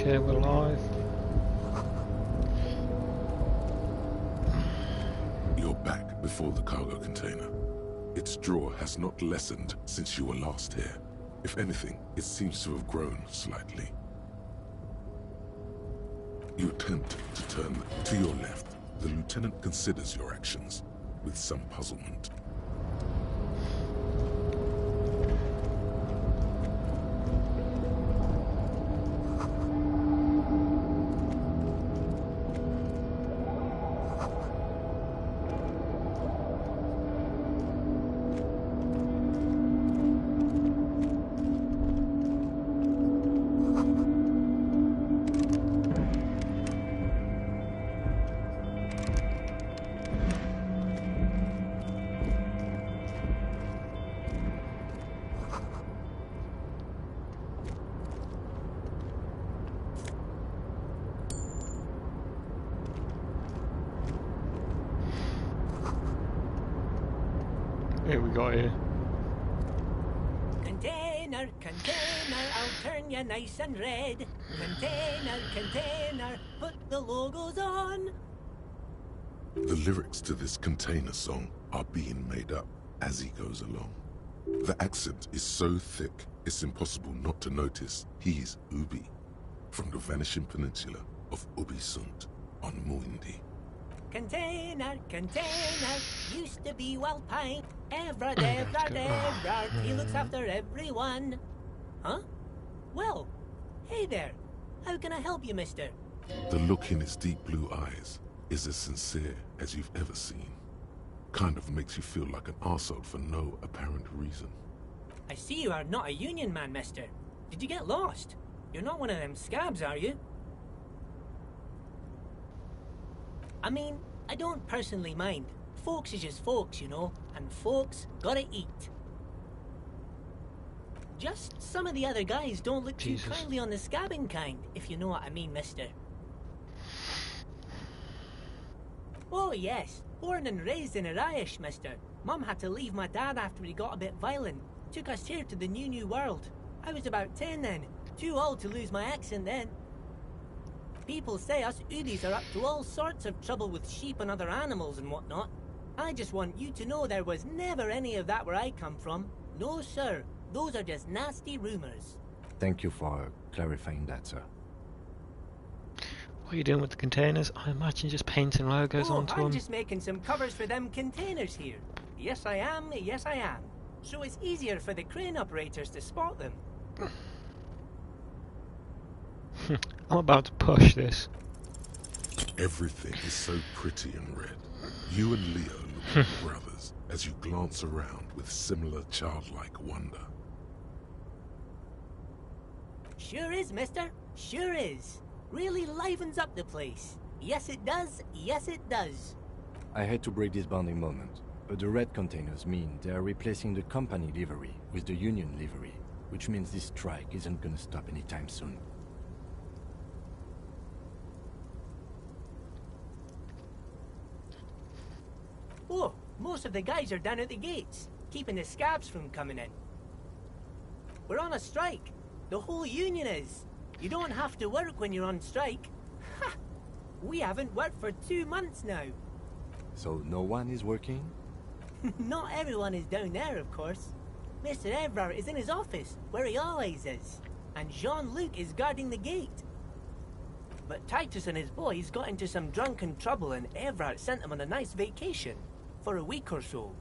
Okay, we're live. You're back before the cargo container. Its draw has not lessened since you were last here. If anything, it seems to have grown slightly. You attempt to turn to your left. The lieutenant considers your actions with some puzzlement. Here we got here. Container, container, I'll turn you nice and red. Container, container, put the logos on. The lyrics to this container song are being made up as he goes along. The accent is so thick, it's impossible not to notice he's Ubi, from the vanishing peninsula of Ubisunt on Muindi. Container, container, used to be well pine. Everard, he looks after everyone. Huh? Well, hey there. How can I help you, mister? The look in its deep blue eyes is as sincere as you've ever seen. Kind of makes you feel like an arsehole for no apparent reason. I see you are not a union man, mister. Did you get lost? You're not one of them scabs, are you? I mean, I don't personally mind. Folks is just folks, you know, and folks gotta eat. Just some of the other guys don't look too kindly on the scabbing kind, if you know what I mean, mister. Oh yes, born and raised in Irish, mister. Mum had to leave my dad after he got a bit violent. Took us here to the new world. I was about 10 then, too old to lose my accent then. People say us Udis are up to all sorts of trouble with sheep and other animals and whatnot. I just want you to know there was never any of that where I come from. No, sir. Those are just nasty rumors. Thank you for clarifying that, sir. What are you doing with the containers? I imagine just painting logos onto them. I'm just making some covers for them containers here. Yes, I am. Yes, I am. So it's easier for the crane operators to spot them. I'm about to push this. Everything is so pretty and red. You and Leo look like brothers as you glance around with similar childlike wonder. Sure is, mister. Sure is. Really livens up the place. Yes, it does. Yes, it does. I hate to break this bonding moment, but the red containers mean they are replacing the company livery with the union livery, which means this strike isn't gonna stop anytime soon. Oh, most of the guys are down at the gates, keeping the scabs from coming in. We're on a strike. The whole union is. You don't have to work when you're on strike. Ha! We haven't worked for 2 months now. So no one is working? Not everyone is down there, of course. Mr. Everard is in his office, where he always is. And Jean-Luc is guarding the gate. But Titus and his boys got into some drunken trouble and Everard sent them on a nice vacation. For a week or so.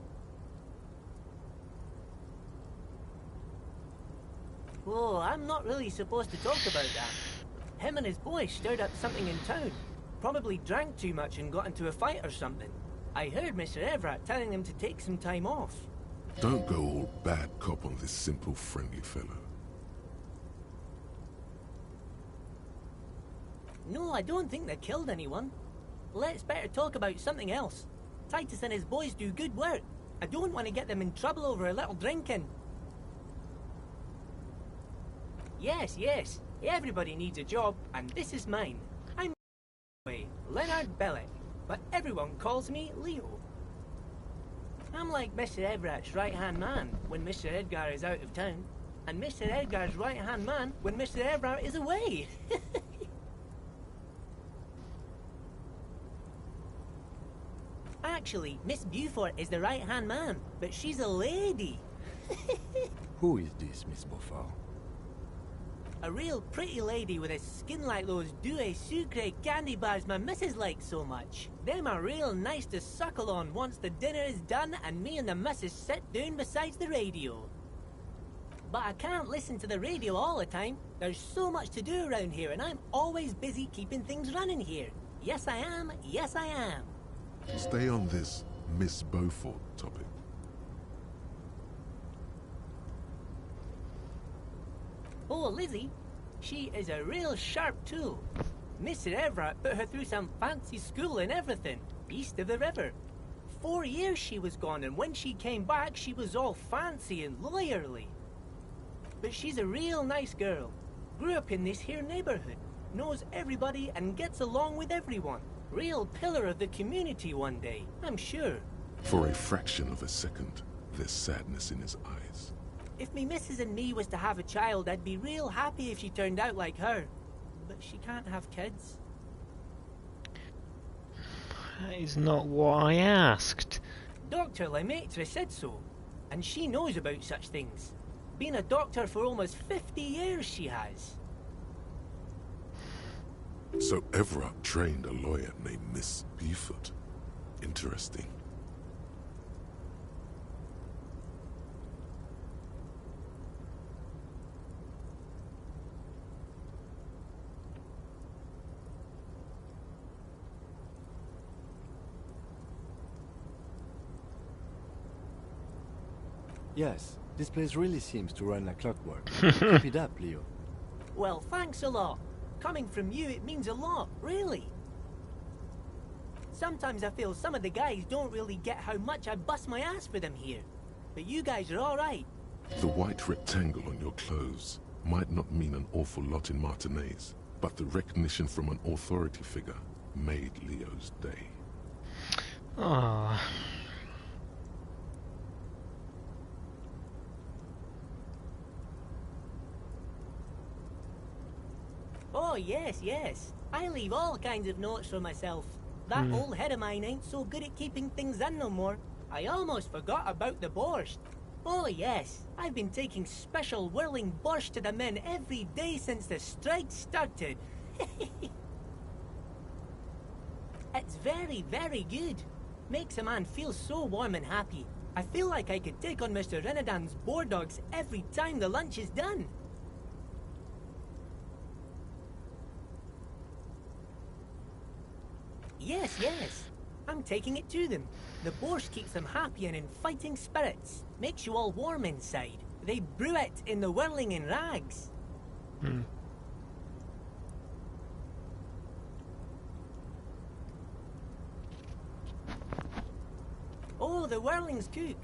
Oh, I'm not really supposed to talk about that. Him and his boy stirred up something in town. Probably drank too much and got into a fight or something. I heard Mr. Everett telling them to take some time off. Don't go all bad cop on this simple, friendly fellow. No, I don't think they killed anyone. Let's better talk about something else. Titus and his boys do good work. I don't want to get them in trouble over a little drinking. Yes, everybody needs a job, and this is mine. I'm Leonard Bellick, but everyone calls me Leo. I'm like Mr. Everett's right-hand man when Mr. Edgar is out of town, and Mr. Edgar's right-hand man when Mr. Everett is away. Actually, Miss Beaufort is the right-hand man, but she's a lady. Who is this, Miss Beaufort? A real pretty lady with a skin like those Douai Sucre candy bars my missus likes so much. Them are real nice to suckle on once the dinner is done and me and the missus sit down beside the radio. But I can't listen to the radio all the time. There's so much to do around here and I'm always busy keeping things running here. Yes I am, yes I am. Stay on this Miss Beaufort topic. Oh, Lizzie, she is a real sharp tool. Mr. Everett put her through some fancy school and everything, east of the river. 4 years she was gone, and when she came back, she was all fancy and lawyerly. But she's a real nice girl. Grew up in this here neighborhood, knows everybody and gets along with everyone. Real pillar of the community one day, I'm sure. For a fraction of a second, there's sadness in his eyes. If me missus and me was to have a child, I'd be real happy if she turned out like her. But she can't have kids. That is not what I asked. Dr. Lemaitre said so, and she knows about such things. Been a doctor for almost 50 years she has. So Everett trained a lawyer named Miss Beaufort. Interesting. Yes, this place really seems to run like clockwork. Keep it up, Leo. Well, thanks a lot. Coming from you, it means a lot, really. Sometimes I feel some of the guys don't really get how much I bust my ass for them here. But you guys are alright. The white rectangle on your clothes might not mean an awful lot in Martinaise, but the recognition from an authority figure made Leo's day. Ah. Oh, yes, yes. I leave all kinds of notes for myself. That old head of mine ain't so good at keeping things in no more. I almost forgot about the borscht. Oh, yes. I've been taking special whirling borscht to the men every day since the strike started. It's very, very good. Makes a man feel so warm and happy. I feel like I could take on Mr. Renadan's boar dogs every time the lunch is done. Yes, yes. I'm taking it to them. The borscht keeps them happy and in fighting spirits. Makes you all warm inside. They brew it in the whirling in rags. Oh, the whirling's cook.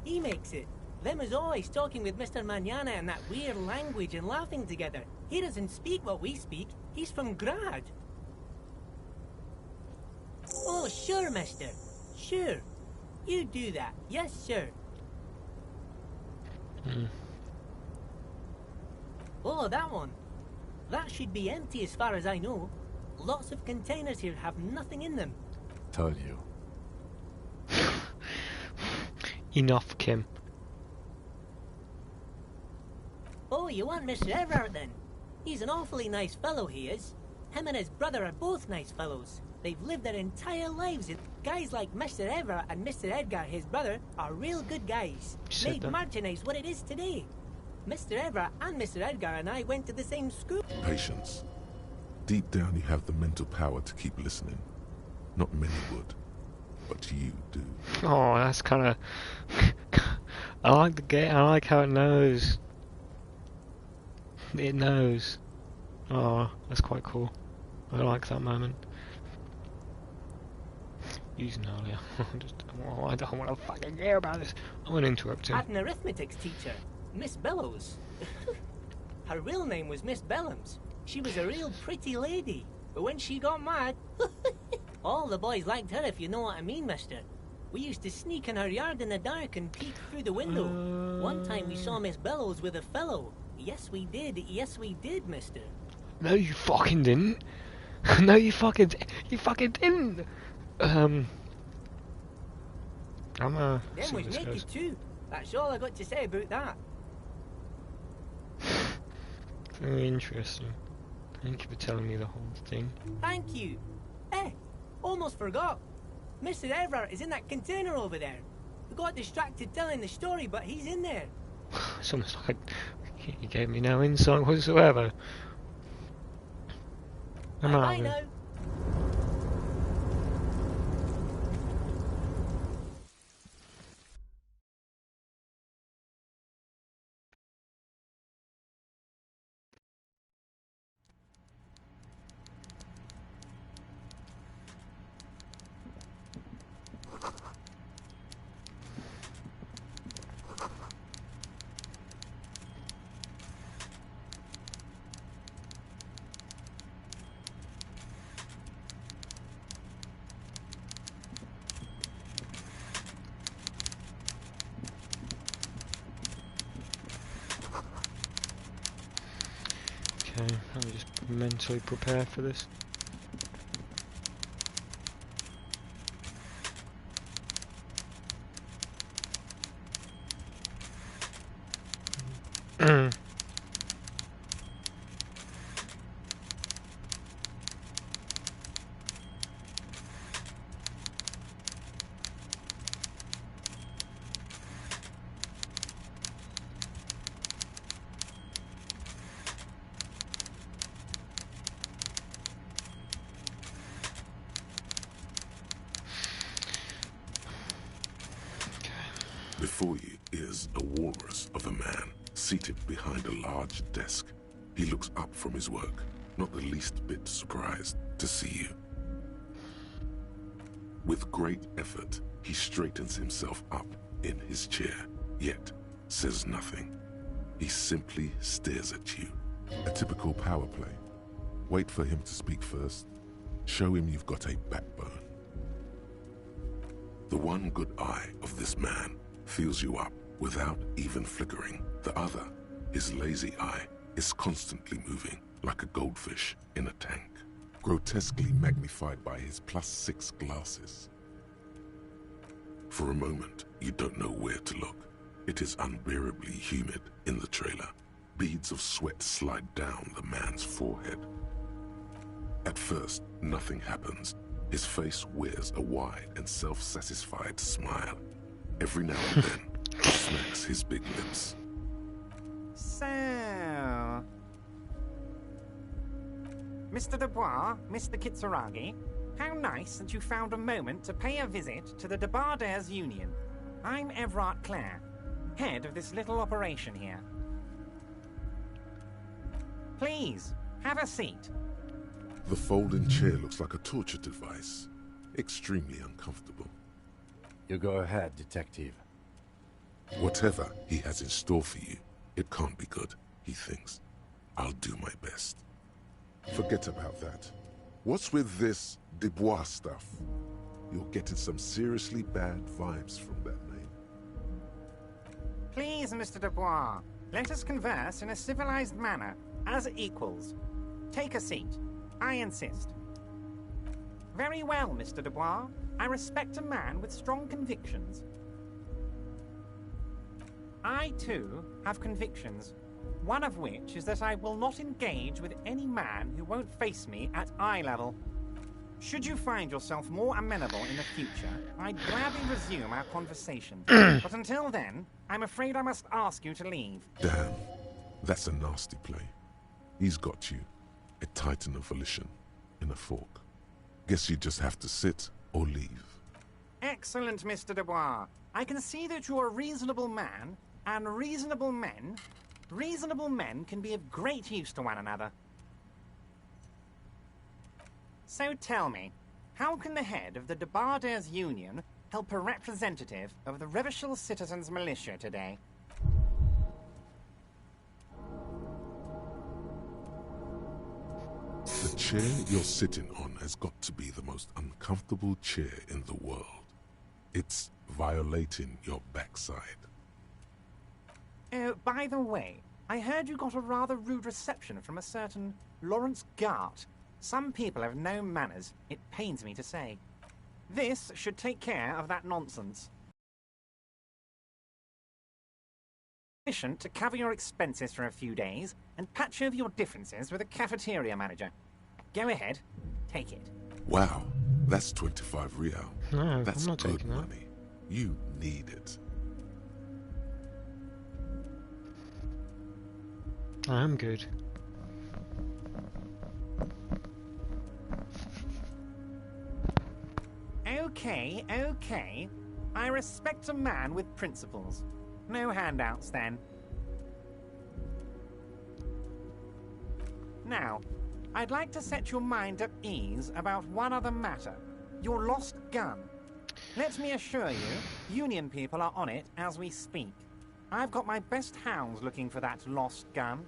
He makes it. Them is always talking with Mr. Manana in that weird language and laughing together. He doesn't speak what we speak. He's from Grad. Oh, sure, mister. Sure. You do that. Yes, sir. Oh, that one. That should be empty as far as I know. Lots of containers here have nothing in them. Told you. Enough, Kim. Oh, you want Mr. Everett then? He's an awfully nice fellow, he is. Him and his brother are both nice fellows. They've lived their entire lives. Guys like Mr. Everett and Mr. Edgar, his brother, are real good guys. Made Martinaise what it is today. Mr. Everett and Mr. Edgar and I went to the same school. Patience. Deep down you have the mental power to keep listening. Not many would, but you do. Oh, that's kind of... I like the game. I like how it knows. It knows. Oh, that's quite cool. I like that moment. Using earlier. I don't want to fucking hear about this. I won't interrupt him. Had an arithmetics teacher, Miss Bellows. Her real name was Miss Bellams. She was a real pretty lady. But when she got mad, all the boys liked her, if you know what I mean, mister. We used to sneak in her yard in the dark and peek through the window. One time we saw Miss Bellows with a fellow. Yes, we did. Yes, we did, mister. No, you fucking didn't. No, you fucking didn't. I'm Them see was what this goes. naked too. That's all I got to say about that. Very interesting. Thank you for telling me the whole thing. Thank you. Eh, almost forgot. Mr. Everard is in that container over there. We got distracted telling the story, but he's in there. It's almost like he gave me no insight whatsoever. I'm out Bye of now. it. Okay, let me just mentally prepare for this. Before you is a walrus of a man, seated behind a large desk. He looks up from his work, not the least bit surprised to see you. With great effort, he straightens himself up in his chair, yet says nothing. He simply stares at you. A typical power play. Wait for him to speak first. Show him you've got a backbone. The one good eye of this man fills you up without even flickering. The other, his lazy eye, is constantly moving like a goldfish in a tank, grotesquely magnified by his +6 glasses. For a moment, you don't know where to look. It is unbearably humid in the trailer. Beads of sweat slide down the man's forehead. At first, nothing happens. His face wears a wide and self-satisfied smile. Every now and then, he smacks his big lips. So... Mr. Dubois, Mr. Kitsuragi, how nice that you found a moment to pay a visit to the Debardairs Union. I'm Everard Clare, head of this little operation here. Please, have a seat. The folding chair looks like a torture device. Extremely uncomfortable. You go ahead, detective. Whatever he has in store for you, it can't be good, he thinks. I'll do my best. Forget about that. What's with this Dubois stuff? You're getting some seriously bad vibes from that name. Please, Mr. Dubois, let us converse in a civilized manner, as equals. Take a seat. I insist. Very well, Mr. Dubois. I respect a man with strong convictions. I, too, have convictions, one of which is that I will not engage with any man who won't face me at eye level. Should you find yourself more amenable in the future, I'd gladly resume our conversation. But until then, I'm afraid I must ask you to leave. Damn, that's a nasty play. He's got you, a titan of volition, in a fork. Guess you just have to sit or leave. Excellent, Mr. Dubois. I can see that you're a reasonable man, and reasonable men can be of great use to one another. So tell me, how can the head of the Debardairs Union help a representative of the Revachol Citizens Militia today? The chair you're sitting on has got to be the most uncomfortable chair in the world. It's violating your backside. Oh, by the way, I heard you got a rather rude reception from a certain Lawrence Gart. Some people have no manners, it pains me to say. This should take care of that nonsense. Sufficient to cover your expenses for a few days and patch over your differences with a cafeteria manager. Go ahead, take it. Wow, that's 25 real. No, That's I'm not good taking that. money. You need it. I am good. Okay. I respect a man with principles. No handouts, then. Now, I'd like to set your mind at ease about one other matter. Your lost gun. Let me assure you, Union people are on it as we speak. I've got my best hounds looking for that lost gun.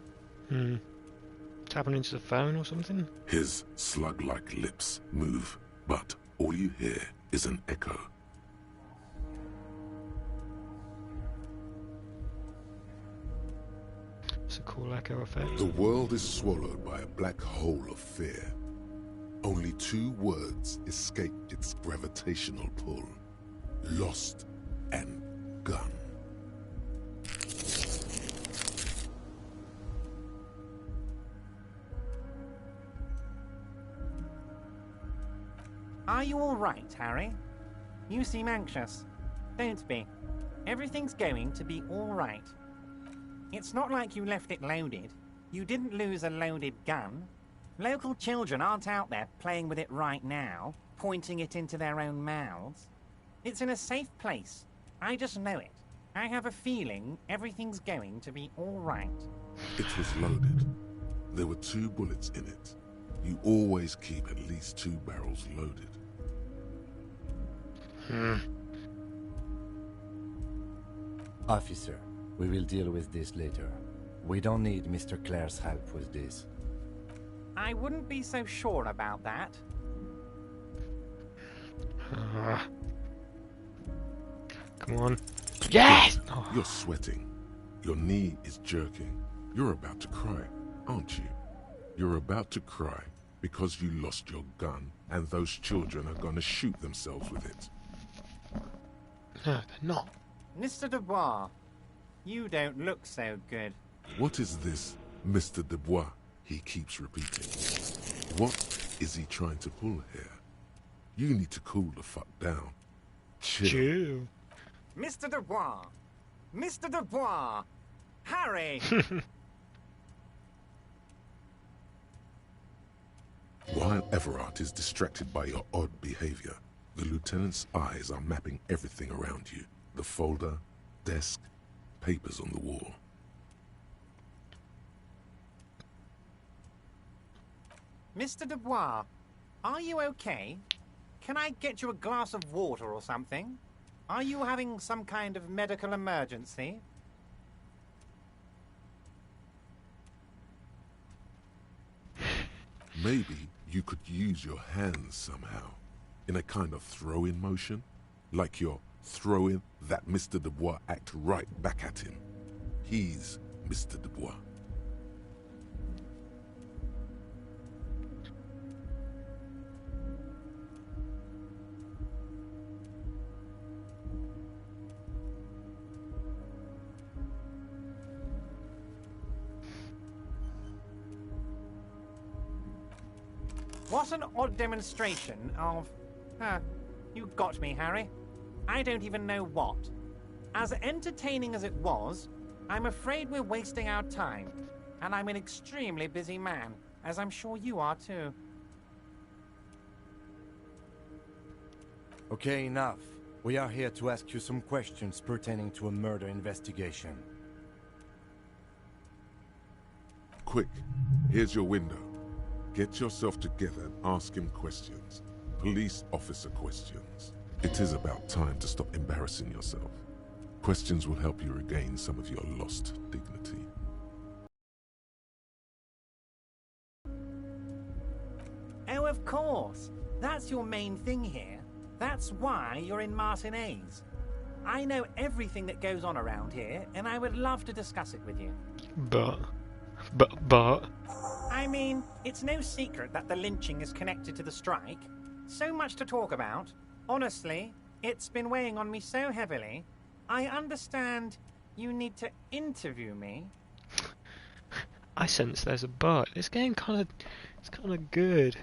Tapping into the phone or something? His slug-like lips move, but all you hear is an echo. It's a cool echo effect. The world is swallowed by a black hole of fear. Only 2 words escape its gravitational pull. Lost and gun. Are you all right, Harry? You seem anxious. Don't be. Everything's going to be all right. It's not like you left it loaded. You didn't lose a loaded gun. Local children aren't out there playing with it right now, pointing it into their own mouths. It's in a safe place. I just know it. I have a feeling everything's going to be all right. It was loaded. There were 2 bullets in it. You always keep at least 2 barrels loaded. Officer, we will deal with this later. We don't need Mr. Clare's help with this. I wouldn't be so sure about that. Come on. Yes! Oh, You're sweating. Your knee is jerking. You're about to cry, aren't you? You're about to cry because you lost your gun and those children are gonna shoot themselves with it. no, they're not. Mr. Dubois, you don't look so good. What is this, Mr. Dubois? He keeps repeating. What is he trying to pull here? You need to cool the fuck down. Chill. Chew. Mr. Dubois! Mr. Dubois! Harry! While Everard is distracted by your odd behavior, the lieutenant's eyes are mapping everything around you. The folder, desk, papers on the wall. Mr. Dubois, are you okay? Can I get you a glass of water or something? Are you having some kind of medical emergency? Maybe you could use your hands somehow, in a kind of throw-in motion, like you're throwing that Mr. Dubois act right back at him. He's Mr. Dubois. What an odd demonstration of... you got me, Harry. I don't even know what. As entertaining as it was, I'm afraid we're wasting our time. And I'm an extremely busy man, as I'm sure you are too. Okay, enough. We are here to ask you some questions pertaining to a murder investigation. Quick, here's your window. Get yourself together and ask him questions. Police officer questions. It is about time to stop embarrassing yourself. Questions will help you regain some of your lost dignity. Oh, of course. That's your main thing here. That's why you're in Martinez. I know everything that goes on around here, and I would love to discuss it with you. But... I mean, it's no secret that the lynching is connected to the strike. So much to talk about. Honestly, it's been weighing on me so heavily. I understand You need to interview me? I sense there's a but. This game it's kind of good.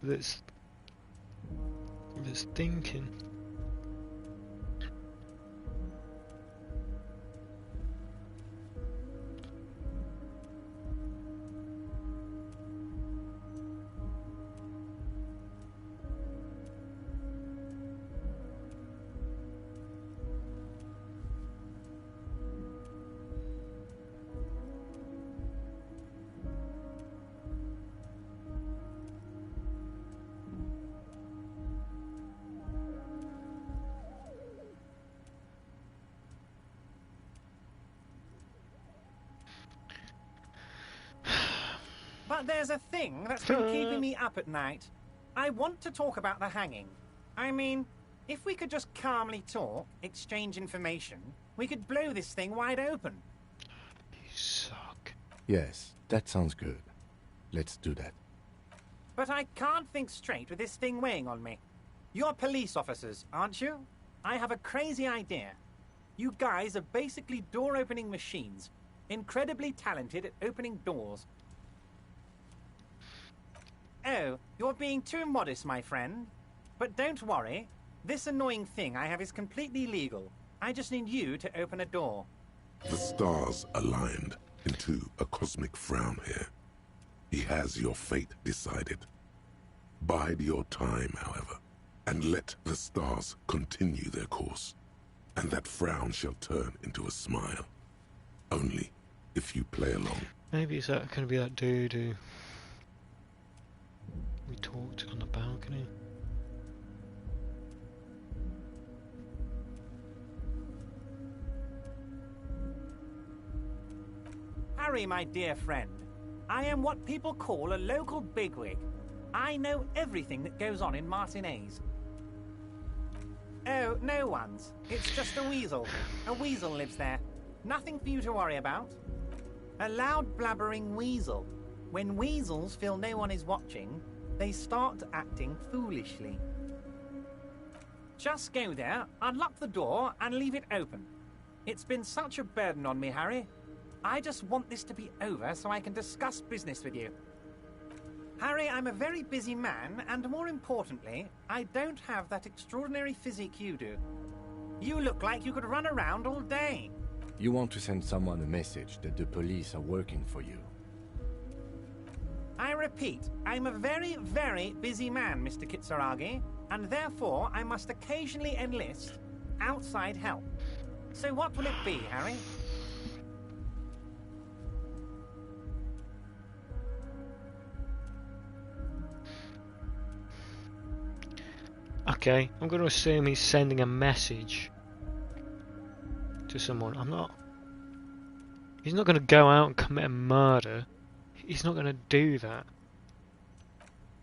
That's thinking. But there's a thing that's been keeping me up at night. I want to talk about the hanging. I mean, if we could just calmly talk, exchange information, we could blow this thing wide open. You suck. Yes, that sounds good. Let's do that. But I can't think straight with this thing weighing on me. You're police officers, aren't you? I have a crazy idea. You guys are basically door-opening machines, incredibly talented at opening doors. Oh, you're being too modest, my friend. But don't worry. This annoying thing I have is completely legal. I just need you to open a door. The stars aligned into a cosmic frown here. He has your fate decided. Bide your time, however, and let the stars continue their course, and that frown shall turn into a smile. Only if you play along. Maybe it's that gonna be that dude who we talked on the balcony. Harry, my dear friend, I am what people call a local bigwig. I know everything that goes on in Martinez. Oh, no one's. It's just a weasel. A weasel lives there. Nothing for you to worry about. A loud blabbering weasel. When weasels feel no one is watching, they start acting foolishly. Just go there, unlock the door, and leave it open. It's been such a burden on me, Harry. I just want this to be over so I can discuss business with you. Harry, I'm a very busy man, and more importantly, I don't have that extraordinary physique you do. You look like you could run around all day. You want to send someone a message that the police are working for you. I repeat, I'm a very, very busy man, Mr. Kitsuragi, and therefore I must occasionally enlist outside help. So what will it be, Harry? Okay, I'm going to assume he's sending a message to someone. He's not going to go out and commit a murder. He's not going to do that.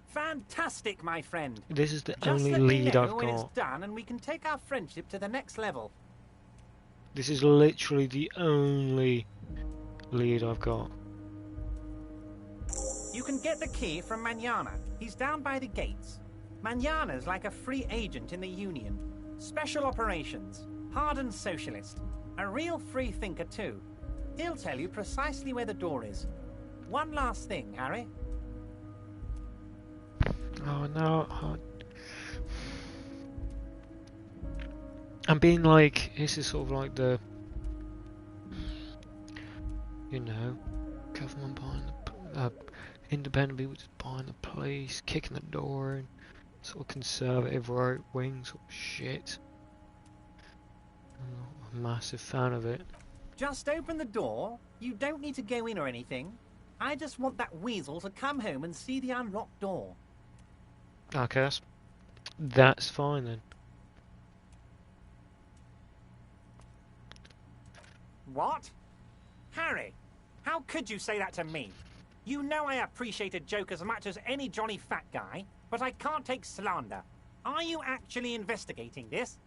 Fantastic, my friend. This is the Just only let me lead know I've when it's got. done, and we can take our friendship to the next level. This is literally the only lead I've got. You can get the key from Manana. He's down by the gates. Manana's like a free agent in the Union. Special operations. Hardened socialist. A real free thinker, too. He'll tell you precisely where the door is. One last thing, Harry. Oh no. I'm being like, this is sort of like the, you know, government behind the, independent people just behind the police, kicking the door in, sort of conservative right wing sort of shit. I'm not a massive fan of it. Just open the door. You don't need to go in or anything. I just want that weasel to come home and see the unlocked door. Okay, that's fine then. What? Harry, how could you say that to me? You know I appreciate a joke as much as any jolly fat guy, but I can't take slander. Are you actually investigating this?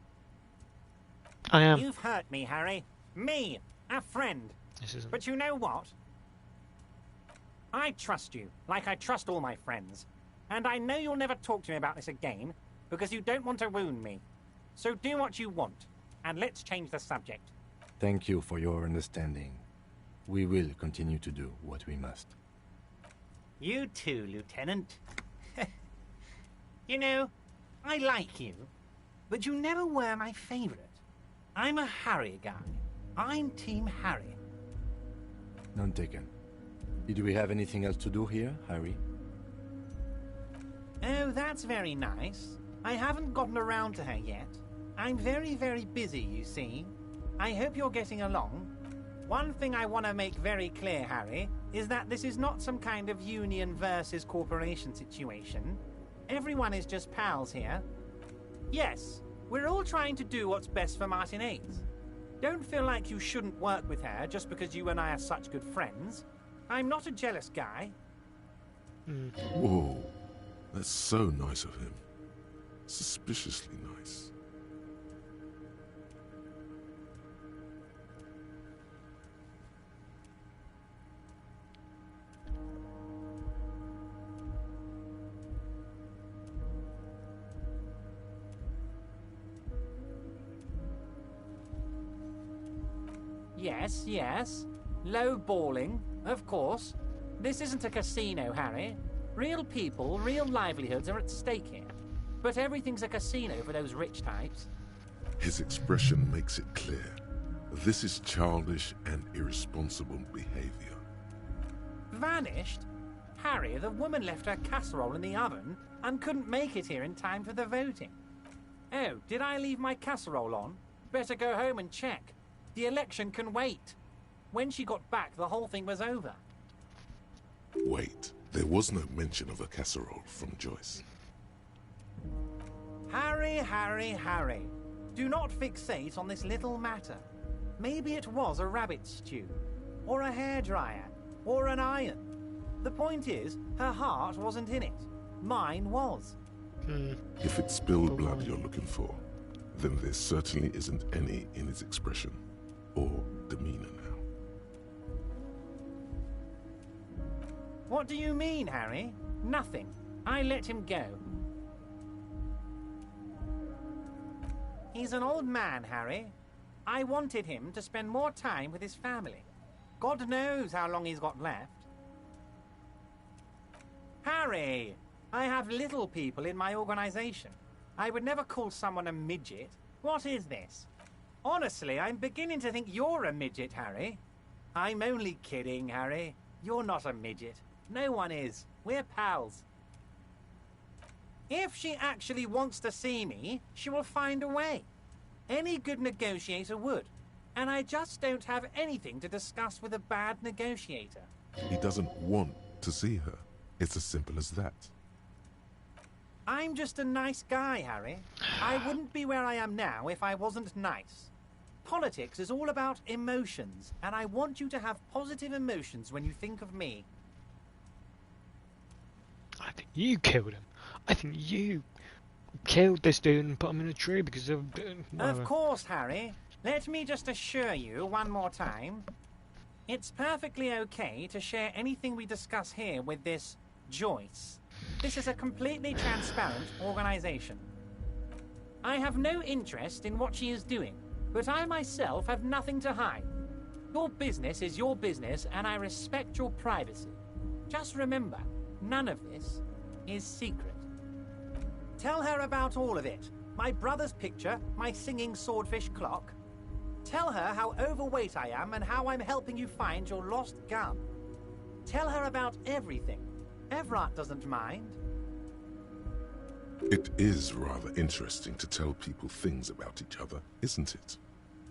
I am. You've hurt me, Harry. Me, a friend. This isn't. But you know what? I trust you, like I trust all my friends. And I know you'll never talk to me about this again, because you don't want to wound me. So do what you want, and let's change the subject. Thank you for your understanding. We will continue to do what we must. You too, Lieutenant. You know, I like you, but you never were my favorite. I'm a Harry guy. I'm Team Harry. None taken. Did we have anything else to do here, Harry? Oh, that's very nice. I haven't gotten around to her yet. I'm very, very busy, you see. I hope you're getting along. One thing I want to make very clear, Harry, is that this is not some kind of union versus corporation situation. Everyone is just pals here. Yes, we're all trying to do what's best for Martin 8. Don't feel like you shouldn't work with her just because you and I are such good friends. I'm not a jealous guy. Whoa, that's so nice of him. Suspiciously nice. Yes, yes. Low balling, of course. This isn't a casino, Harry. Real people, real livelihoods are at stake here. But everything's a casino for those rich types. His expression makes it clear. This is childish and irresponsible behavior. Vanished? Harry, the woman left her casserole in the oven and couldn't make it here in time for the voting. Oh, did I leave my casserole on? Better go home and check. The election can wait. When she got back, the whole thing was over. Wait, there was no mention of a casserole from Joyce. Harry, Harry, Harry. Do not fixate on this little matter. Maybe it was a rabbit stew, or a hairdryer, or an iron. The point is, her heart wasn't in it. Mine was. If it's spilled blood you're looking for, then there certainly isn't any in his expression or demeanor now. What do you mean, Harry? Nothing. I let him go. He's an old man, Harry. I wanted him to spend more time with his family. God knows how long he's got left. Harry! I have little people in my organization. I would never call someone a midget. What is this? Honestly, I'm beginning to think you're a midget, Harry. I'm only kidding, Harry. You're not a midget. No one is. We're pals. If she actually wants to see me, she will find a way. Any good negotiator would. And I just don't have anything to discuss with a bad negotiator. He doesn't want to see her. It's as simple as that. I'm just a nice guy, Harry. I wouldn't be where I am now if I wasn't nice. Politics is all about emotions, and I want you to have positive emotions when you think of me. I think you killed him. I think you killed this dude and put him in a tree because of... Of course, Harry. Let me just assure you one more time. It's perfectly okay to share anything we discuss here with this Joyce. This is a completely transparent organization. I have no interest in what she is doing, but I myself have nothing to hide. Your business is your business, and I respect your privacy. Just remember, none of this is secret. Tell her about all of it. My brother's picture, my singing swordfish clock. Tell her how overweight I am and how I'm helping you find your lost gun. Tell her about everything. Everett doesn't mind. It is rather interesting to tell people things about each other, isn't it?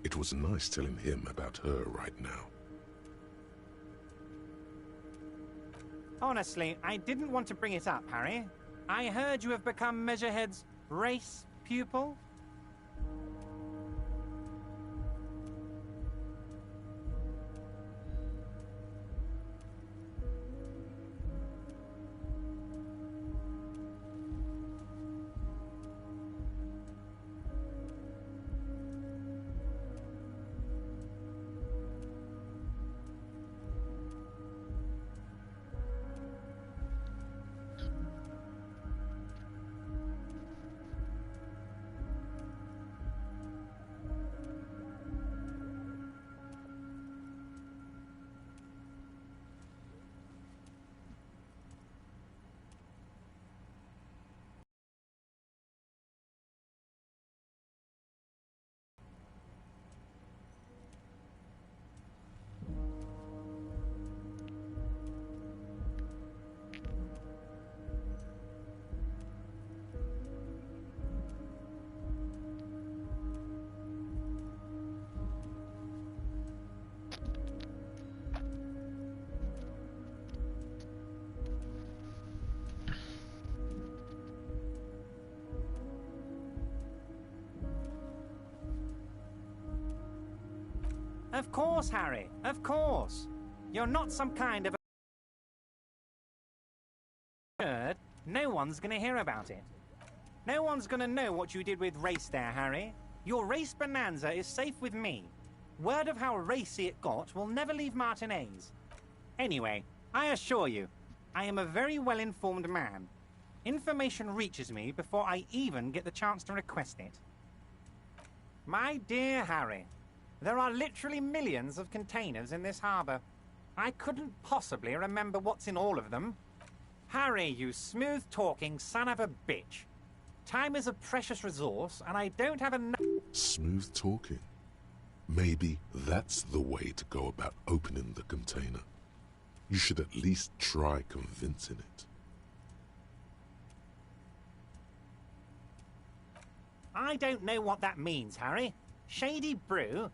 It was nice telling him about her right now. Honestly, I didn't want to bring it up, Harry. I heard you have become Measurehead's race pupil. Of course, Harry, of course. You're not some kind of a nerd. No one's gonna hear about it. No one's gonna know what you did with Race there, Harry. Your race bonanza is safe with me. Word of how racy it got will never leave Martinez. Anyway, I assure you, I am a very well-informed man. Information reaches me before I even get the chance to request it. My dear Harry, there are literally millions of containers in this harbour. I couldn't possibly remember what's in all of them. Harry, you smooth-talking son of a bitch. Time is a precious resource, and I don't have enough... Smooth talking. Maybe that's the way to go about opening the container. You should at least try convincing it. I don't know what that means, Harry. Shady brew?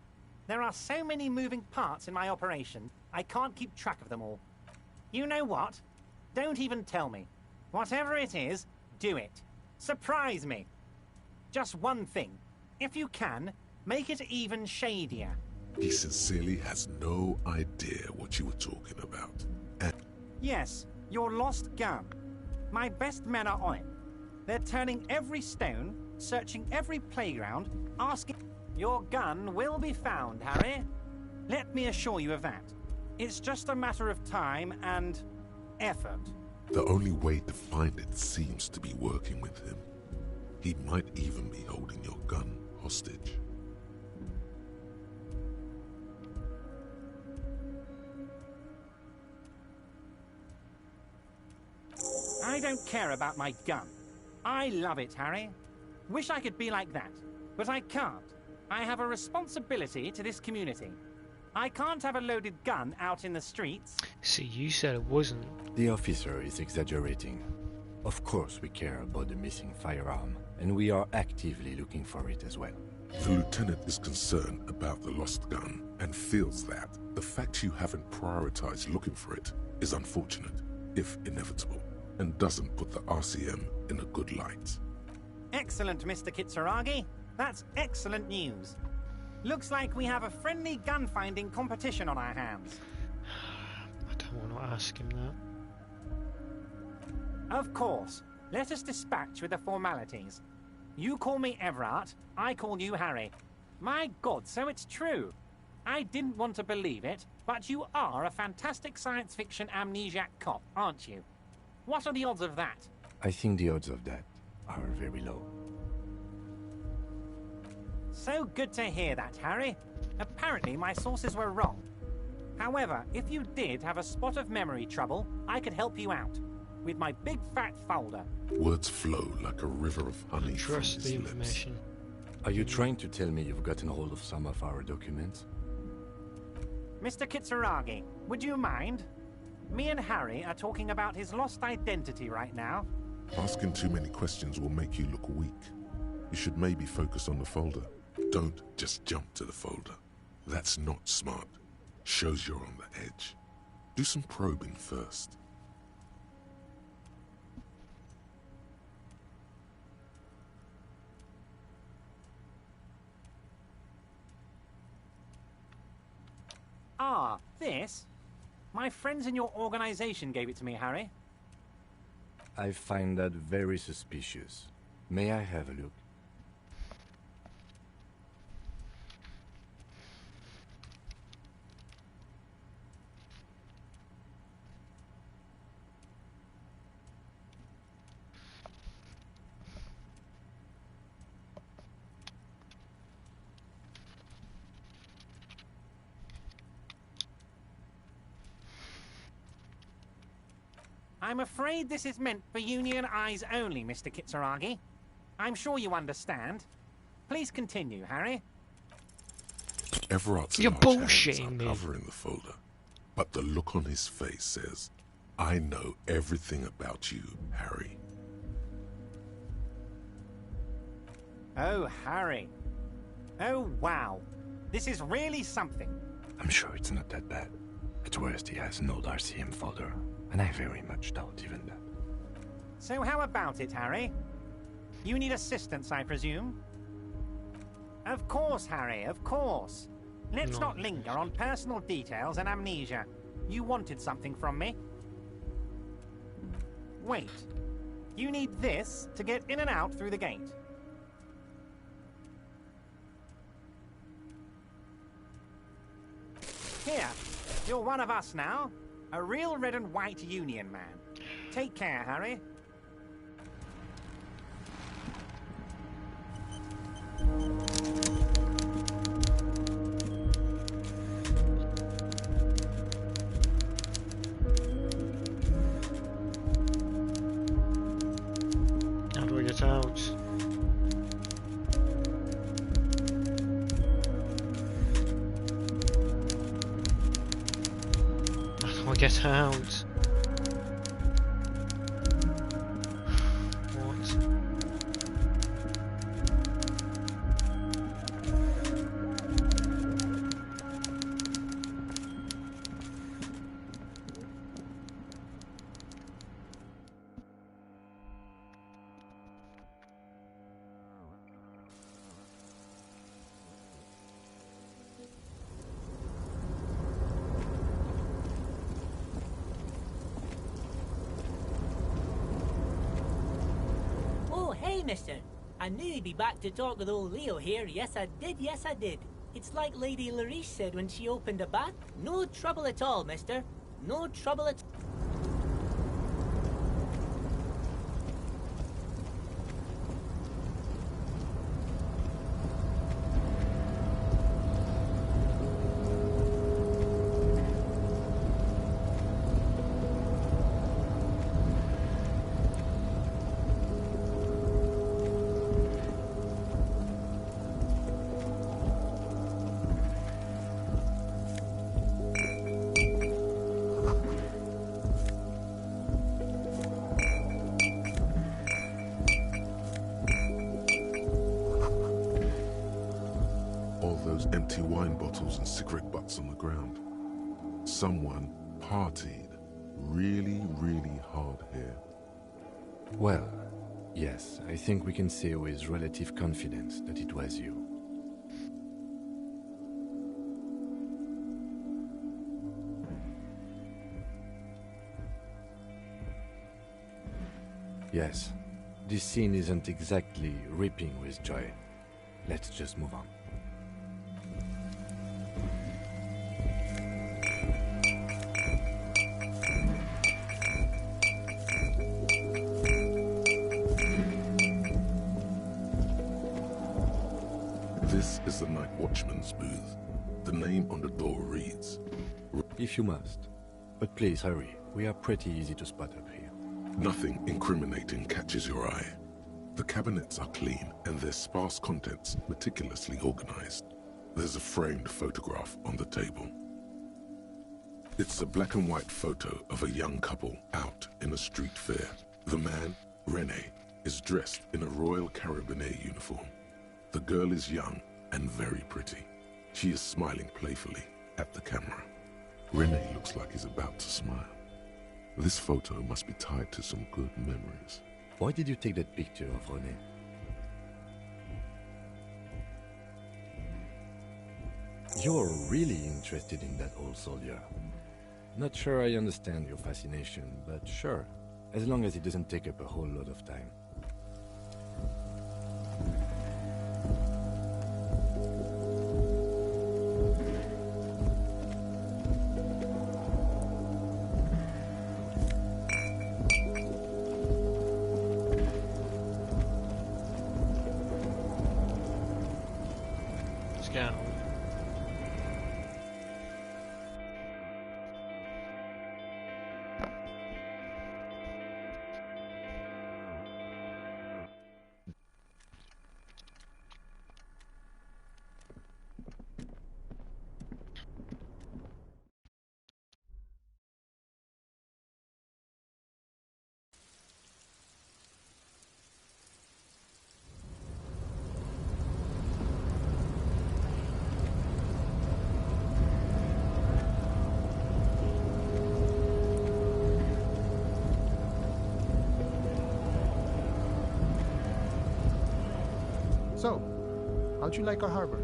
There are so many moving parts in my operation, I can't keep track of them all. You know what? Don't even tell me. Whatever it is, do it. Surprise me. Just one thing. If you can, make it even shadier. He sincerely has no idea what you were talking about. And Yes, your lost gun. My best men are on it. They're turning every stone, searching every playground, asking... Your gun will be found, Harry. Let me assure you of that. It's just a matter of time and... effort. the only way to find it seems to be working with him. He might even be holding your gun hostage. I don't care about my gun. I love it, Harry. Wish I could be like that, but I can't. I have a responsibility to this community. I can't have a loaded gun out in the streets. See, you said it wasn't. The officer is exaggerating. Of course we care about the missing firearm, and we are actively looking for it as well. The lieutenant is concerned about the lost gun and feels that the fact you haven't prioritized looking for it is unfortunate, if inevitable, and doesn't put the RCM in a good light. Excellent, Mr. Kitsuragi. That's excellent news. Looks like we have a friendly gun-finding competition on our hands. I don't want to ask him that. Of course. Let us dispatch with the formalities. You call me Everard, I call you Harry. My God, so it's true. I didn't want to believe it, but you are a fantastic science fiction amnesiac cop, aren't you? What are the odds of that? I think the odds of that are very low. So good to hear that, Harry. Apparently my sources were wrong. However, if you did have a spot of memory trouble, I could help you out. With my big fat folder. Words flow like a river of honey from Trust his the lips. information. Are you trying to tell me you've gotten hold of some of our documents? Mr. Kitsuragi, would you mind? Me and Harry are talking about his lost identity right now. Asking too many questions will make you look weak. You should maybe focus on the folder. Don't just jump to the folder. That's not smart. Shows you're on the edge. Do some probing first. Ah, this? My friends in your organization gave it to me, Harry. I find that very suspicious. May I have a look? I'm afraid this is meant for Union eyes only, Mr. Kitsuragi. I'm sure you understand. Please continue, Harry. Everard's You're large hands bullshitting are me. covering the folder, but the look on his face says, I know everything about you, Harry. Oh, Harry. Oh, wow. This is really something. I'm sure it's not that bad. At worst, he has an old RCM folder, and I very much doubt even that. So how about it, Harry? You need assistance, I presume? Of course, Harry, of course. Let's No. not linger on personal details and amnesia. You wanted something from me. Wait. You need this to get in and out through the gate. Here, you're one of us now. A real red and white Union man. Take care, Harry. How do I get out? How do I get out? What? Oh, hey, mister. I knew you'd be back to talk with old Leo here. Yes, I did. Yes, I did. It's like Lady Larice said when she opened a bath. No trouble at all, mister. No trouble at All those empty wine bottles and cigarette butts on the ground. Someone partied really, really hard here. Well, yes, I think we can say with relative confidence that it was you. Yes, this scene isn't exactly ripping with joy. Let's just move on. This is the night watchman's booth. The name on the door reads... If you must. But please hurry, we are pretty easy to spot up here. Nothing incriminating catches your eye. The cabinets are clean and their sparse contents meticulously organized. There's a framed photograph on the table. It's a black and white photo of a young couple out in a street fair. The man, Rene, is dressed in a Royal Carabinier uniform. The girl is young and very pretty. She is smiling playfully at the camera. Rene looks like he's about to smile. This photo must be tied to some good memories. Why did you take that picture of René? You're really interested in that old soldier. Not sure I understand your fascination, but sure, as long as it doesn't take up a whole lot of time. Let's go. So, how'd you like our harbor?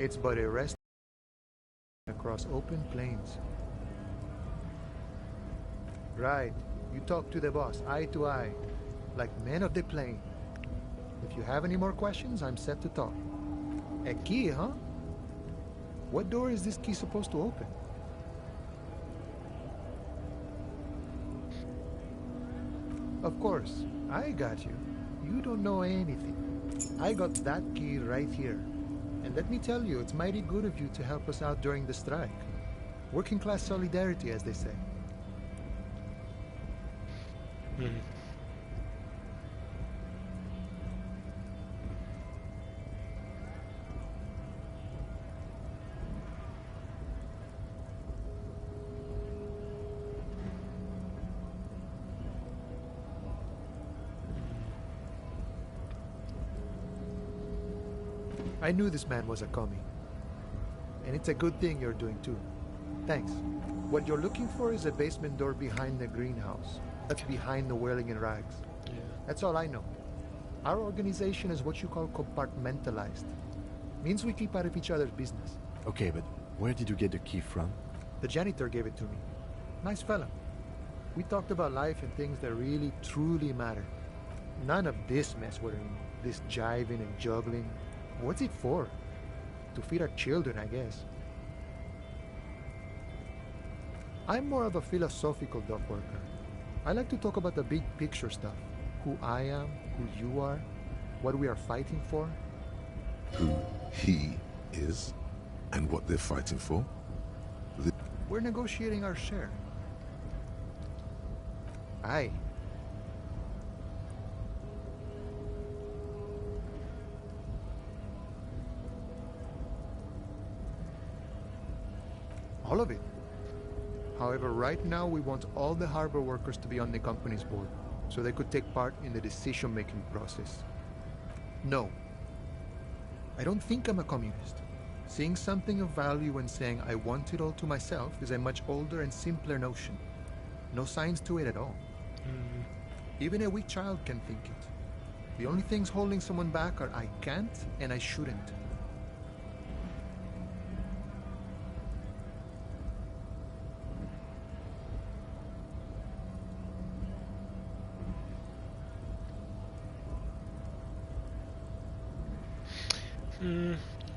It's but a rest across open plains. Right. You talk to the boss, eye to eye, like men of the plain. If you have any more questions, I'm set to talk. A key, huh? What door is this key supposed to open? Of course, I got you. You don't know anything. I got that key right here. And let me tell you, it's mighty good of you to help us out during the strike. Working class solidarity, as they say. Hmm. I knew this man was a commie. And it's a good thing you're doing too. Thanks. What you're looking for is a basement door behind the greenhouse. That's behind the whirling in rags. Yeah. That's all I know. Our organization is what you call compartmentalized. Means we keep out of each other's business. Okay, but where did you get the key from? The janitor gave it to me. Nice fella. We talked about life and things that really, truly matter. None of this mess we're in. This jiving and juggling. What's it for? To feed our children, I guess. I'm more of a philosophical dock worker. I like to talk about the big picture stuff. Who I am, who you are, what we are fighting for. Who he is, and what they're fighting for. We're negotiating our share. Aye. All of it. However, right now we want all the harbor workers to be on the company's board, so they could take part in the decision-making process. No. I don't think I'm a communist. Seeing something of value and saying I want it all to myself is a much older and simpler notion. No science to it at all. Hmm. Even a weak child can think it. The only things holding someone back are I can't and I shouldn't.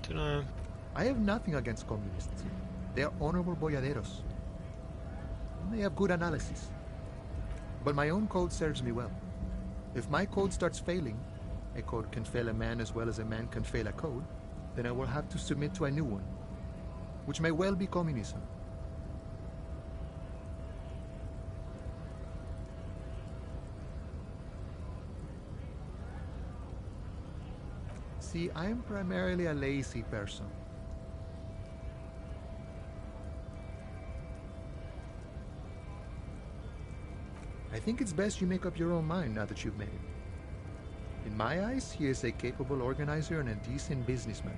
Dunno. I have nothing against communists. They are honorable boyaderos. And they have good analysis. But my own code serves me well. If my code starts failing, a code can fail a man as well as a man can fail a code, then I will have to submit to a new one, which may well be communism. See, I am primarily a lazy person. I think it's best you make up your own mind now that you've made it. In my eyes, he is a capable organizer and a decent businessman.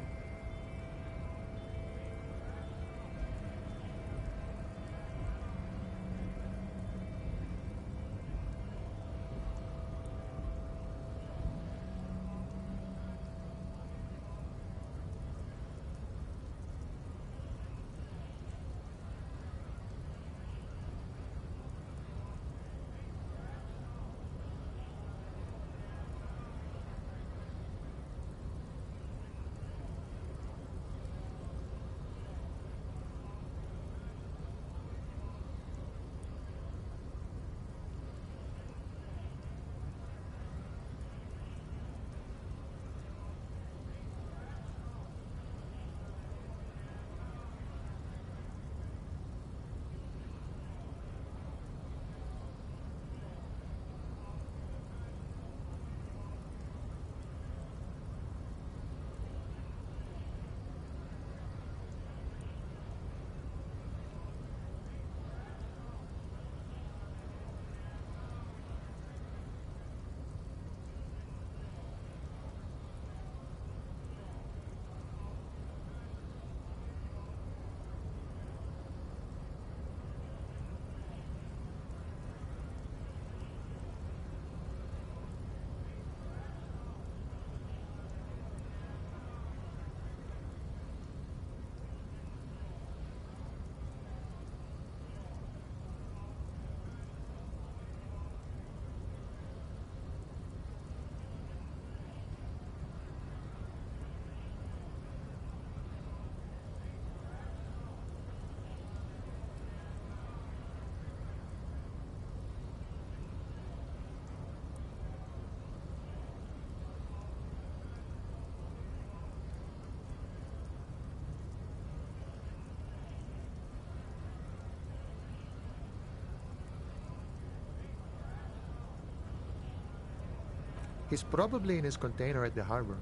He's probably in his container at the harbor.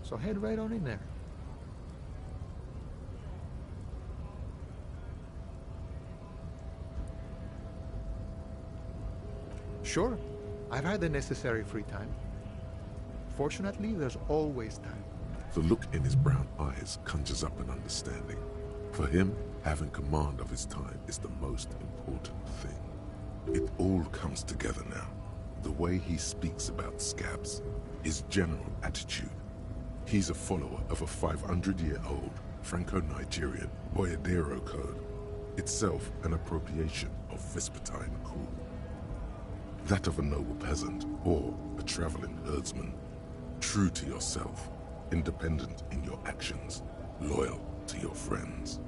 So head right on in there. Sure, I've had the necessary free time. Fortunately, there's always time. The look in his brown eyes conjures up an understanding. For him, having command of his time is the most important thing. It all comes together now. The way he speaks about scabs, his general attitude. He's a follower of a 500-year-old Franco-Nigerian Boyadero code, itself an appropriation of Vespertine cool. That of a noble peasant or a traveling herdsman. True to yourself, independent in your actions, loyal to your friends.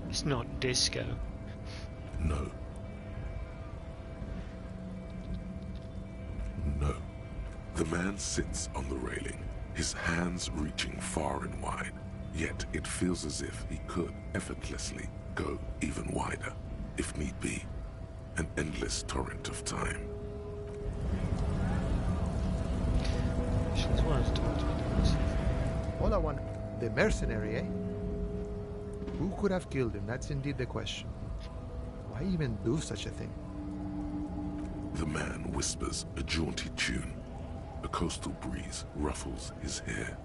It's not disco. No. No. The man sits on the railing, his hands reaching far and wide, yet it feels as if he could effortlessly go even wider, if need be. An endless torrent of time. She's wanted to talk to me. All I want, the mercenary, eh? Who could have killed him? That's indeed the question. Why even do such a thing? The man whispers a jaunty tune. A coastal breeze ruffles his hair.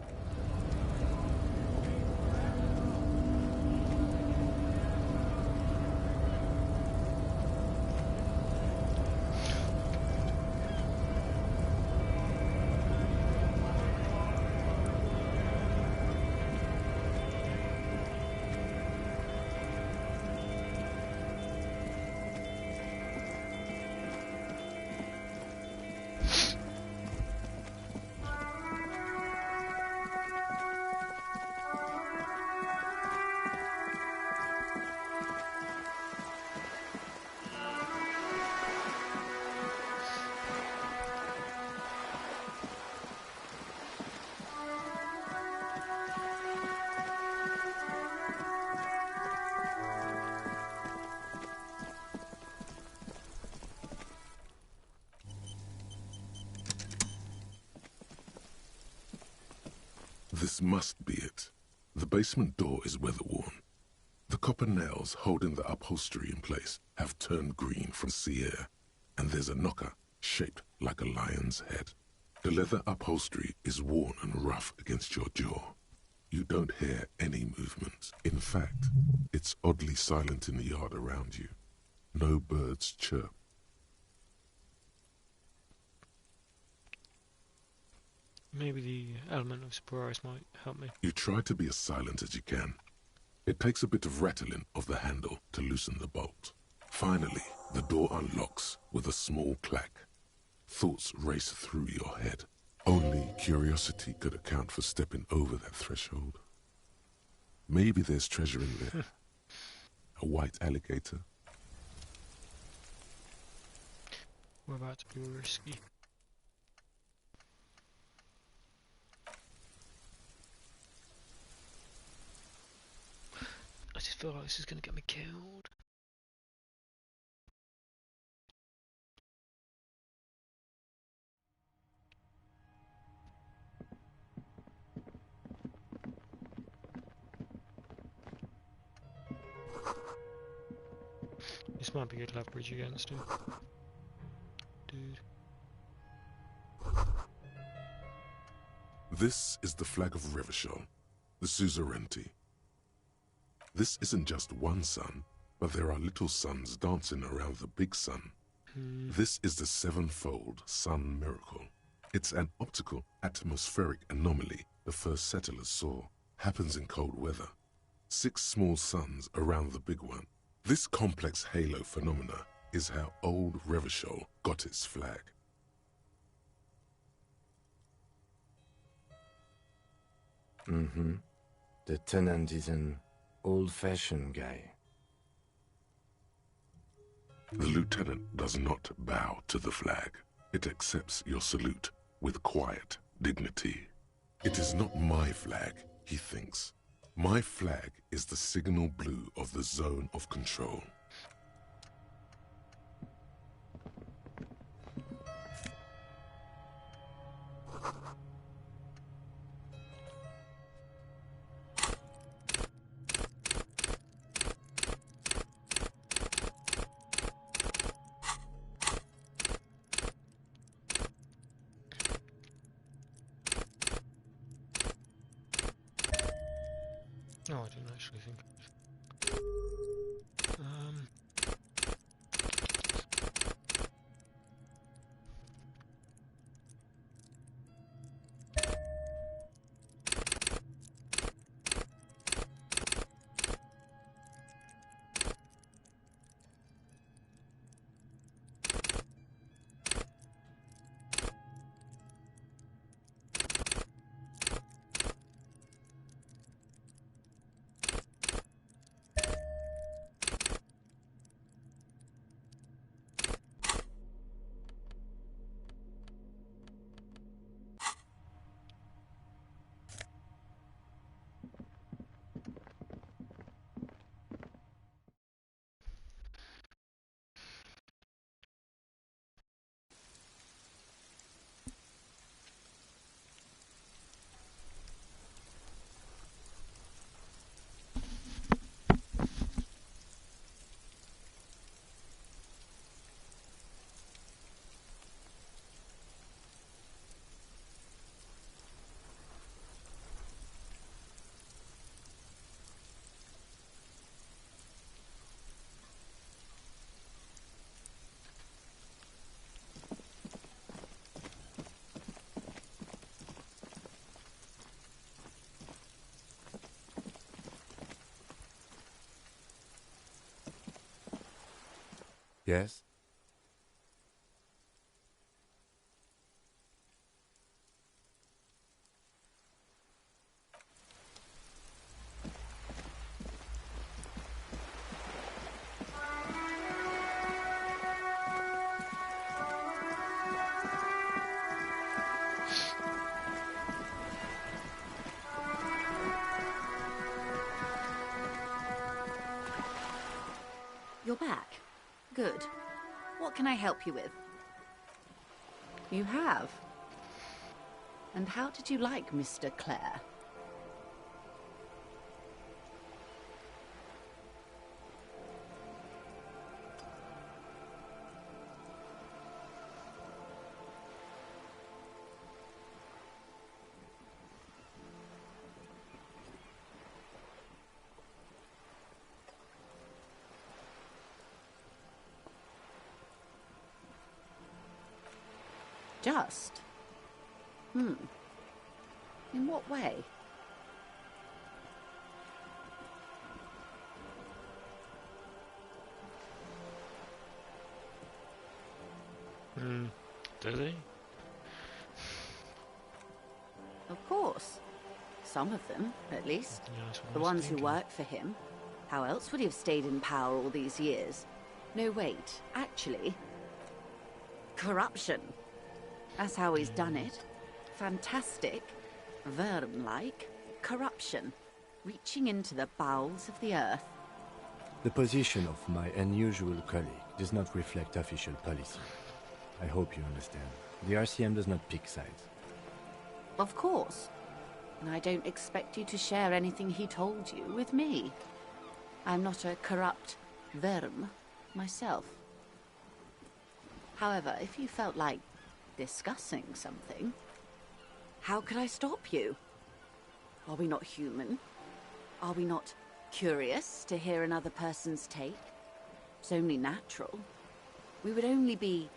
This must be it. The basement door is weather-worn. The copper nails holding the upholstery in place have turned green from sea air, and there's a knocker shaped like a lion's head. The leather upholstery is worn and rough against your jaw. You don't hear any movement. In fact, it's oddly silent in the yard around you. No birds chirp. Maybe the element of surprise might help me. You try to be as silent as you can. It takes a bit of rattling of the handle to loosen the bolt. Finally, the door unlocks with a small clack. Thoughts race through your head. Only curiosity could account for stepping over that threshold. Maybe there's treasure in there. A white alligator. We're about to be risky. I just feel like this is going to get me killed. This might be good leverage against him. Dude. This is the flag of Revachol, the suzerainty. This isn't just one sun, but there are little suns dancing around the big sun. This is the sevenfold sun miracle. It's an optical atmospheric anomaly the first settlers saw. Happens in cold weather. 6 small suns around the big one. This complex halo phenomena is how old Revachol got its flag. The tenant is an old-fashioned guy. The lieutenant does not bow to the flag. It accepts your salute with quiet dignity. It is not my flag, he thinks. My flag is the signal blue of the zone of control. Oh, I didn't actually think. Yes? You're back. Good. What can I help you with? You have? And how did you like Mr. Clare? Just? In what way? Does he? Of course. Some of them, at least. Yeah, that's what I The was ones who thinking. work for him. How else would he have stayed in power all these years? No, wait. Actually... corruption. That's how he's done it. Fantastic, Verm-like corruption. Reaching into the bowels of the earth. The position of my unusual colleague does not reflect official policy. I hope you understand. The RCM does not pick sides. Of course. And I don't expect you to share anything he told you with me. I'm not a corrupt Verm myself. However, if you felt like discussing something, how could I stop you? Are we not human? Are we not curious to hear another person's take? It's only natural. We would only be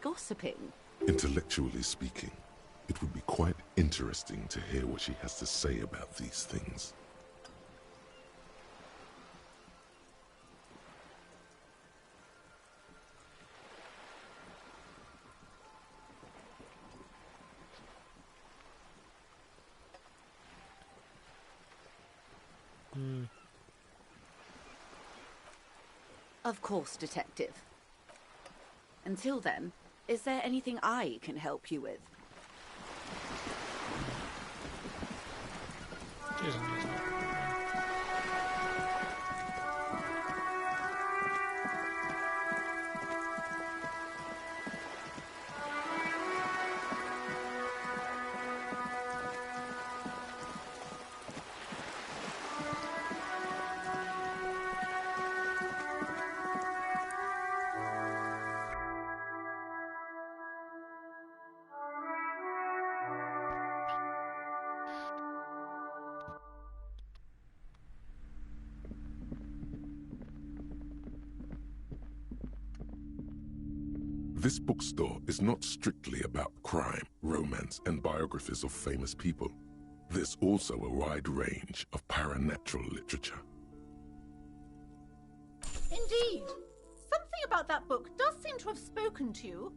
gossiping. Intellectually speaking, it would be quite interesting to hear what she has to say about these things. Of course, Detective. Until then, is there anything I can help you with? She doesn't need that. This bookstore is not strictly about crime, romance, and biographies of famous people. There's also a wide range of paranatural literature. Indeed. Something about that book does seem to have spoken to you.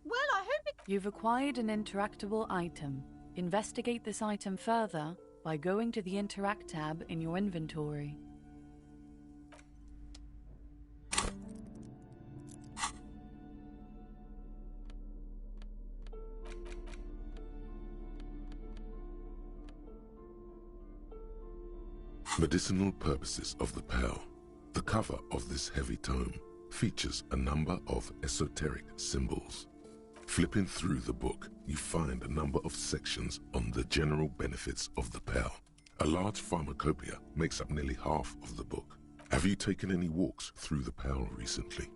Well, I hope it... You've acquired an interactable item. Investigate this item further by going to the Interact tab in your inventory. Medicinal purposes of the Pearl. The cover of this heavy tome features a number of esoteric symbols. Flipping through the book, you find a number of sections on the general benefits of the Pearl. A large pharmacopoeia makes up nearly half of the book. Have you taken any walks through the Pearl recently?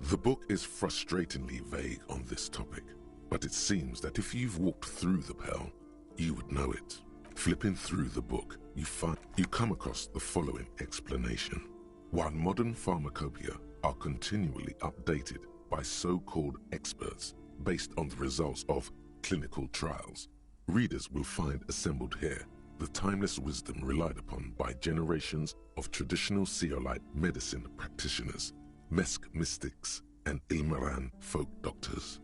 The book is frustratingly vague on this topic, but it seems that if you've walked through the Pearl, you would know it. Flipping through the book, you come across the following explanation. While modern pharmacopoeia are continually updated by so-called experts based on the results of clinical trials, readers will find assembled here the timeless wisdom relied upon by generations of traditional Seolite medicine practitioners, Mesk mystics, and Ilmaran folk doctors.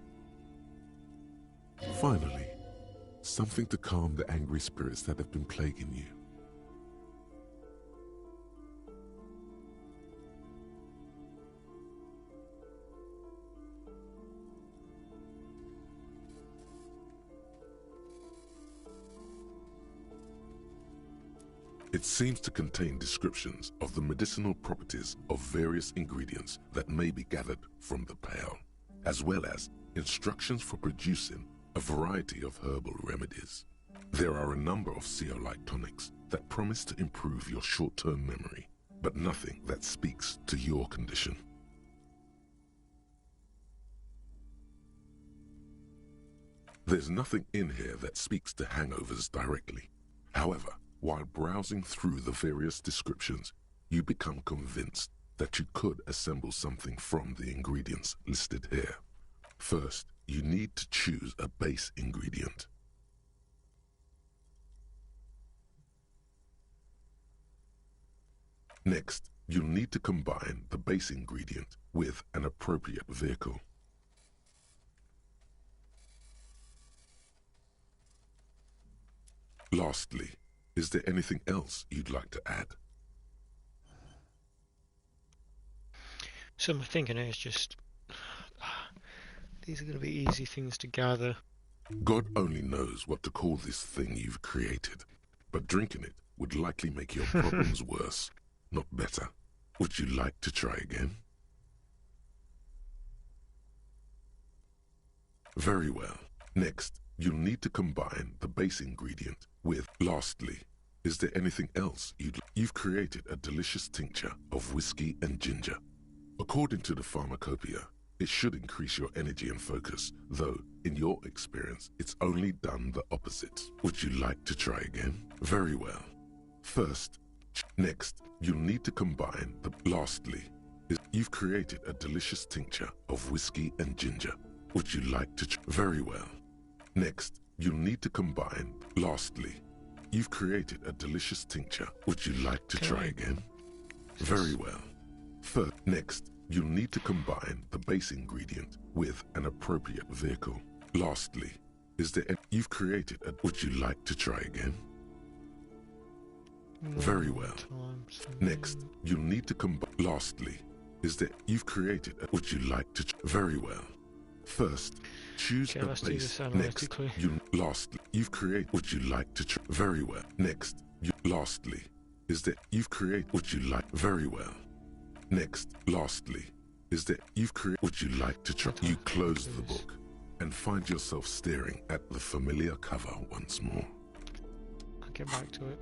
Finally, something to calm the angry spirits that have been plaguing you. It seems to contain descriptions of the medicinal properties of various ingredients that may be gathered from the Pearl, as well as instructions for producing a variety of herbal remedies. There are a number of Seolite tonics that promise to improve your short-term memory, but nothing that speaks to your condition. There's nothing in here that speaks to hangovers directly. However, while browsing through the various descriptions, you become convinced that you could assemble something from the ingredients listed here. First, you need to choose a base ingredient. Next, you'll need to combine the base ingredient with an appropriate vehicle. Lastly, is there anything else you'd like to add? So I'm thinking it's just... these are going to be easy things to gather. God only knows what to call this thing you've created, but drinking it would likely make your problems worse, not better. Would you like to try again? Very well. Next, you'll need to combine the base ingredient with... Lastly, is there anything else you've created a delicious tincture of whiskey and ginger. According to the pharmacopoeia, it should increase your energy and focus, though, in your experience, it's only done the opposite. Would you like to try again? Very well. Next, you'll need to combine the... Lastly, you've created a delicious tincture of whiskey and ginger. Would you like to... Very well. Next, you'll need to combine... Lastly, you've created a delicious tincture. Would you like to try again? Very well. Next, you'll need to combine the base ingredient with an appropriate vehicle. Lastly, you've created a... Would you like to try again? Very well. Next, you'll need to combine... Lastly, you've created a... Would you like to... Very well. First, choose the base. Next, lastly, you've created... Would you like to try... Very well. Next, lastly, you've created... Would you like... Very well. Next, lastly, you've created... Would you like to try... You close the book and find yourself staring at the familiar cover once more. I'll get back to it.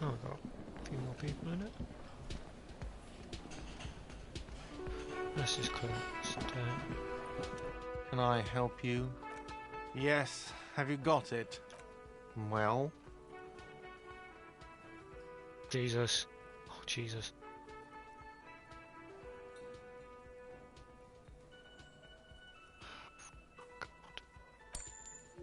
Oh, I've got a few more people in it. Let's just clear this down. Can I help you? Yes. Have you got it? Well? Jesus. Oh, Jesus.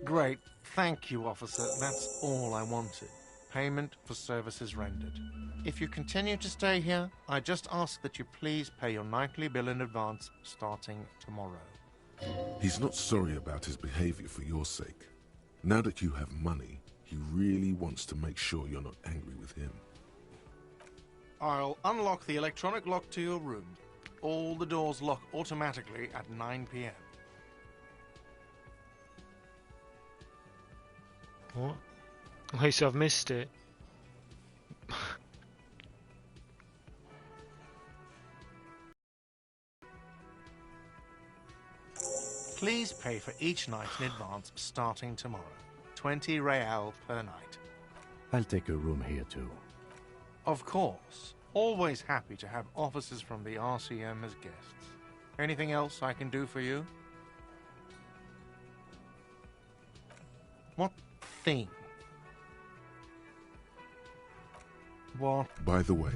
Great. Thank you, officer. That's all I wanted. Payment for services rendered. If you continue to stay here, I just ask that you please pay your nightly bill in advance starting tomorrow. He's not sorry about his behavior for your sake. Now that you have money, he really wants to make sure you're not angry with him. I'll unlock the electronic lock to your room. All the doors lock automatically at 9 p.m. What? Oh, so I've missed it. Please pay for each night in advance starting tomorrow. 20 real per night. I'll take a room here too. Of course. Always happy to have officers from the RCM as guests. Anything else I can do for you? What thing? What? By the way,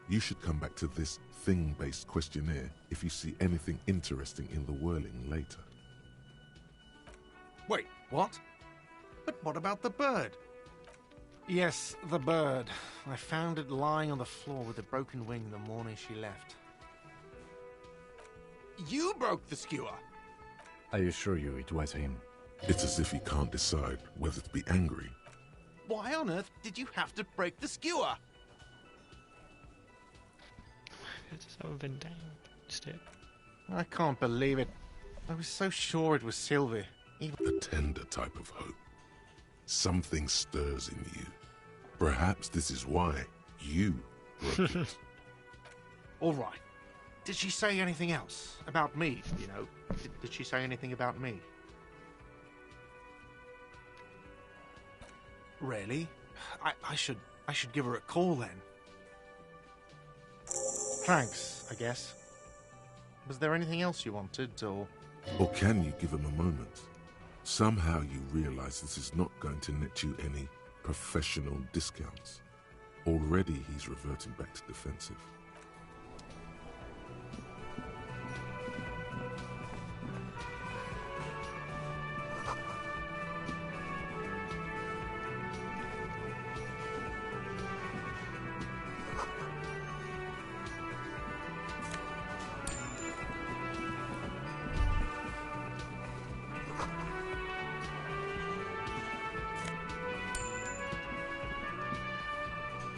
you should come back to this thing-based questionnaire if you see anything interesting in the whirling later. Wait, what? But what about the bird? Yes, the bird. I found it lying on the floor with a broken wing the morning she left. You broke the skewer! I assure you it was him. It's as if he can't decide whether to be angry. Why on earth did you have to break the skewer? I just haven't been down. Still. I can't believe it. I was so sure it was Sylvie. A tender type of hope. Something stirs in you. Perhaps this is why you broke it. All right. Did she say anything else about me, you know? Did she say anything about me? Really? I should give her a call then. Thanks, I guess. Was there anything else you wanted, or... Or can you give him a moment? Somehow you realize this is not going to net you any professional discounts. Already he's reverting back to defensive.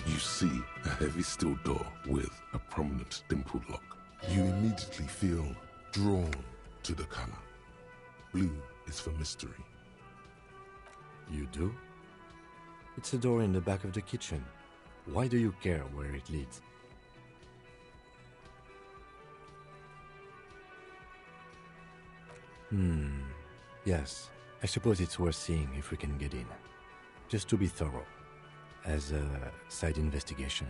You see a heavy steel door with a prominent dimpled lock. You immediately feel drawn to the color. Blue is for mystery. You do? It's a door in the back of the kitchen. Why do you care where it leads? Yes. I suppose it's worth seeing if we can get in. Just to be thorough. As a side investigation.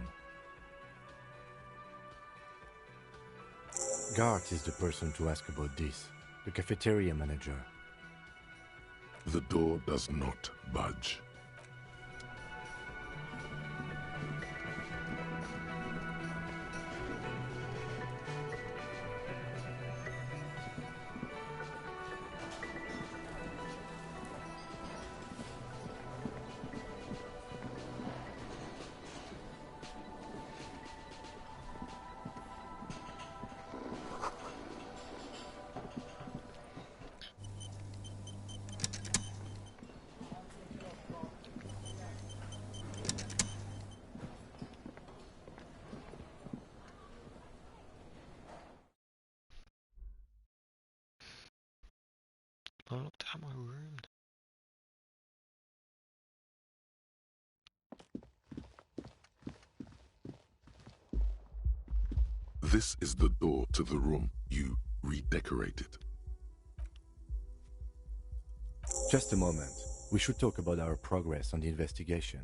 Gart is the person to ask about this. The cafeteria manager. The door does not budge. I looked at my room. This is the door to the room you redecorated. Just a moment. We should talk about our progress on the investigation.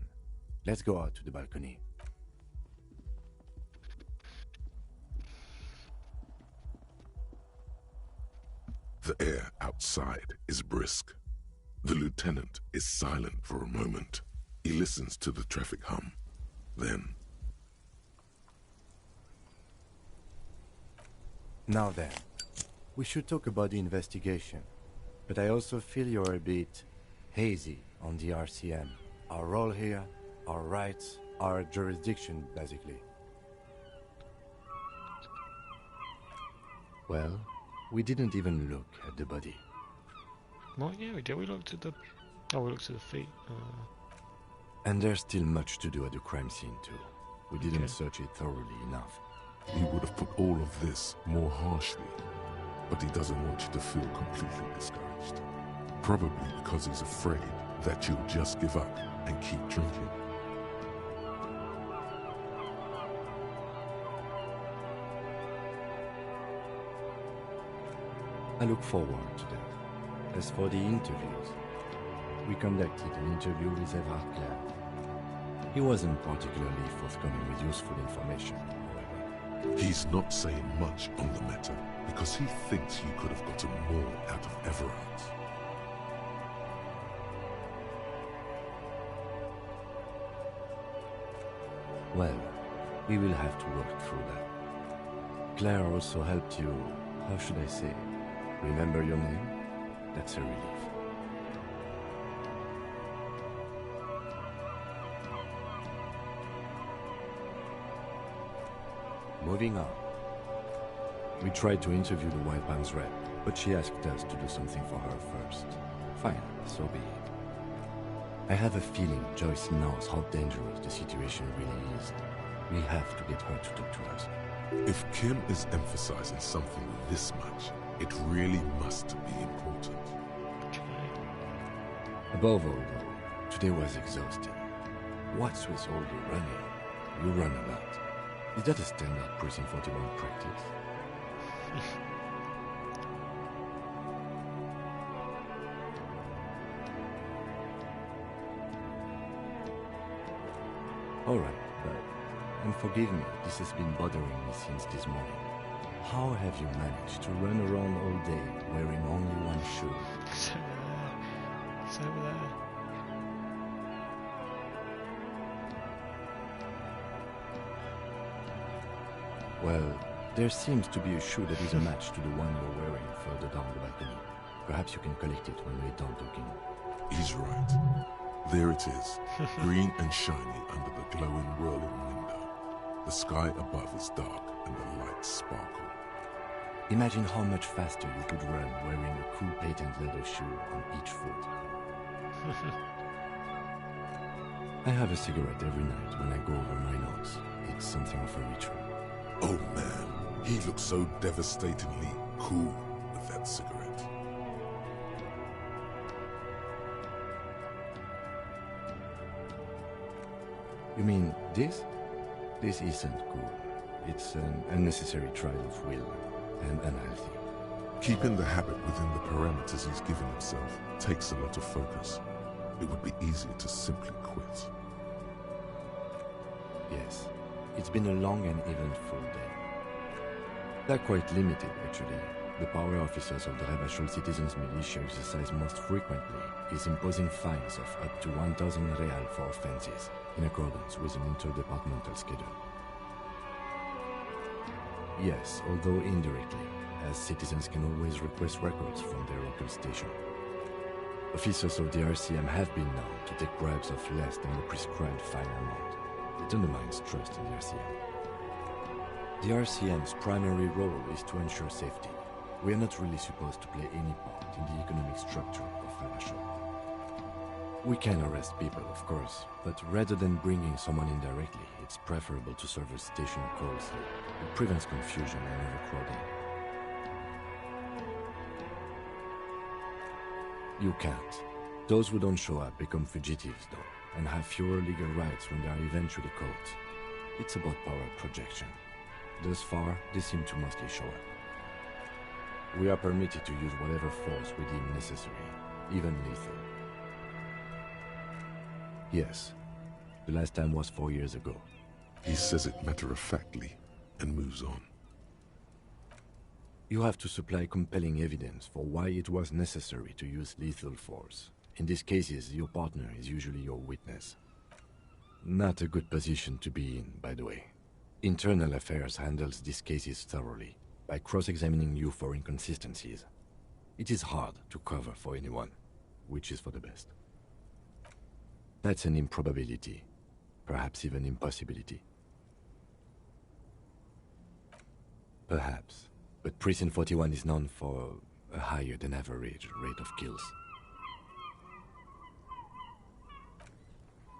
Let's go out to the balcony. The air outside is brisk. The lieutenant is silent for a moment. He listens to the traffic hum. Then... Now then, we should talk about the investigation. But I also feel you're a bit hazy on the RCM. Our role here, our rights, our jurisdiction, basically. Well, we didn't even look at the body. Well, yeah, we did. We looked at the... Oh, we looked at the feet. And there's still much to do at the crime scene, too. We didn't search it thoroughly enough. He would have put all of this more harshly, but he doesn't want you to feel completely discouraged. Probably because he's afraid that you'll just give up and keep drinking. I look forward to that. As for the interviews, we conducted an interview with Everard Clare. He wasn't particularly forthcoming with useful information, however. He's not saying much on the matter because he thinks you could have gotten more out of Everard. Well, we will have to work through that. Claire also helped you, how should I say, remember your name? That's a relief. Moving on. We tried to interview the White Palms rep, but she asked us to do something for her first. Fine, so be it. I have a feeling Joyce knows how dangerous the situation really is. We have to get her to talk to us. If Kim is emphasizing something this much, it really must be important. Above all, though, today was exhausting. What's with all the running? You run a lot. Is that a standard Precinct 41 practice? Alright, but... And forgive me, this has been bothering me since this morning. How have you managed to run around all day wearing only one shoe? It's over there. Well, there seems to be a shoe that is a match to the one you're wearing further down the balcony. Perhaps you can collect it when we're done talking. He's right. There it is, green and shiny under the glowing whirling window. The sky above is dark and the lights sparkle. Imagine how much faster you could run wearing a cool patent leather shoe on each foot. I have a cigarette every night when I go over my notes. It's something of a ritual. Oh man, he looks so devastatingly cool with that cigarette. You mean this? This isn't cool. It's an unnecessary trial of will and unhealthy. Keeping the habit within the parameters he's given himself takes a lot of focus. It would be easier to simply quit. Yes, it's been a long and eventful day. They're quite limited, actually. The power officers of the Rebachol Citizens Militia exercise most frequently is imposing fines of up to 1,000 real for offenses, in accordance with an interdepartmental schedule. Yes, although indirectly, as citizens can always request records from their local station. Officers of the RCM have been known to take bribes of less than the prescribed fine amount. It undermines trust in the RCM. The RCM's primary role is to ensure safety. We are not really supposed to play any part in the economic structure of Rebachol. We can arrest people, of course, but rather than bringing someone in directly, it's preferable to serve a station closely. It prevents confusion and overcrowding. You can't. Those who don't show up become fugitives, though, and have fewer legal rights when they are eventually caught. It's about power projection. Thus far, they seem to mostly show up. We are permitted to use whatever force we deem necessary, even lethal. Yes, The last time was 4 years ago. He says it matter-of-factly and moves on. You have to supply compelling evidence for why it was necessary to use lethal force. In these cases, your partner is usually your witness. Not a good position to be in, by the way. Internal Affairs handles these cases thoroughly, by cross-examining you for inconsistencies. It is hard to cover for anyone, which is for the best. That's an improbability, perhaps even impossibility. Perhaps, but Precinct 41 is known for a higher than average rate of kills.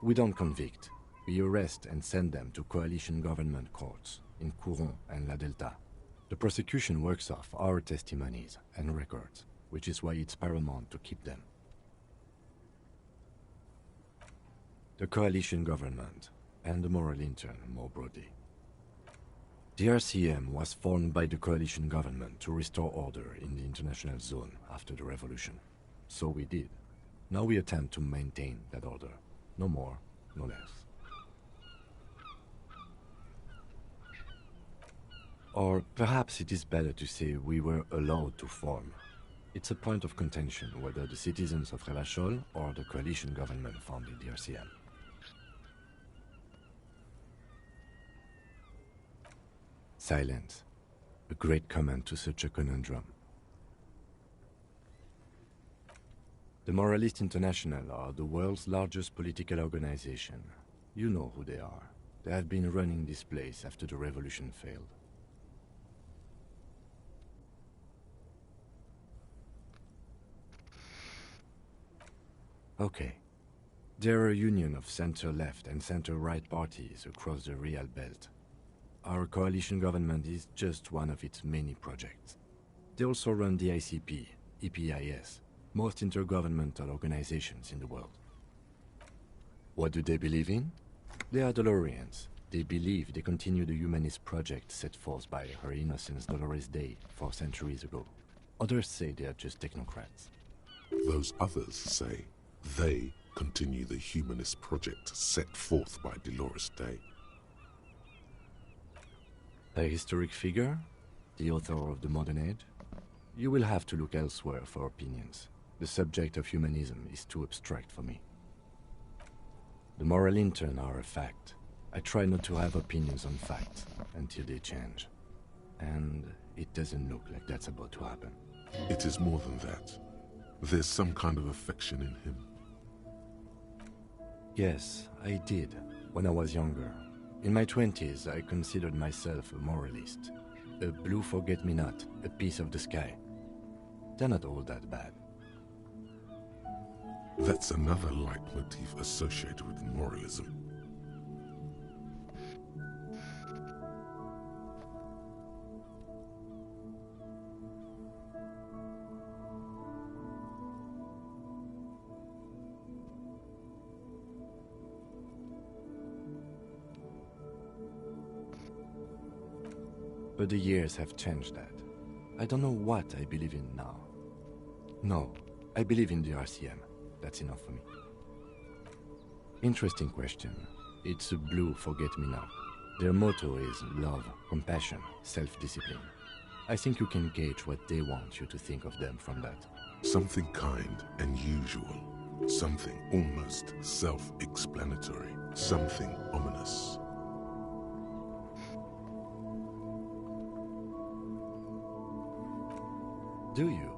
We don't convict. We arrest and send them to coalition government courts in Couron and La Delta. The prosecution works off our testimonies and records, which is why it's paramount to keep them. The coalition government, and the moral intern more broadly. The RCM was formed by the coalition government to restore order in the international zone after the revolution. So we did. Now we attempt to maintain that order. No more, no less. Or perhaps it is better to say we were allowed to form. It's a point of contention whether the citizens of Revachol or the coalition government founded the RCM. Silence. A great comment to such a conundrum. The Moralist International are the world's largest political organization. You know who they are. They have been running this place after the revolution failed. Okay. They're a union of center-left and center-right parties across the Real Belt. Our coalition government is just one of its many projects. They also run the ICP, EPIS, most intergovernmental organizations in the world. What do they believe in? They are Dolorians. They believe they continue the humanist project set forth by Her Innocence Dolores Day 4 centuries ago. Others say they are just technocrats. Those others say they continue the humanist project set forth by Dolores Day. A historic figure? The author of the modern age? You will have to look elsewhere for opinions. The subject of humanism is too abstract for me. The moral intern are a fact. I try not to have opinions on facts until they change. And it doesn't look like that's about to happen. It is more than that. There's some kind of affection in him. Yes, I did, when I was younger. In my 20s, I considered myself a moralist. A blue forget-me-not, a piece of the sky. They're not all that bad. That's another leitmotif associated with moralism. But the years have changed that. I don't know what I believe in now. No, I believe in the RCM. That's enough for me. Interesting question. It's a blue forget-me-not. Their motto is love, compassion, self-discipline. I think you can gauge what they want you to think of them from that. Something kind and usual. Something almost self-explanatory. Something ominous. Do you?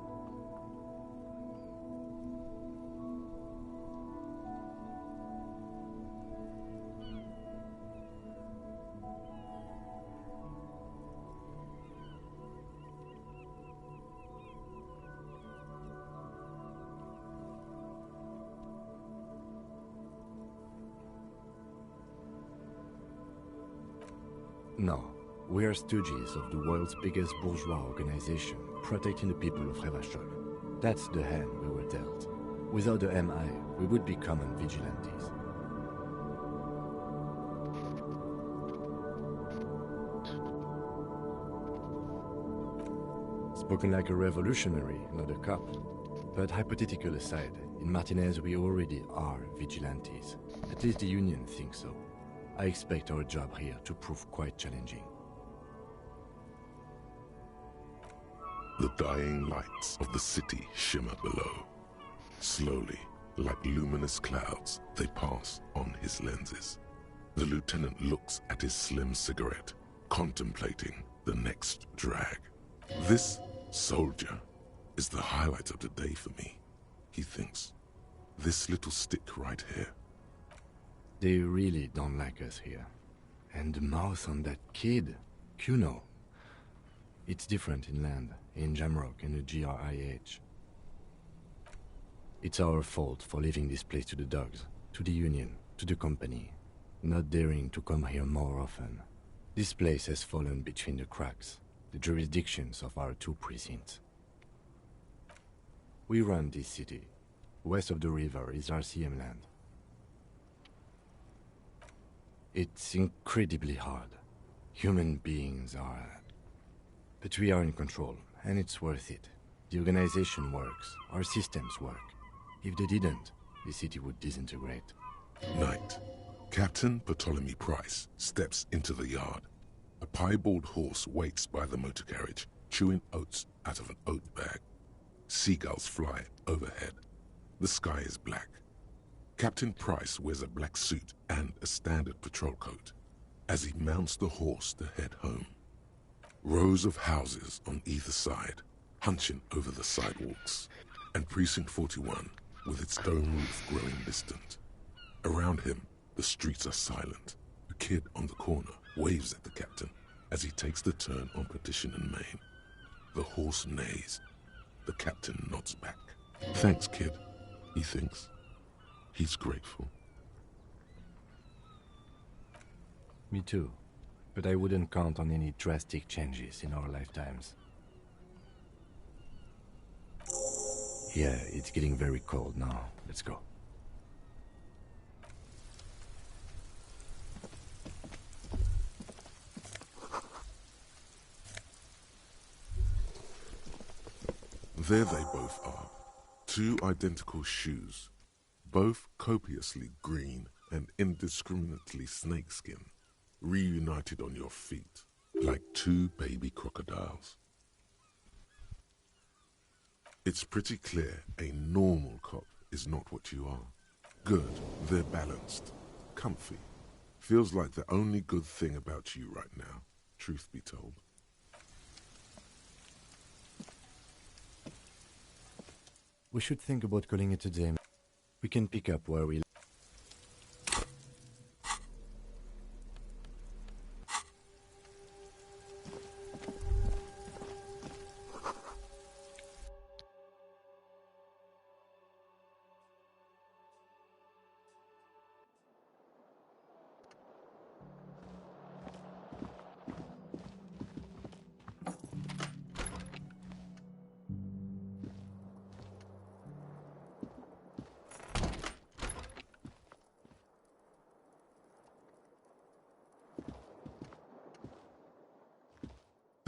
No. We are stooges of the world's biggest bourgeois organization, protecting the people of Revachol. That's the hand we were dealt. Without the MI, we would be common vigilantes. Spoken like a revolutionary, not a cop. But hypothetical aside, in Martinez we already are vigilantes. At least the Union thinks so. I expect our job here to prove quite challenging. The dying lights of the city shimmer below. Slowly, like luminous clouds, they pass on his lenses. The lieutenant looks at his slim cigarette, contemplating the next drag. This soldier is the highlight of the day for me, he thinks. This little stick right here. They really don't like us here. And the mouth on that kid, Kuno. It's different in land, in Jamrock and the GRIH. It's our fault for leaving this place to the dogs, to the Union, to the company, not daring to come here more often. This place has fallen between the cracks, the jurisdictions of our two precincts. We run this city. West of the river is RCM land. It's incredibly hard. Human beings are... But we are in control, and it's worth it. The organization works, our systems work. If they didn't, the city would disintegrate. Night. Captain Bartholomew Price steps into the yard. A piebald horse waits by the motor carriage, chewing oats out of an oat bag. Seagulls fly overhead. The sky is black. Captain Price wears a black suit and a standard patrol coat as he mounts the horse to head home. Rows of houses on either side, hunching over the sidewalks, and Precinct 41 with its dome roof growing distant. Around him, the streets are silent. A kid on the corner waves at the captain as he takes the turn on Petition and Main. The horse neighs. The captain nods back. Thanks, kid, he thinks. He's grateful. Me too. But I wouldn't count on any drastic changes in our lifetimes. Yeah, it's getting very cold now. Let's go. There they both are. Two identical shoes, both copiously green and indiscriminately snakeskin, reunited on your feet, like two baby crocodiles. It's pretty clear a normal cop is not what you are. Good, they're balanced, comfy. Feels like the only good thing about you right now, truth be told. We should think about calling it a day. We can pick up where we...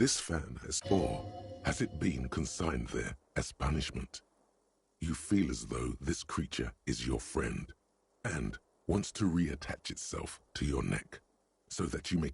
This fan has it been consigned there as punishment? You feel as though this creature is your friend and wants to reattach itself to your neck so that you may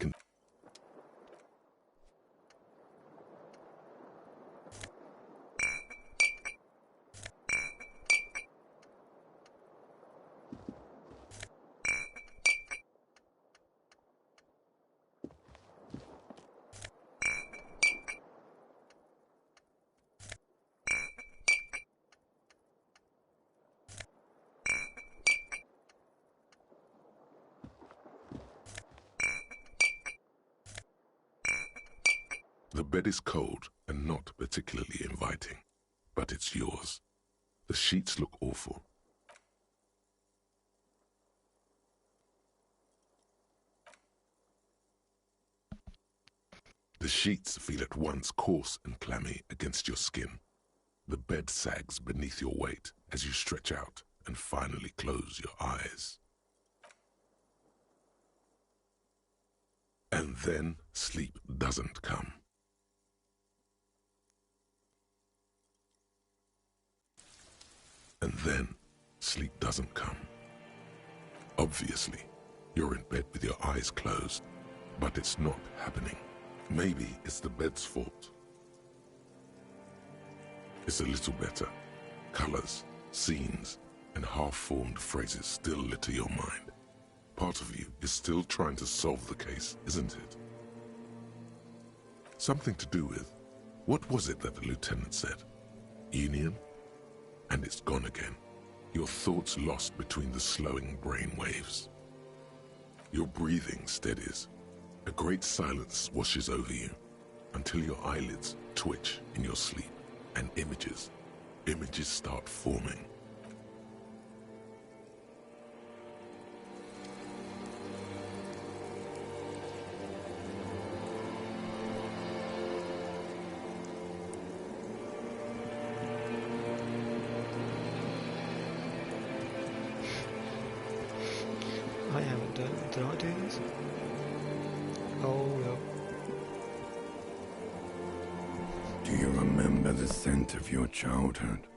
The bed is cold and not particularly inviting, but it's yours. The sheets look awful. The sheets feel at once coarse and clammy against your skin. The bed sags beneath your weight as you stretch out and finally close your eyes. And then sleep doesn't come. then sleep doesn't come. Obviously, you're in bed with your eyes closed, but it's not happening. Maybe it's the bed's fault. It's a little better. Colors, scenes, and half-formed phrases still litter your mind. Part of you is still trying to solve the case, isn't it? Something to do with, what was it that the lieutenant said? Union? And it's gone again. Your thoughts lost between the slowing brain waves. Your breathing steadies. A great silence washes over you until your eyelids twitch in your sleep and images start forming. I haven't done. Did I do this? Oh no. Do you remember the scent of your childhood?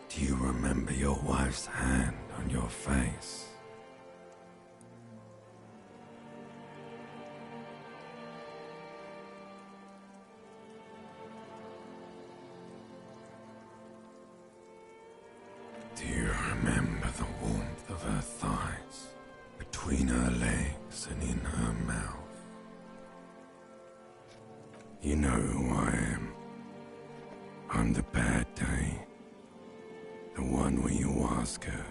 Do you remember your wife's hand on your face? Do you remember the warmth of her thighs, between her legs and in her mouth? You know who I am. I'm the bad day. The one where you ask her,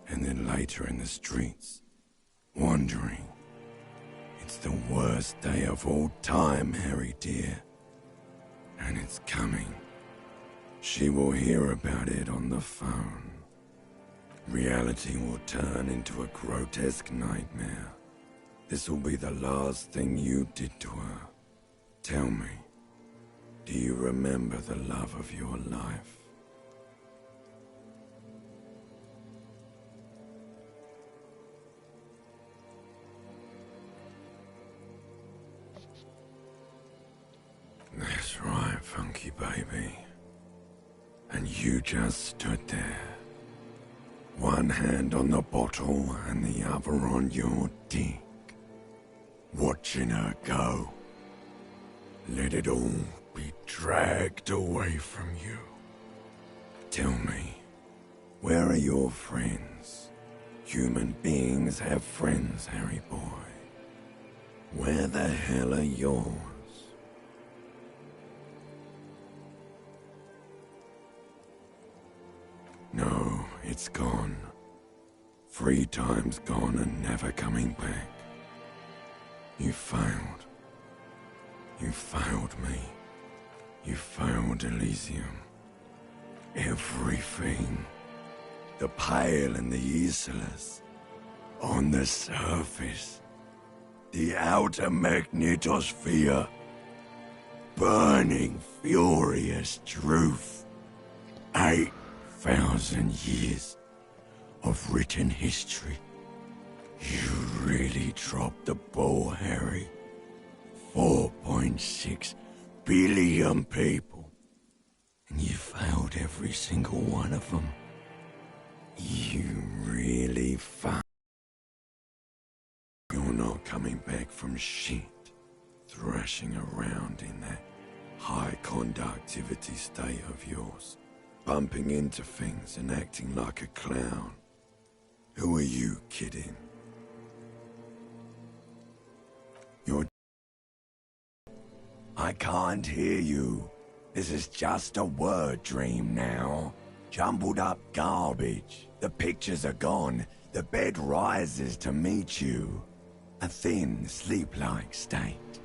and then later in the streets, wandering. It's the worst day of all time, Harry dear. And it's coming. She will hear about it on the phone. Reality will turn into a grotesque nightmare. This will be the last thing you did to her. Tell me, do you remember the love of your life? That's right, funky baby. And you just stood there. One hand on the bottle and the other on your dick. Watching her go. Let it all be dragged away from you. Tell me, where are your friends? Human beings have friends, Harry boy. Where the hell are yours? No, it's gone. 3 times gone and never coming back. You failed. You failed me. You failed Elysium. Everything. The Pale and the Islas. On the surface. The outer magnetosphere. Burning, furious truth. 8,000 years of written history. You really dropped the ball, Harry. 4.6 billion people. And you failed every single one of them. You really failed. You're not coming back from shit. Thrashing around in that high conductivity state of yours. Bumping into things and acting like a clown. Who are you kidding? You're... I can't hear you. This is just a word dream now. Jumbled up garbage. The pictures are gone. The bed rises to meet you. A thin, sleep-like state.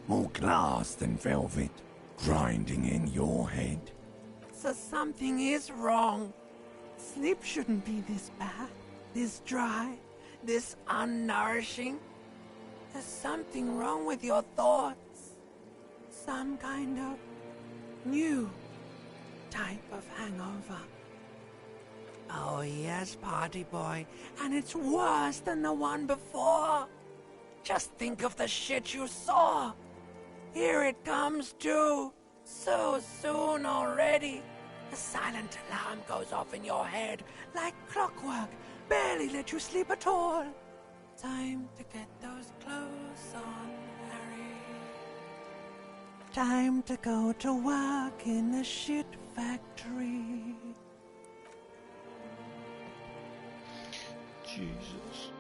More glass than velvet, grinding in your head. So something is wrong. Sleep shouldn't be this bad, this dry, this unnourishing. There's something wrong with your thoughts. Some kind of new type of hangover. Oh yes, party boy, and it's worse than the one before. Just think of the shit you saw. Here it comes too. So soon already. The silent alarm goes off in your head like clockwork. Barely let you sleep at all. Time to get those clothes on, Harry. Time to go to work in the shit factory. Jesus.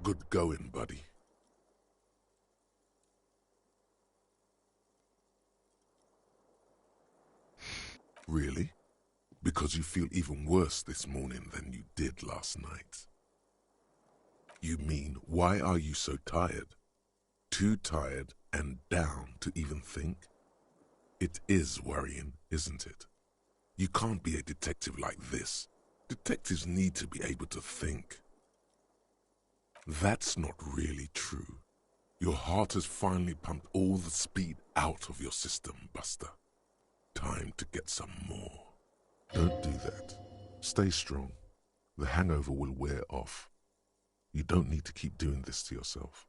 Good going, buddy. Really? Because you feel even worse this morning than you did last night. You mean, why are you so tired? Too tired and down to even think? It is worrying, isn't it? You can't be a detective like this. Detectives need to be able to think. That's not really true. Your heart has finally pumped all the speed out of your system, Buster. Time to get some more. Don't do that. Stay strong. The hangover will wear off. You don't need to keep doing this to yourself.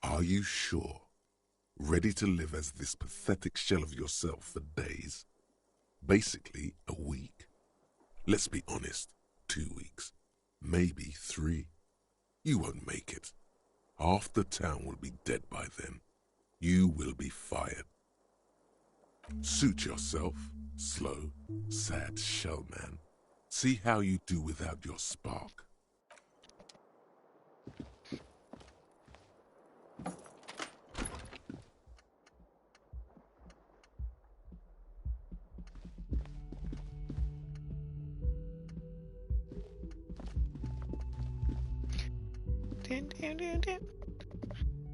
Are you sure? Ready to live as this pathetic shell of yourself for days? Basically, a week. Let's be honest, 2 weeks. Maybe 3. You won't make it. Half the town will be dead by then. You will be fired. Suit yourself, slow, sad shell man. See how you do without your spark.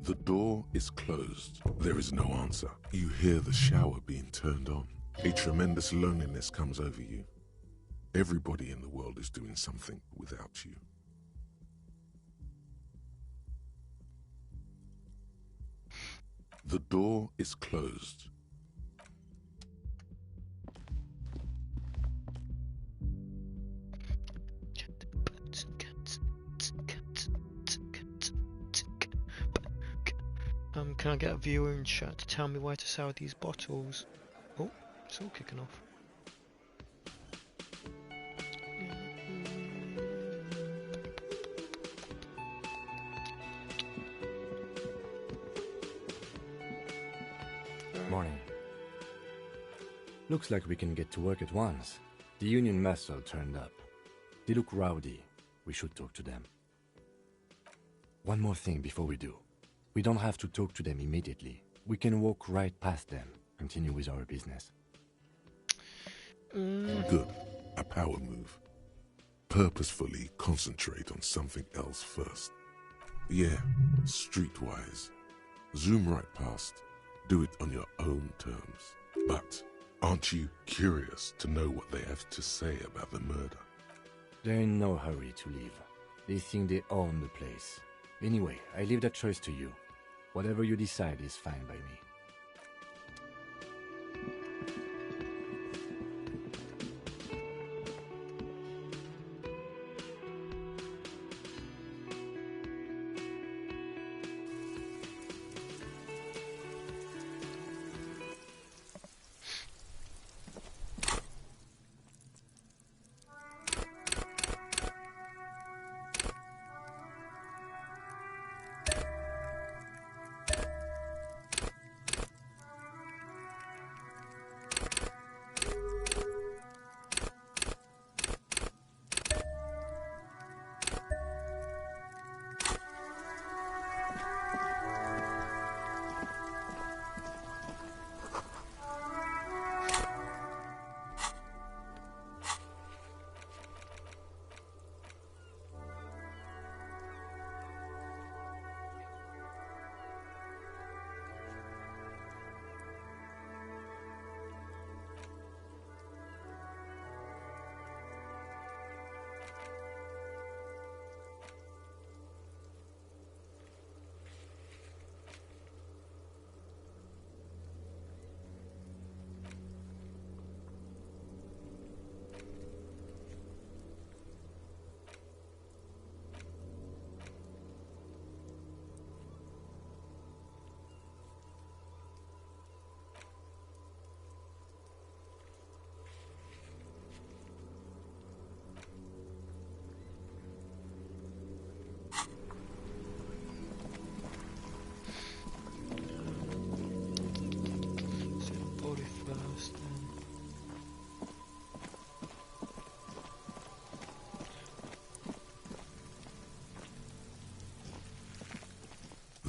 The door is closed. There is no answer. You hear the shower being turned on. A tremendous loneliness comes over you. Everybody in the world is doing something without you. The door is closed. Can I get a viewer in chat to tell me where to sell these bottles? Oh, it's all kicking off. Morning. Looks like we can get to work at once. The union muscle turned up. They look rowdy. We should talk to them. One more thing before we do. We don't have to talk to them immediately. We can walk right past them, continue with our business. Good. A power move. Purposefully concentrate on something else first. Yeah, streetwise. Zoom right past. Do it on your own terms. But aren't you curious to know what they have to say about the murder? They're in no hurry to leave. They think they own the place. Anyway, I leave that choice to you. Whatever you decide is fine by me.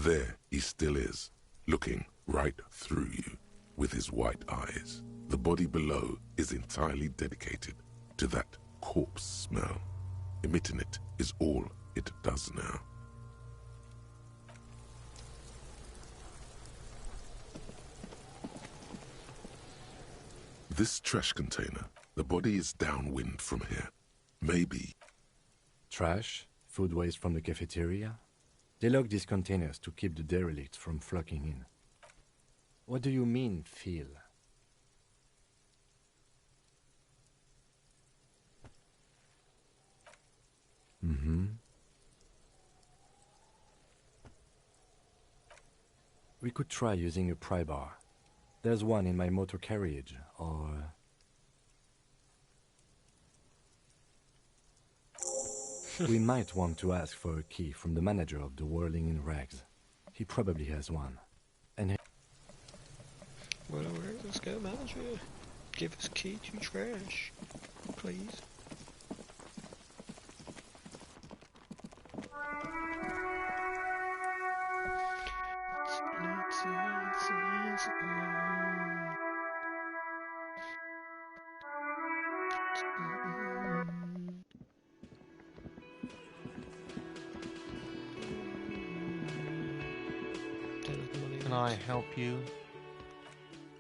There he still is, looking right through you with his white eyes. The body below is entirely dedicated to that corpse smell. Emitting it is all it does now. This trash container, the body is downwind from here. Maybe. Trash? Food waste from the cafeteria? They lock these containers to keep the derelicts from flocking in. What do you mean, feel? We could try using a pry bar. There's one in my motor carriage, or... We might want to ask for a key from the manager of the Whirling in Rags. He probably has one. And Well, let's go, manager. Give us key to trash, please. Can I help you?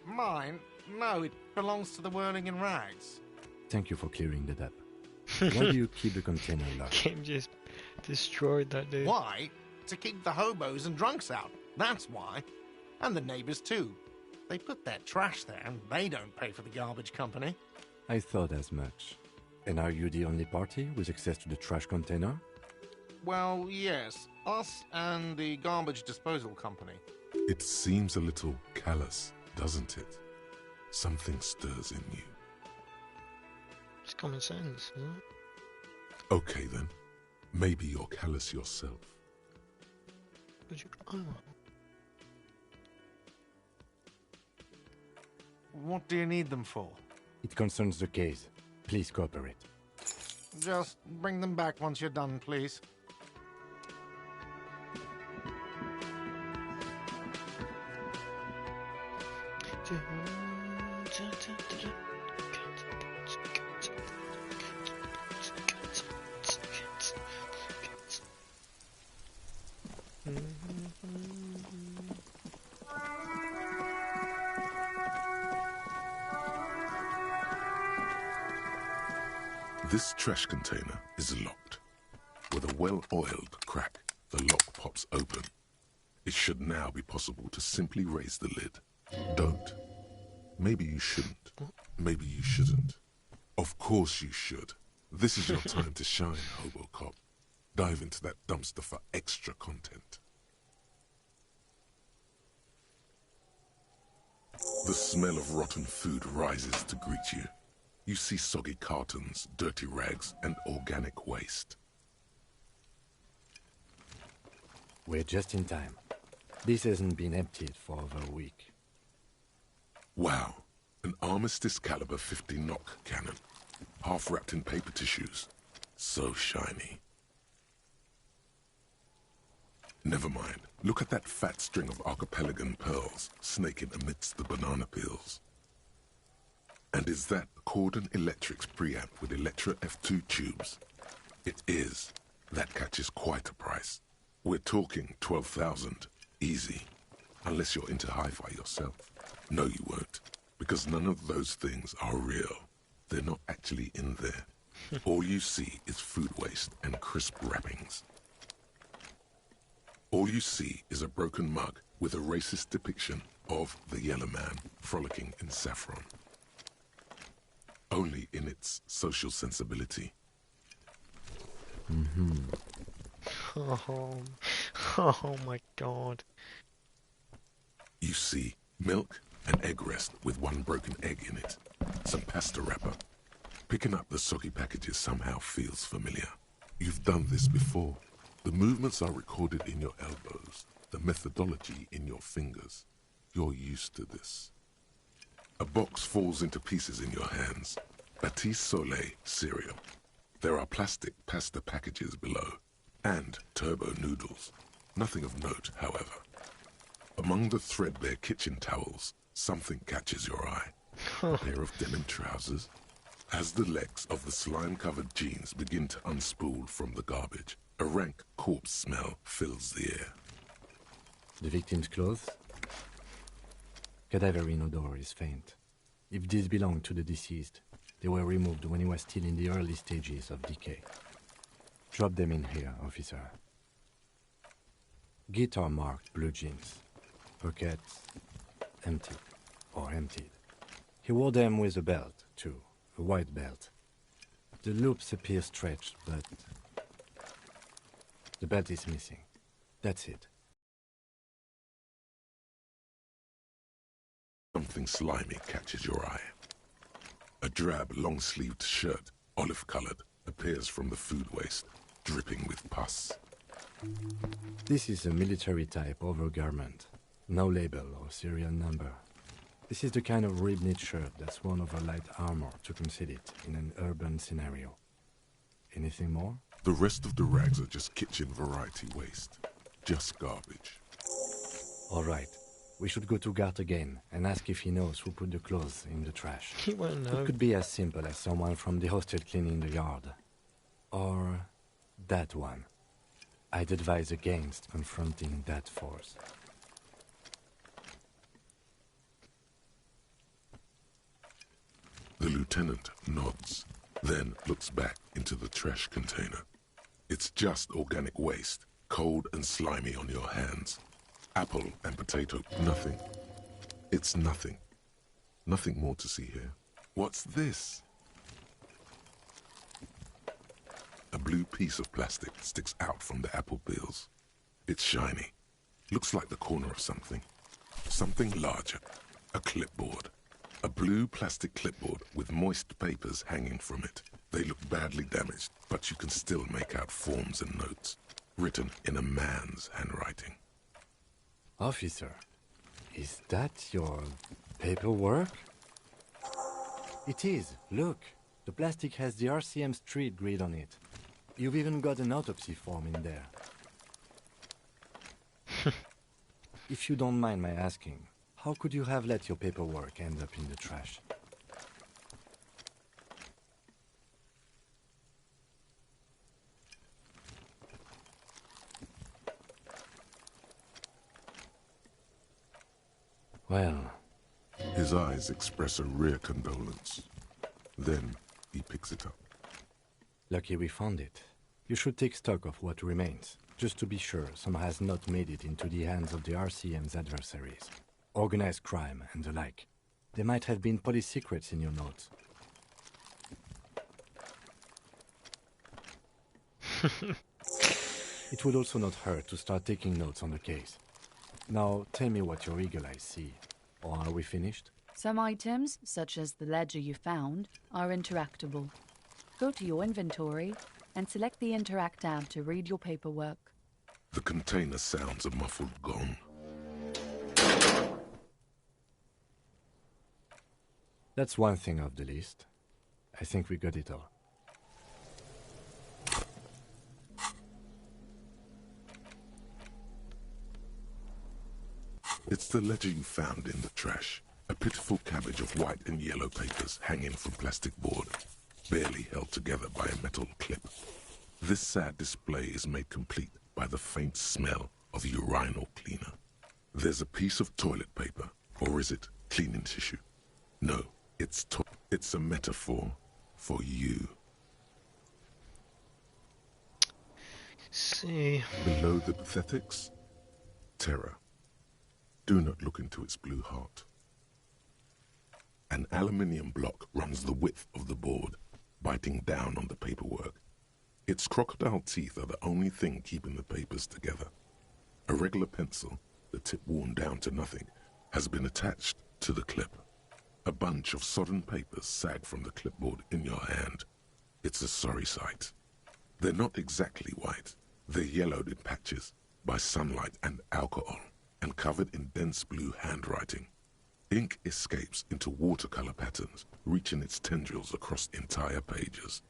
Mine? No, it belongs to the Whirling in Rags. Thank you for clearing that up. Why do you keep the container locked? Game just destroyed that dude. Why? To keep the hobos and drunks out. That's why. And the neighbors too. They put their trash there and they don't pay for the garbage company. I thought as much. And are you the only party with access to the trash container? Well, yes. Us and the garbage disposal company. It seems a little callous, doesn't it? Something stirs in you. It's common sense, isn't it? Okay then. Maybe you're callous yourself. But you... Oh. What do you need them for? It concerns the case. Please cooperate. Just bring them back once you're done, please. This trash container is locked. With a well-oiled crack, the lock pops open. It should now be possible to simply raise the lid. Don't. Maybe you shouldn't. Maybe you shouldn't. Of course you should. This is your time to shine, Hobo Cop. Dive into that dumpster for extra content. The smell of rotten food rises to greet you. You see soggy cartons, dirty rags, and organic waste. We're just in time. This hasn't been emptied for over a week. Wow, an Armistice caliber 50 knock cannon, half wrapped in paper tissues. So shiny. Never mind, look at that fat string of archipelagon pearls snaking amidst the banana peels. And is that Cordon Electric's preamp with Electra F2 tubes? It is. That catches quite a price. We're talking 12,000, easy. Unless you're into hi-fi yourself. No, you won't. Because none of those things are real. They're not actually in there. All you see is food waste and crisp wrappings. All you see is a broken mug with a racist depiction of the Yellow Man frolicking in saffron. Only in its social sensibility. Oh my god. You see milk and egg rest with one broken egg in it. Some pasta wrapper. Picking up the soggy packages somehow feels familiar. You've done this before. The movements are recorded in your elbows, the methodology in your fingers. You're used to this. A box falls into pieces in your hands. Batiste Soleil cereal. There are plastic pasta packages below. And turbo noodles. Nothing of note, however. Among the threadbare kitchen towels, something catches your eye. A pair of denim trousers. As the legs of the slime-covered jeans begin to unspool from the garbage, a rank corpse smell fills the air. The victim's clothes? Cadaverine odor is faint. If these belong to the deceased, they were removed when he was still in the early stages of decay. Drop them in here, officer. Guitar-marked blue jeans. Pockets empty or emptied. He wore them with a belt, too. A white belt. The loops appear stretched, but the belt is missing. That's it. Something slimy catches your eye. A drab, long-sleeved shirt, olive-colored, appears from the food waste, dripping with pus. This is a military-type overgarment. No label or serial number. This is the kind of rib-knit shirt that's worn over light armor to conceal it in an urban scenario. Anything more? The rest of the rags are just kitchen variety waste. Just garbage. All right. We should go to Gart again and ask if he knows who put the clothes in the trash. He won't know. It could be as simple as someone from the hostel cleaning the yard. Or that one. I'd advise against confronting that force. The lieutenant nods, then looks back into the trash container. It's just organic waste, cold and slimy on your hands. Apple and potato, nothing. It's nothing. Nothing more to see here. What's this? A blue piece of plastic sticks out from the apple peels. It's shiny. Looks like the corner of something. Something larger. A clipboard. A blue plastic clipboard with moist papers hanging from it. They look badly damaged, but you can still make out forms and notes, written in a man's handwriting. Officer, is that your paperwork? It is. Look, the plastic has the RCM street grid on it. You've even got an autopsy form in there. If you don't mind my asking, how could you have let your paperwork end up in the trash? Well... His eyes express a rare condolence. Then he picks it up. Lucky we found it. You should take stock of what remains, just to be sure some has not made it into the hands of the RCM's adversaries. Organized crime and the like. There might have been police secrets in your notes. It would also not hurt to start taking notes on the case. Now, tell me what your eagle eyes see. Or are we finished? Some items, such as the ledger you found, are interactable. Go to your inventory and select the Interact tab to read your paperwork. The container sounds a muffled gong. That's one thing off the list. I think we got it all. It's the ledger you found in the trash. A pitiful cabbage of white and yellow papers hanging from plastic board, barely held together by a metal clip. This sad display is made complete by the faint smell of urinal cleaner. There's a piece of toilet paper, or is it cleaning tissue? No, it's a metaphor for you. See. Below the pathetics, terror. Do not look into its blue heart. An aluminium block runs the width of the board, biting down on the paperwork. Its crocodile teeth are the only thing keeping the papers together. A regular pencil, the tip worn down to nothing, has been attached to the clip. A bunch of sodden papers sag from the clipboard in your hand. It's a sorry sight. They're not exactly white. They're yellowed in patches by sunlight and alcohol, and covered in dense blue handwriting. Ink escapes into watercolor patterns, reaching its tendrils across entire pages.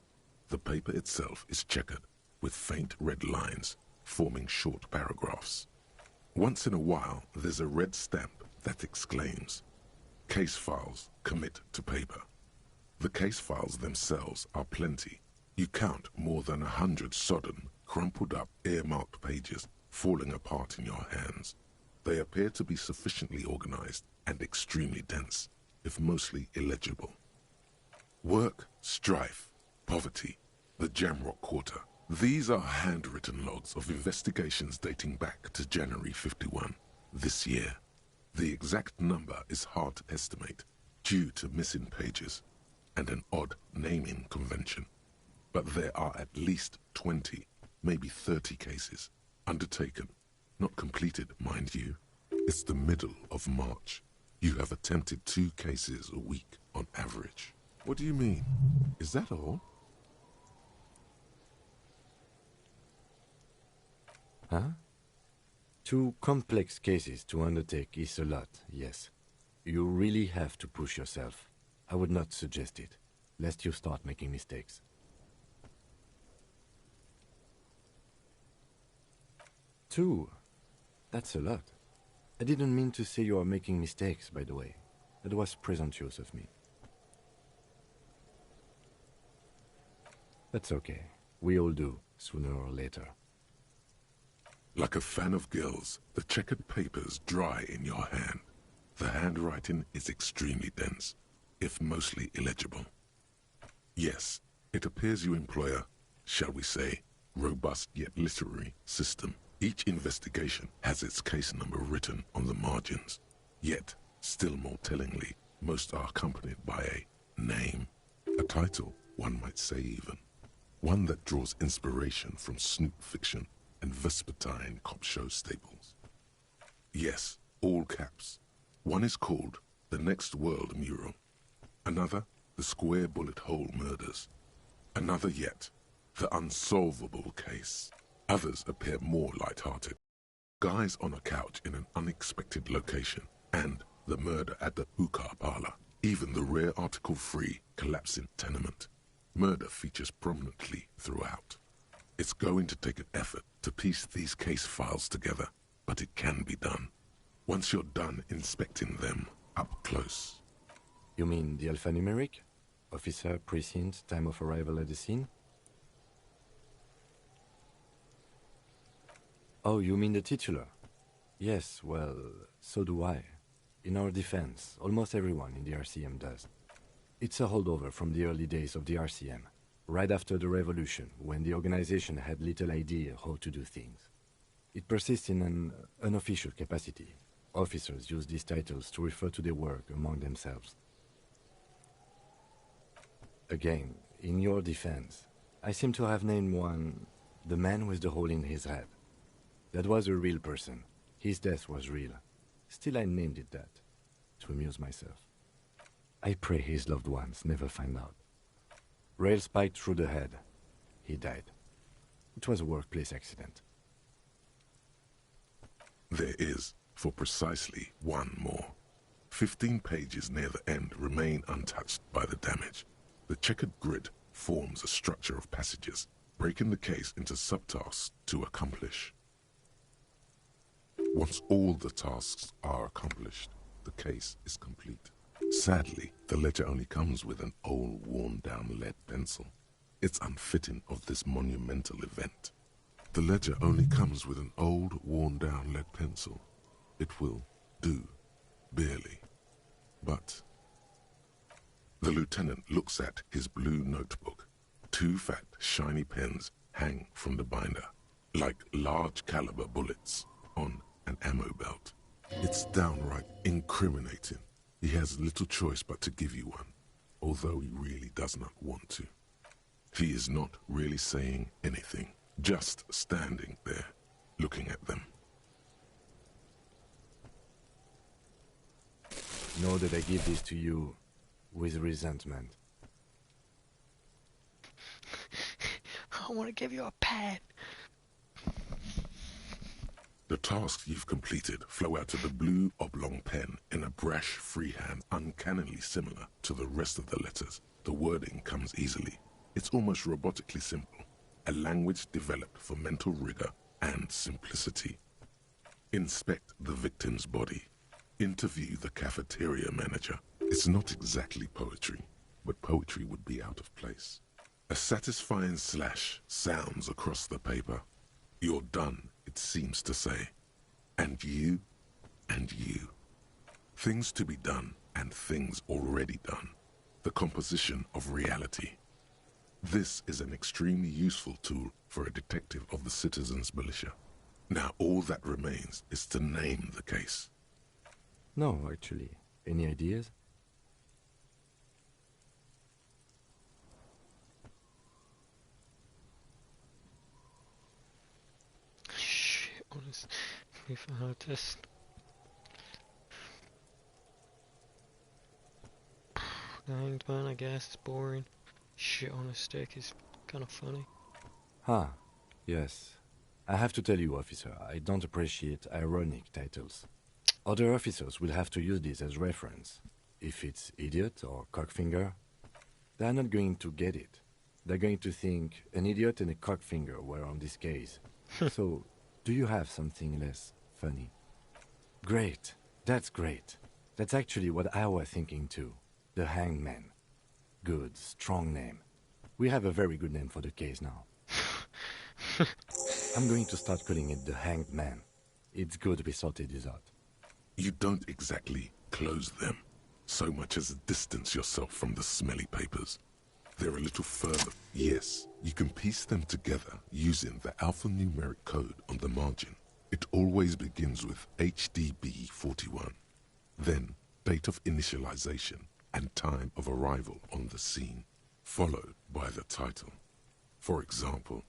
The paper itself is checkered, with faint red lines, forming short paragraphs. Once in a while, there's a red stamp that exclaims, "Case files commit to paper." The case files themselves are plenty. You count more than 100 sodden, crumpled up, earmarked pages falling apart in your hands. They appear to be sufficiently organized and extremely dense, if mostly illegible. Work, strife, poverty, the Jamrock Quarter. These are handwritten logs of investigations dating back to January 51, this year. The exact number is hard to estimate, due to missing pages and an odd naming convention. But there are at least 20, maybe 30 cases, undertaken, not completed, mind you. It's the middle of March. You have attempted 2 cases a week on average. What do you mean? Is that all? Huh? 2 complex cases to undertake is a lot, yes. You really have to push yourself. I would not suggest it, lest you start making mistakes. 2? That's a lot. I didn't mean to say you are making mistakes, by the way. That was presumptuous of me. That's okay. We all do, sooner or later. Like a fan of gills, the checkered papers dry in your hand. The handwriting is extremely dense, if mostly illegible. Yes, it appears you employ a, shall we say, robust yet literary system. Each investigation has its case number written on the margins. Yet, still more tellingly, most are accompanied by a name, a title, one might say even. One that draws inspiration from snoop fiction and vespertine cop show staples. Yes, all caps. One is called The Next World Mural. Another, The Square Bullet Hole Murders. Another yet, The Unsolvable Case. Others appear more light-hearted. Guys on a couch in an unexpected location, and the murder at the hookah parlor. Even the rare article-free collapsing tenement. Murder features prominently throughout. It's going to take an effort to piece these case files together, but it can be done. Once you're done inspecting them up close. You mean the alphanumeric? Officer, precinct, time of arrival at the scene? Oh, you mean the titular? Yes, well, so do I. In our defense, almost everyone in the RCM does. It's a holdover from the early days of the RCM, right after the revolution, when the organization had little idea how to do things. It persists in an unofficial capacity. Officers use these titles to refer to their work among themselves. Again, in your defense, I seem to have named one the man with the hole in his head. That was a real person. His death was real. Still, I named it that, to amuse myself. I pray his loved ones never find out. Rail spiked through the head. He died. It was a workplace accident. There is, for precisely one more. 15 pages near the end remain untouched by the damage. The checkered grid forms a structure of passages, breaking the case into subtasks to accomplish. Once all the tasks are accomplished, the case is complete. Sadly, the ledger only comes with an old, worn-down lead pencil. It's unfitting of this monumental event. The ledger only comes with an old, worn-down lead pencil. It will do, barely. But the lieutenant looks at his blue notebook. 2 fat, shiny pens hang from the binder, like large-caliber bullets on an ammo belt. It's downright incriminating. He has little choice but to give you one, although he really does not want to. He is not really saying anything, just standing there, looking at them. Know that I give this to you with resentment. I want to give you a pen. The tasks you've completed flow out of the blue oblong pen in a brash freehand uncannily similar to the rest of the letters. The wording comes easily. It's almost robotically simple, a language developed for mental rigor and simplicity. Inspect the victim's body. Interview the cafeteria manager. It's not exactly poetry, but poetry would be out of place. A satisfying slash sounds across the paper. You're done, it seems to say. And you, and you. Things to be done and things already done. The composition of reality. This is an extremely useful tool for a detective of the citizens' militia. Now all that remains is to name the case. No, actually. Any ideas? Shit, honest. If I had just... Hanged man, I guess, it's boring. Shit on a stick is kind of funny. Ah, yes. I have to tell you, officer, I don't appreciate ironic titles. Other officers will have to use this as reference. If it's idiot or cockfinger, they're not going to get it. They're going to think an idiot and a cockfinger were on this case. So, do you have something less funny? Great. That's great. That's actually what I was thinking too. The Hanged Man. Good, strong name. We have a very good name for the case now. I'm going to start calling it the Hanged Man. It's good we sorted this out. You don't exactly close them, so much as distance yourself from the smelly papers. They're a little further. Yes, you can piece them together using the alphanumeric code on the margin. It always begins with HDB 41, then date of initialization and time of arrival on the scene, followed by the title. For example,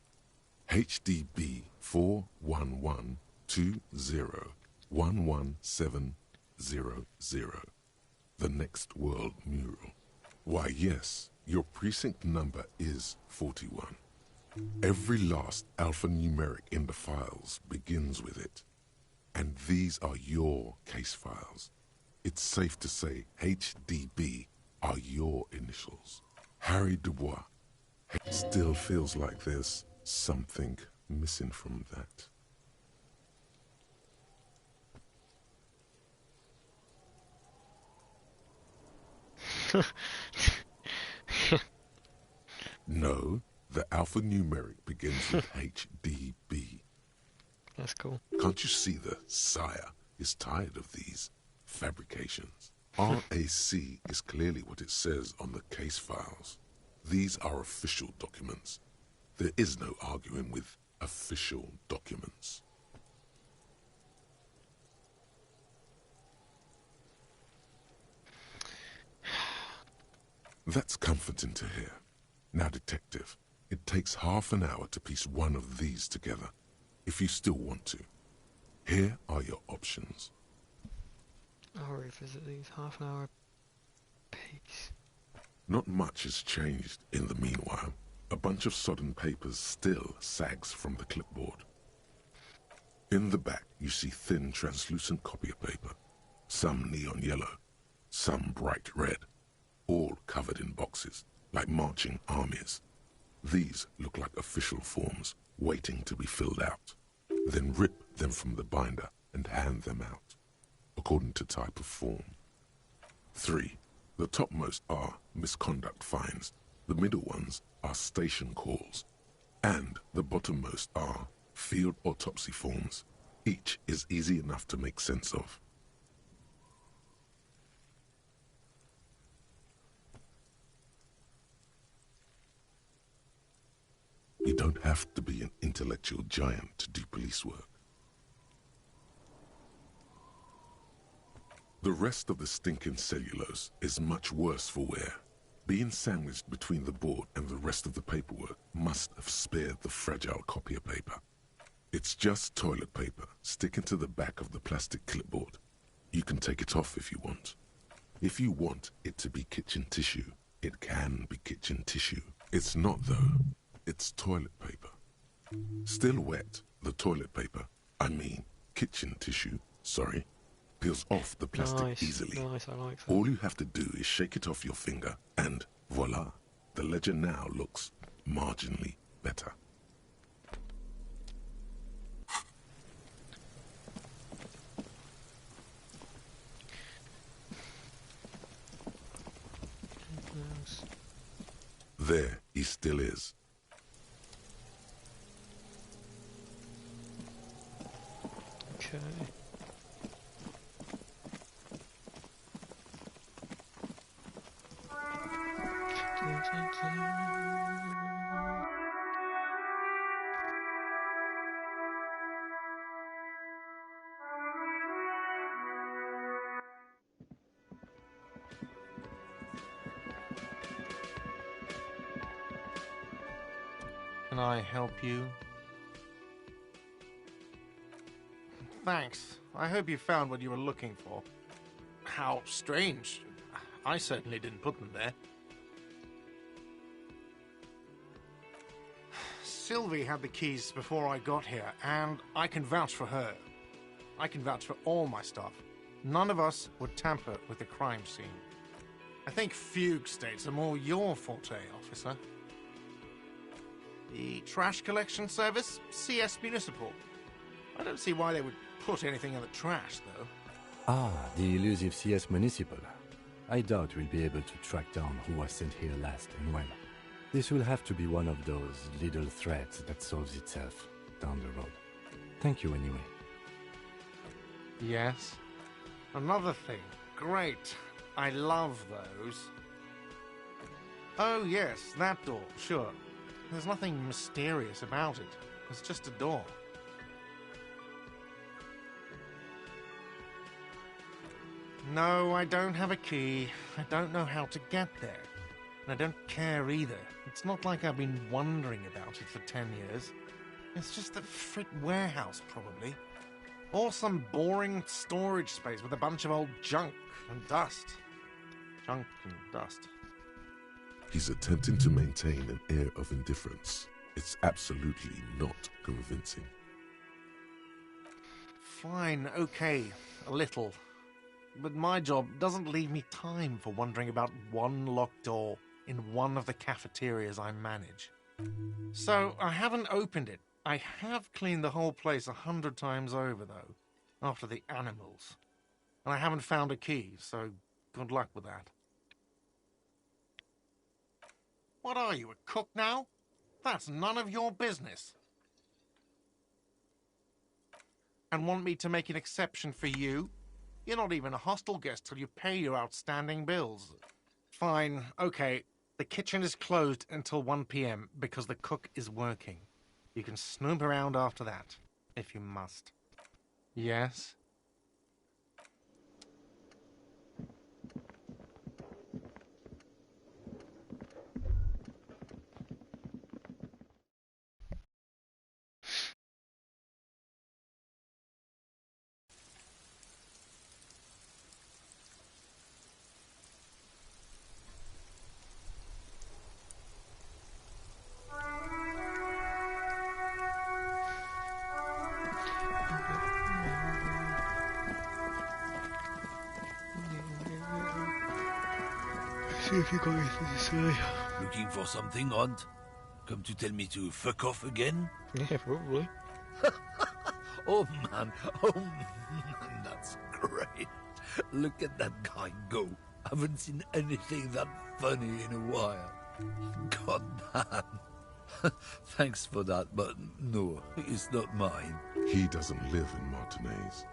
HDB 41120111700, the next world mural. Why yes, your precinct number is 41. Every last alphanumeric in the files begins with it. And these are your case files. It's safe to say HDB are your initials. Harry Dubois. It still feels like there's something missing from that. No, the alphanumeric begins with HDB. That's cool. Can't you see the sire is tired of these fabrications? RAC is clearly what it says on the case files. These are official documents. There is no arguing with official documents. That's comforting to hear. Now, detective, it takes half an hour to piece one of these together, if you still want to. Here are your options. I'll revisit these half an hour piece. Not much has changed in the meanwhile. A bunch of sodden papers still sags from the clipboard. In the back, you see thin, translucent copy paper. Some neon yellow, some bright red, all covered in boxes, like marching armies. These look like official forms, waiting to be filled out. Then rip them from the binder and hand them out, according to type of form. 3. The topmost are misconduct fines. The middle ones are station calls. And the bottommost are field autopsy forms. Each is easy enough to make sense of. You don't have to be an intellectual giant to do police work. The rest of the stinking cellulose is much worse for wear. Being sandwiched between the board and the rest of the paperwork must have spared the fragile copier paper. It's just toilet paper sticking to the back of the plastic clipboard. You can take it off if you want. If you want it to be kitchen tissue, it can be kitchen tissue. It's not though. It's toilet paper. Still wet, the toilet paper, kitchen tissue, peels off the plastic easily. Nice, I like that. All you have to do is shake it off your finger and voila, the ledger now looks marginally better. There he still is. Okay. Can I help you? Thanks. I hope you found what you were looking for. How strange. I certainly didn't put them there. Sylvie had the keys before I got here, and I can vouch for her. I can vouch for all my staff. None of us would tamper with the crime scene. I think fugue states are more your forte, officer. The trash collection service? CS Municipal. I don't see why they would put anything in the trash, though. Ah, the elusive CS Municipal. I doubt we'll be able to track down who was sent here last and when. This will have to be one of those little threads that solves itself down the road. Thank you anyway. Yes. Another thing. Great. I love those. Oh, yes, that door, sure. There's nothing mysterious about it. It's just a door. No, I don't have a key. I don't know how to get there. And I don't care either. It's not like I've been wondering about it for 10 years. It's just a frit warehouse, probably. Or some boring storage space with a bunch of old junk and dust. Junk and dust. He's attempting to maintain an air of indifference. It's absolutely not convincing. Fine, okay, a little. But my job doesn't leave me time for wondering about one locked door in one of the cafeterias I manage. So I haven't opened it. I have cleaned the whole place 100 times over, though, after the animals. And I haven't found a key, so good luck with that. What are you, a cook now? That's none of your business. And want me to make an exception for you? You're not even a hostel guest till you pay your outstanding bills. Fine, okay. The kitchen is closed until 1 p.m. because the cook is working. You can snoop around after that, if you must. Yes? See if you got anything to say. Looking for something, Hunt? Come to tell me to fuck off again? Yeah, probably. Oh man, that's great. Look at that guy go. Haven't seen anything that funny in a while. God damn. Thanks for that, but no, it's not mine. He doesn't live in Martinez.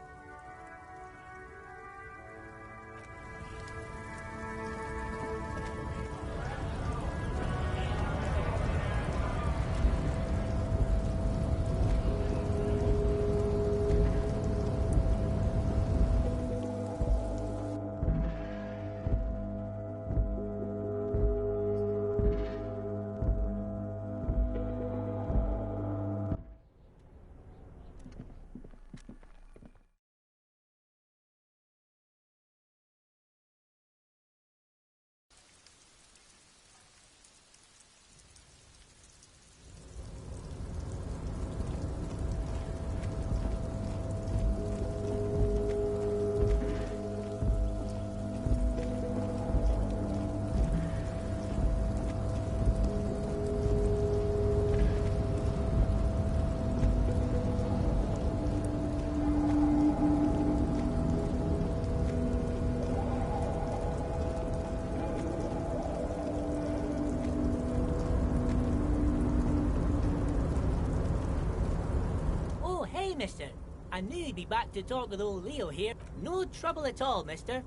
mister. I knew you'd be back to talk with old Leo here. No trouble at all, mister.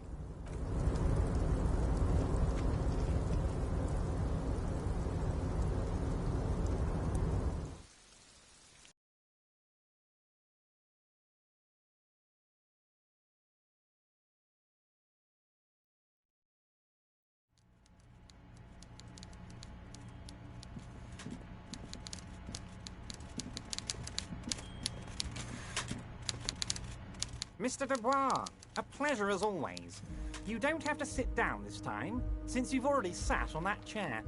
Mr. Dubois, a pleasure as always. You don't have to sit down this time, since you've already sat on that chair.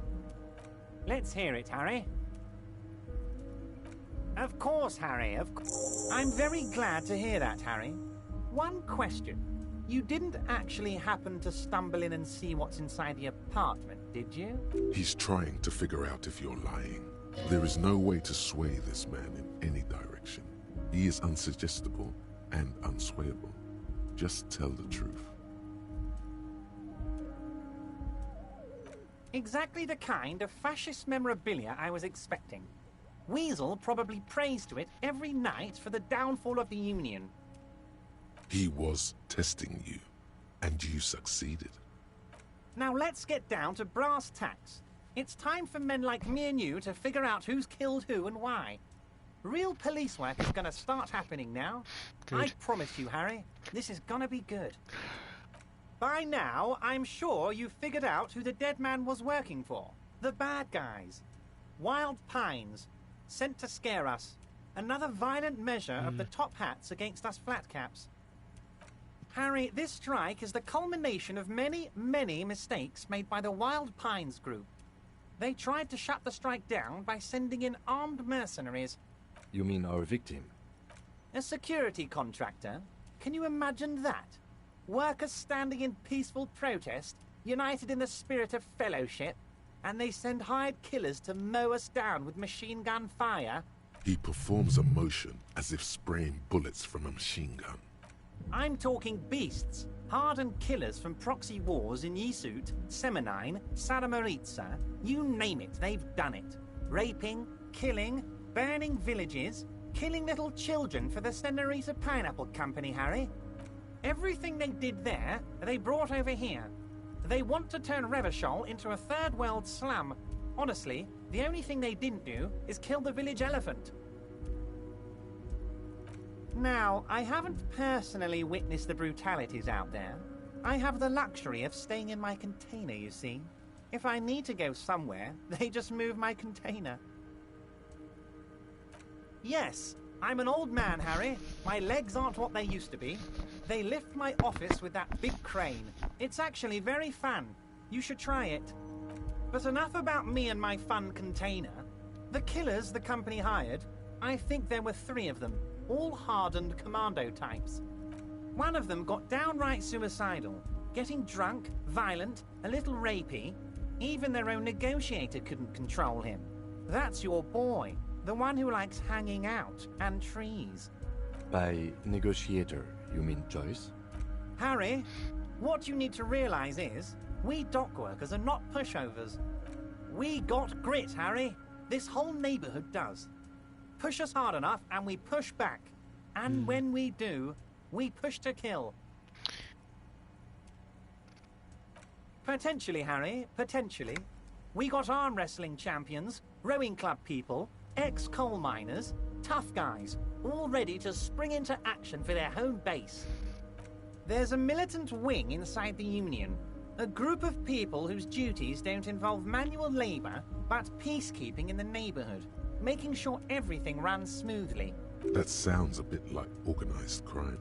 Let's hear it, Harry. Of course, Harry, of course. I'm very glad to hear that, Harry. One question. You didn't actually happen to stumble in and see what's inside the apartment, did you? He's trying to figure out if you're lying. There is no way to sway this man in any direction. He is unsuggestible and unswayable. Just tell the truth. Exactly the kind of fascist memorabilia I was expecting. Weasel probably prays to it every night for the downfall of the Union. He was testing you, and you succeeded. Now let's get down to brass tacks. It's time for men like me and you to figure out who's killed who and why. Real police work is going to start happening now. Good. I promise you, Harry, this is going to be good. By now, I'm sure you've figured out who the dead man was working for. The bad guys. Wild Pines. Sent to scare us. Another violent measure of the top hats against us flatcaps. Harry, this strike is the culmination of many, many mistakes made by the Wild Pines group. They tried to shut the strike down by sending in armed mercenaries. You mean our victim? A security contractor? Can you imagine that? Workers standing in peaceful protest, united in the spirit of fellowship, and they send hired killers to mow us down with machine gun fire? He performs a motion as if spraying bullets from a machine gun. I'm talking beasts, hardened killers from proxy wars in Yisut, Semenine, Saramaritsa, you name it, they've done it. Raping, killing, burning villages, killing little children for the Senorita Pineapple Company, Harry. Everything they did there, they brought over here. They want to turn Revachol into a third world slum. Honestly, the only thing they didn't do is kill the village elephant. Now, I haven't personally witnessed the brutalities out there. I have the luxury of staying in my container, you see. If I need to go somewhere, they just move my container. Yes, I'm an old man, Harry. My legs aren't what they used to be. They lift my office with that big crane. It's actually very fun. You should try it. But enough about me and my fun container. The killers the company hired, I think there were 3 of them, all hardened commando types. One of them got downright suicidal, getting drunk, violent, a little rapey. Even their own negotiator couldn't control him. That's your boy. The one who likes hanging out and trees. By negotiator, you mean Joyce? Harry, what you need to realize is, we dock workers are not pushovers. We got grit, Harry. This whole neighborhood does. Push us hard enough and we push back. And when we do, we push to kill. Potentially, Harry, potentially. We got arm wrestling champions, rowing club people, ex-coal miners, tough guys, all ready to spring into action for their home base. There's a militant wing inside the Union, a group of people whose duties don't involve manual labor, but peacekeeping in the neighborhood, making sure everything runs smoothly. That sounds a bit like organized crime.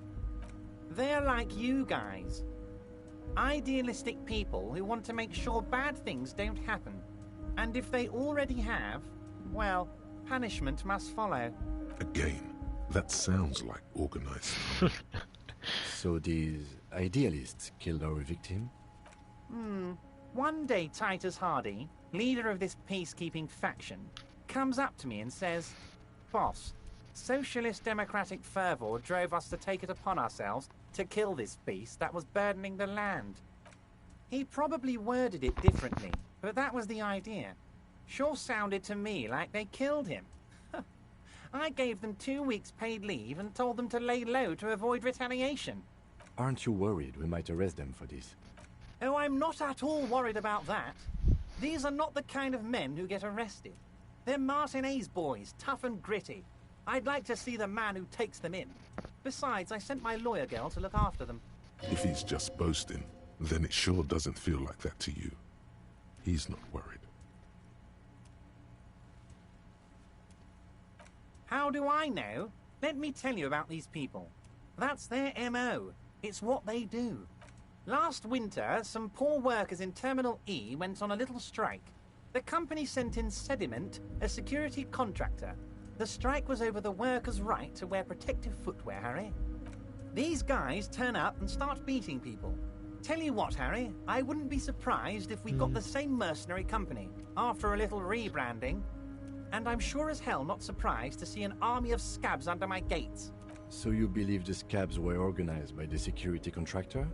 They're like you guys. Idealistic people who want to make sure bad things don't happen. And if they already have, well, punishment must follow. Again, that sounds like organized crime. So these idealists killed our victim? One day Titus Hardy, leader of this peacekeeping faction, comes up to me and says, "Boss, socialist democratic fervor drove us to take it upon ourselves to kill this beast that was burdening the land." He probably worded it differently, but that was the idea. Sure sounded to me like they killed him. I gave them 2 weeks paid leave and told them to lay low to avoid retaliation. Aren't you worried we might arrest them for this? Oh, I'm not at all worried about that. These are not the kind of men who get arrested. They're Martinez boys, tough and gritty. I'd like to see the man who takes them in. Besides, I sent my lawyer girl to look after them. If he's just boasting, then it sure doesn't feel like that to you. He's not worried. How do I know? Let me tell you about these people. That's their MO. It's what they do. Last winter, some poor workers in Terminal E went on a little strike. The company sent in Sediment, a security contractor. The strike was over the workers' right to wear protective footwear, Harry. These guys turn up and start beating people. Tell you what, Harry, I wouldn't be surprised if we got the same mercenary company after a little rebranding. And I'm sure as hell not surprised to see an army of scabs under my gates. So you believe the scabs were organized by the security contractor?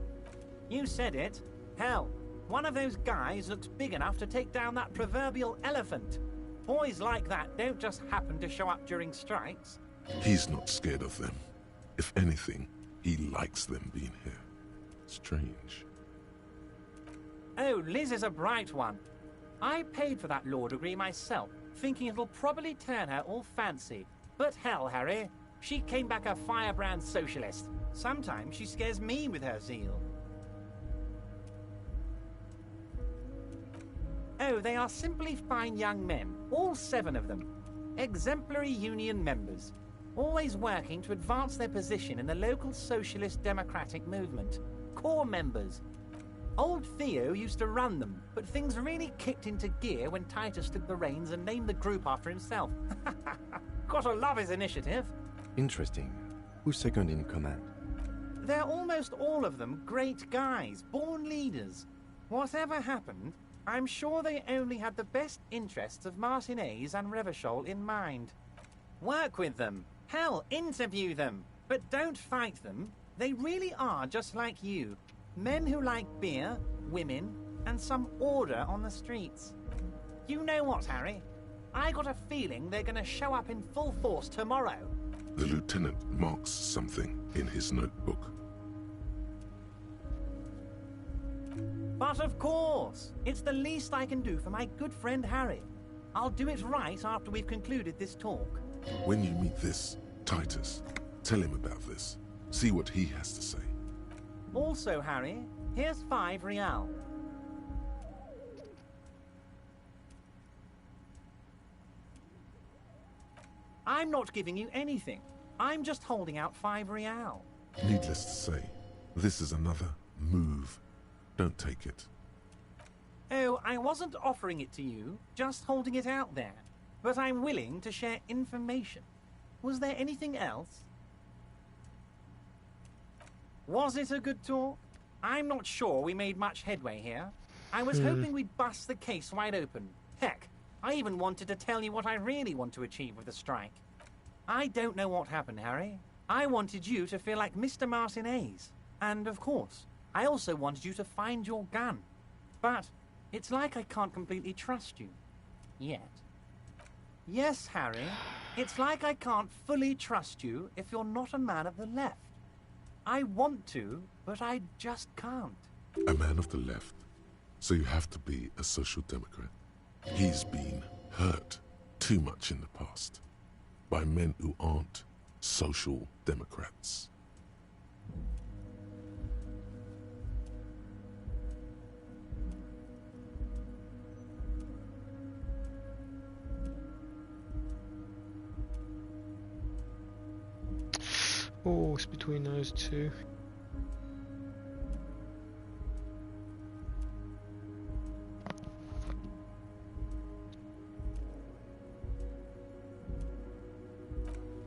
You said it. Hell, one of those guys looks big enough to take down that proverbial elephant. Boys like that don't just happen to show up during strikes. He's not scared of them. If anything, he likes them being here. Strange. Oh, Liz is a bright one. I paid for that law degree myself, thinking it'll probably turn her all fancy. But hell, Harry, she came back a firebrand socialist. Sometimes she scares me with her zeal. Oh, they are simply fine young men, all 7 of them. Exemplary union members, always working to advance their position in the local socialist democratic movement. Core members. Old Theo used to run them, but things really kicked into gear when Titus took the reins and named the group after himself. Gotta love his initiative. Interesting. Who's second in command? They're almost all of them great guys, born leaders. Whatever happened, I'm sure they only had the best interests of Martinez and Revachol in mind. Work with them. Hell, interview them. But don't fight them. They really are just like you. Men who like beer, women, and some order on the streets. You know what, Harry? I got a feeling they're gonna show up in full force tomorrow. The lieutenant marks something in his notebook. But of course, it's the least I can do for my good friend Harry. I'll do it right after we've concluded this talk. When you meet this Titus, tell him about this. See what he has to say. Also, Harry, here's 5 real. I'm not giving you anything. I'm just holding out 5 real. Needless to say, this is another move. Don't take it. Oh, I wasn't offering it to you, just holding it out there. But I'm willing to share information. Was there anything else? Was it a good talk? I'm not sure we made much headway here. I was hoping we'd bust the case wide open. Heck, I even wanted to tell you what I really want to achieve with the strike. I don't know what happened, Harry. I wanted you to feel like Mr. Martinez. And, of course, I also wanted you to find your gun. But it's like I can't completely trust you. Yet. Yes, Harry. It's like I can't fully trust you if you're not a man of the left. I want to, but I just can't. A man of the left. So you have to be a social democrat. He's been hurt too much in the past by men who aren't social democrats. Oh, it's between those two.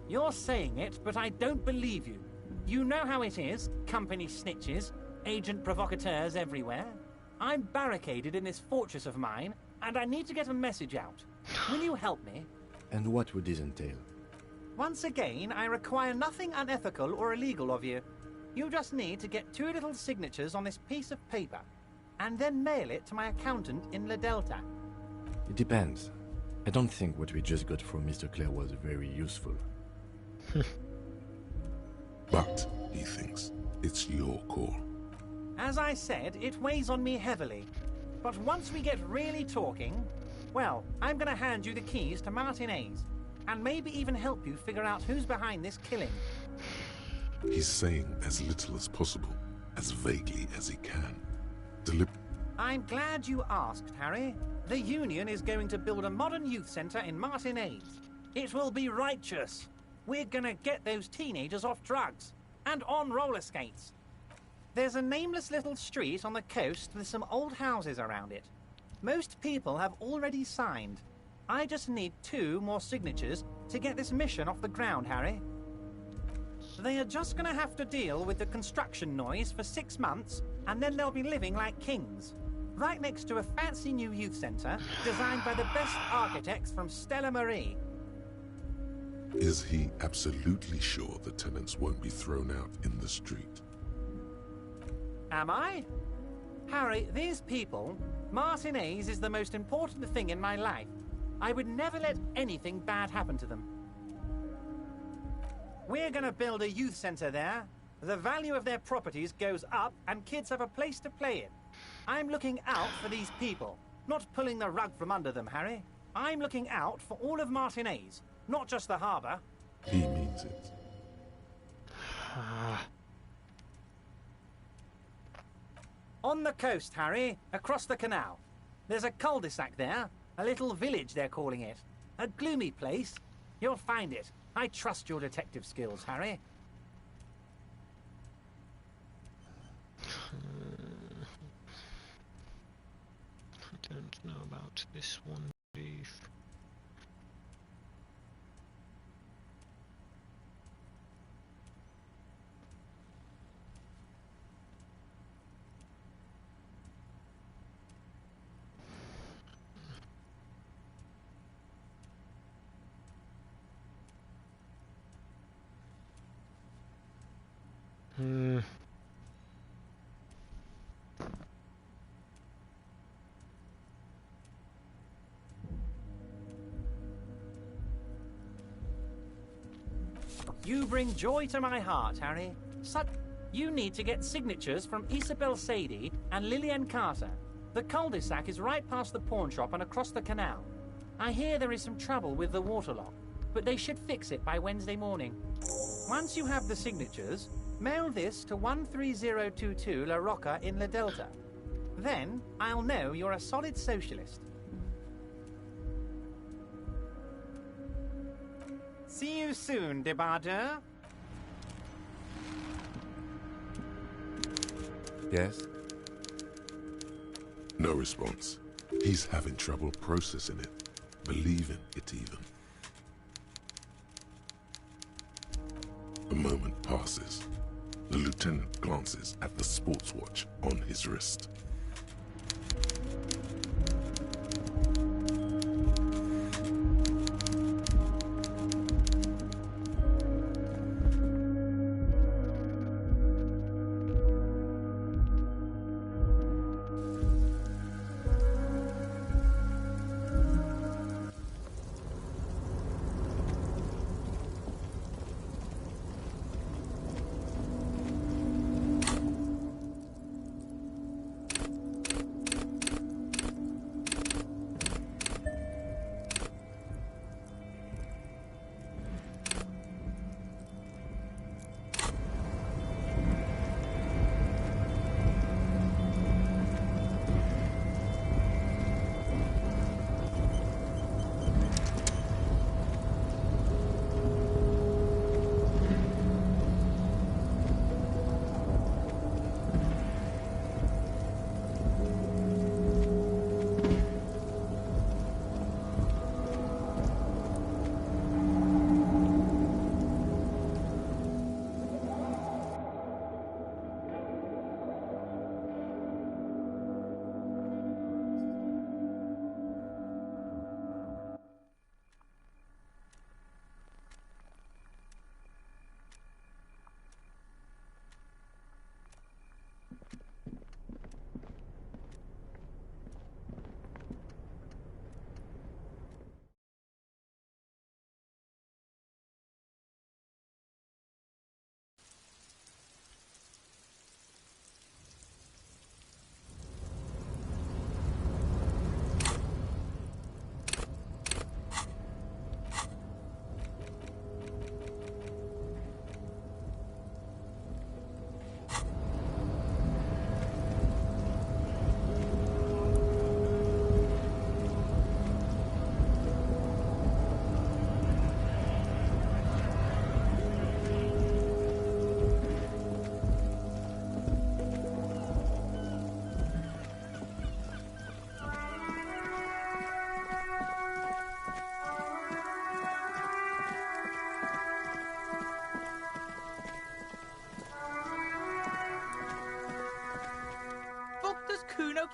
You're saying it, but I don't believe you. You know how it is, company snitches, agent provocateurs everywhere. I'm barricaded in this fortress of mine, and I need to get a message out. Will you help me? And what would this entail? Once again, I require nothing unethical or illegal of you. You just need to get 2 little signatures on this piece of paper, and then mail it to my accountant in La Delta. It depends. I don't think what we just got from Mr. Clare was very useful. But, he thinks, it's your call. As I said, it weighs on me heavily. But once we get really talking, well, I'm going to hand you the keys to Martinez, and maybe even help you figure out who's behind this killing. He's saying as little as possible, as vaguely as he can. I'm glad you asked, Harry. The Union is going to build a modern youth centre in Martinez. It will be righteous. We're going to get those teenagers off drugs and on roller skates. There's a nameless little street on the coast with some old houses around it. Most people have already signed. I just need 2 more signatures to get this mission off the ground, Harry. They are just going to have to deal with the construction noise for 6 months, and then they'll be living like kings. Right next to a fancy new youth centre designed by the best architects from Stella Marie. Is he absolutely sure the tenants won't be thrown out in the street? Am I? Harry, these people, Martinez is the most important thing in my life. I would never let anything bad happen to them. We're going to build a youth centre there. The value of their properties goes up and kids have a place to play in. I'm looking out for these people, not pulling the rug from under them, Harry. I'm looking out for all of Martinez, not just the harbour. He means it. On the coast, Harry, across the canal. There's a cul-de-sac there, a little village they're calling it. A gloomy place. You'll find it. I trust your detective skills, Harry. I don't know about this one, Steve. You bring joy to my heart, Harry. You need to get signatures from Isabel Sadie and Lillian Carter. The cul-de-sac is right past the pawn shop and across the canal. I hear there is some trouble with the waterlock, but they should fix it by Wednesday morning. Once you have the signatures, mail this to 13022 La Rocca in La Delta. Then I'll know you're a solid socialist. See you soon, Debardeur. Yes? No response. He's having trouble processing it, believing it even. A moment passes. The lieutenant glances at the sports watch on his wrist.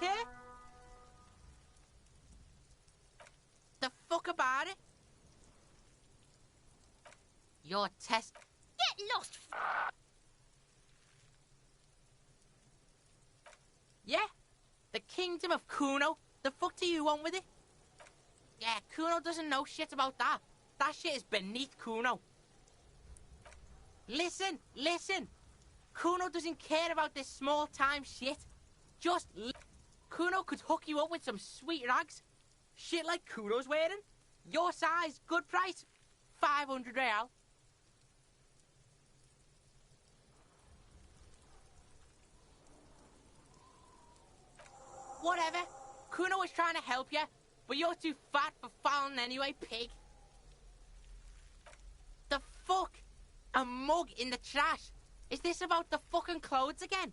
don't care? The fuck about it? Your test... Get lost, Yeah? The kingdom of Kuno? The fuck do you want with it? Yeah, Kuno doesn't know shit about that. That shit is beneath Kuno. Listen, listen. Kuno doesn't care about this small-time shit. Just Kuno could hook you up with some sweet rags. Shit like Kuno's wearing. Your size, good price. 500 real. Whatever. Kuno was trying to help you, but you're too fat for falling anyway, pig. The fuck? A mug in the trash? Is this about the fucking clothes again?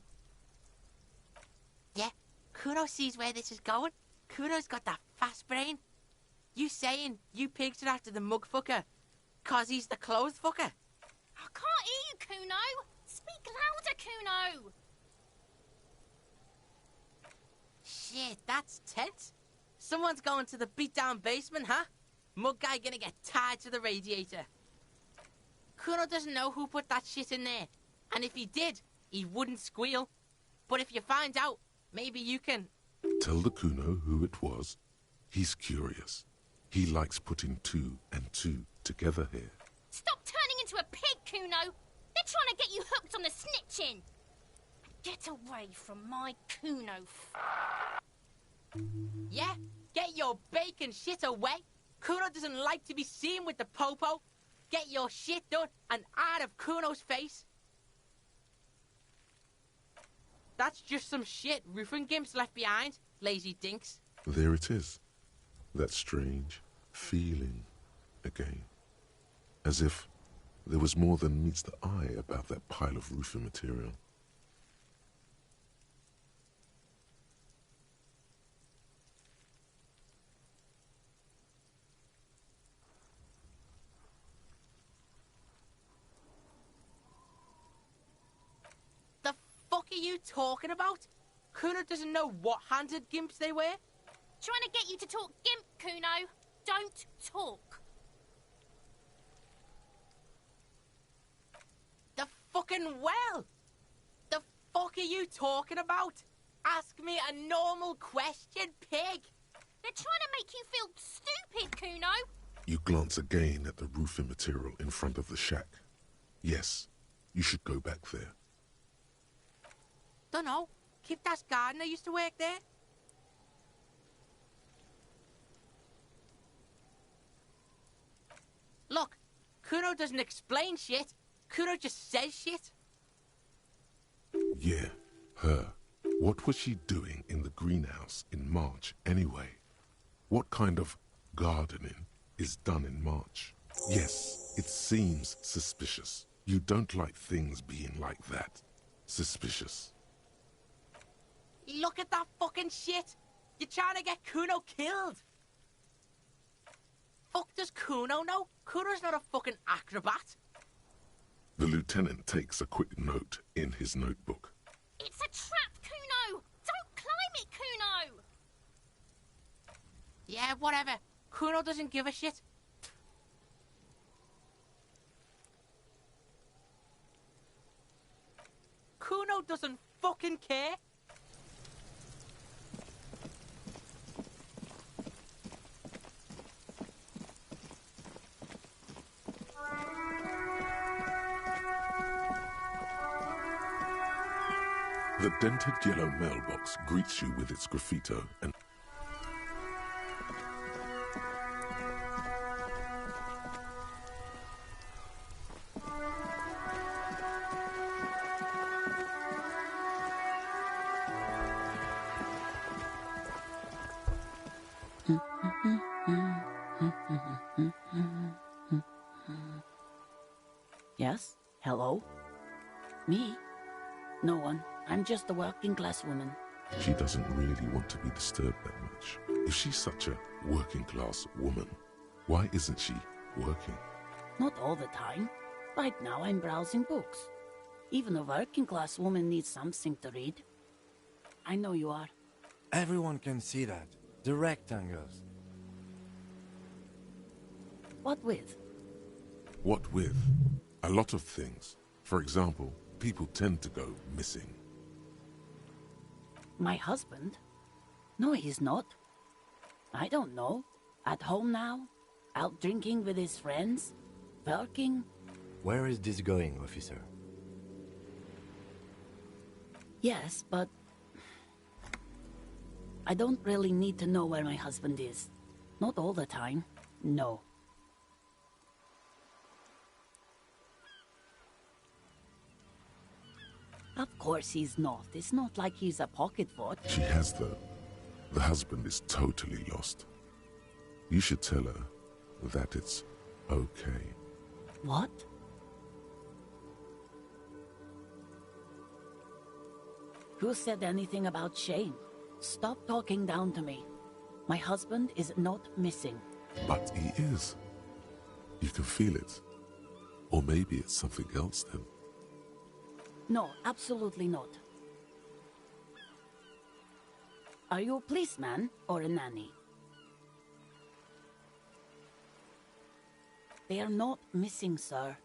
Yeah, Kuno sees where this is going. Kuno's got that fast brain. You saying you pigs are after the mug fucker, 'cause he's the clothes fucker? I can't hear you, Kuno. Speak louder, Kuno. Shit, that's tense. Someone's going to the beat-down basement, huh? Mug guy gonna get tied to the radiator. Kuno doesn't know who put that shit in there. And if he did, he wouldn't squeal. But if you find out, maybe you can... Tell the Kuno who it was. He's curious. He likes putting 2 and 2 together here. Stop turning into a pig, Kuno. They're trying to get you hooked on the snitching. Get away from my Kuno. Yeah? Get your bacon shit away. Kuno doesn't like to be seen with the popo. Get your shit done and out of Kuno's face. That's just some shit roofing gimps left behind, lazy dinks. There it is. That strange feeling again. As if there was more than meets the eye about that pile of roofing material. The fuck are you talking about? Kuno doesn't know what handed gimps they wear. Trying to get you to talk gimp, Kuno. Don't talk. The fucking well. The fuck are you talking about? Ask me a normal question, pig. They're trying to make you feel stupid, Kuno. You glance again at the roofing material in front of the shack. Yes, you should go back there. Dunno. Kiptas gardener used to work there. Look, Kuno doesn't explain shit. Kuno just says shit. Yeah, her. What was she doing in the greenhouse in March anyway? What kind of gardening is done in March? Yes, it seems suspicious. You don't like things being like that. Suspicious. Look at that fucking shit. You're trying to get Kuno killed. Fuck does Kuno know? Kuno's not a fucking acrobat. The lieutenant takes a quick note in his notebook. It's a trap, Kuno. Don't climb it, Kuno. Yeah, whatever. Kuno doesn't give a shit. Kuno doesn't fucking care. The dented yellow mailbox greets you with its graffito and... Yes? Hello? Me? No one. I'm just a working class woman. She doesn't really want to be disturbed that much. If she's such a working class woman, why isn't she working? Not all the time. Right now I'm browsing books. Even a working class woman needs something to read. I know you are. Everyone can see that. The rectangles. What with? What with? A lot of things. For example, people tend to go missing. My husband? No, he's not. I don't know. At home now? Out drinking with his friends? Working? Where is this going, officer? Yes, but... I don't really need to know where my husband is. Not all the time. No. Of course he's not. It's not like he's a pocketbook. She has, though. The husband is totally lost. You should tell her that it's okay. What? Who said anything about shame? Stop talking down to me. My husband is not missing. But he is. You can feel it. Or maybe it's something else then. No, absolutely not. Are you a policeman or a nanny? They are not missing, sir.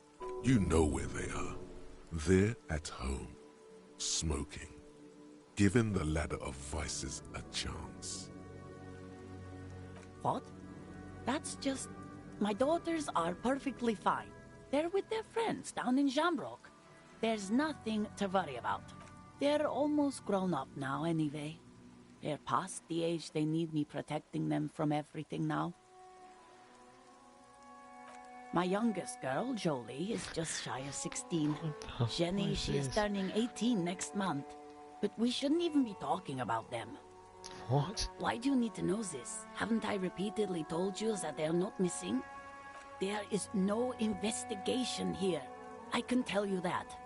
You know where they are. They're at home, smoking, giving the ladder of vices a chance. What? That's just... My daughters are perfectly fine. They're with their friends down in Shamrock. There's nothing to worry about. They're almost grown up now anyway. They're past the age they need me protecting them from everything now. My youngest girl, Jolie, is just shy of 16. Jenny, she is turning 18 next month. But we shouldn't even be talking about them. What? Why do you need to know this? Haven't I repeatedly told you that they're not missing? There is no investigation here. I can tell you that.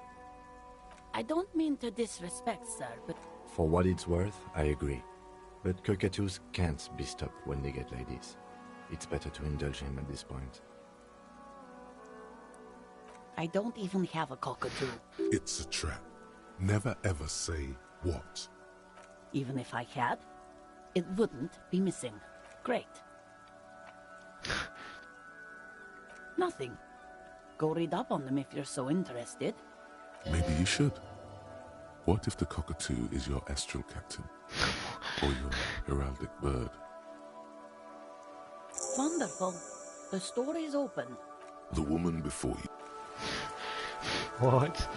I don't mean to disrespect, sir, but... For what it's worth, I agree. But cockatoos can't be stopped when they get like this. It's better to indulge him at this point. I don't even have a cockatoo. It's a trap. Never ever say what. Even if I had, it wouldn't be missing. Great. Nothing. Go read up on them if you're so interested. Maybe you should. What if the cockatoo is your astral captain? Or your heraldic bird? Wonderful. The story's open. The woman before you. What?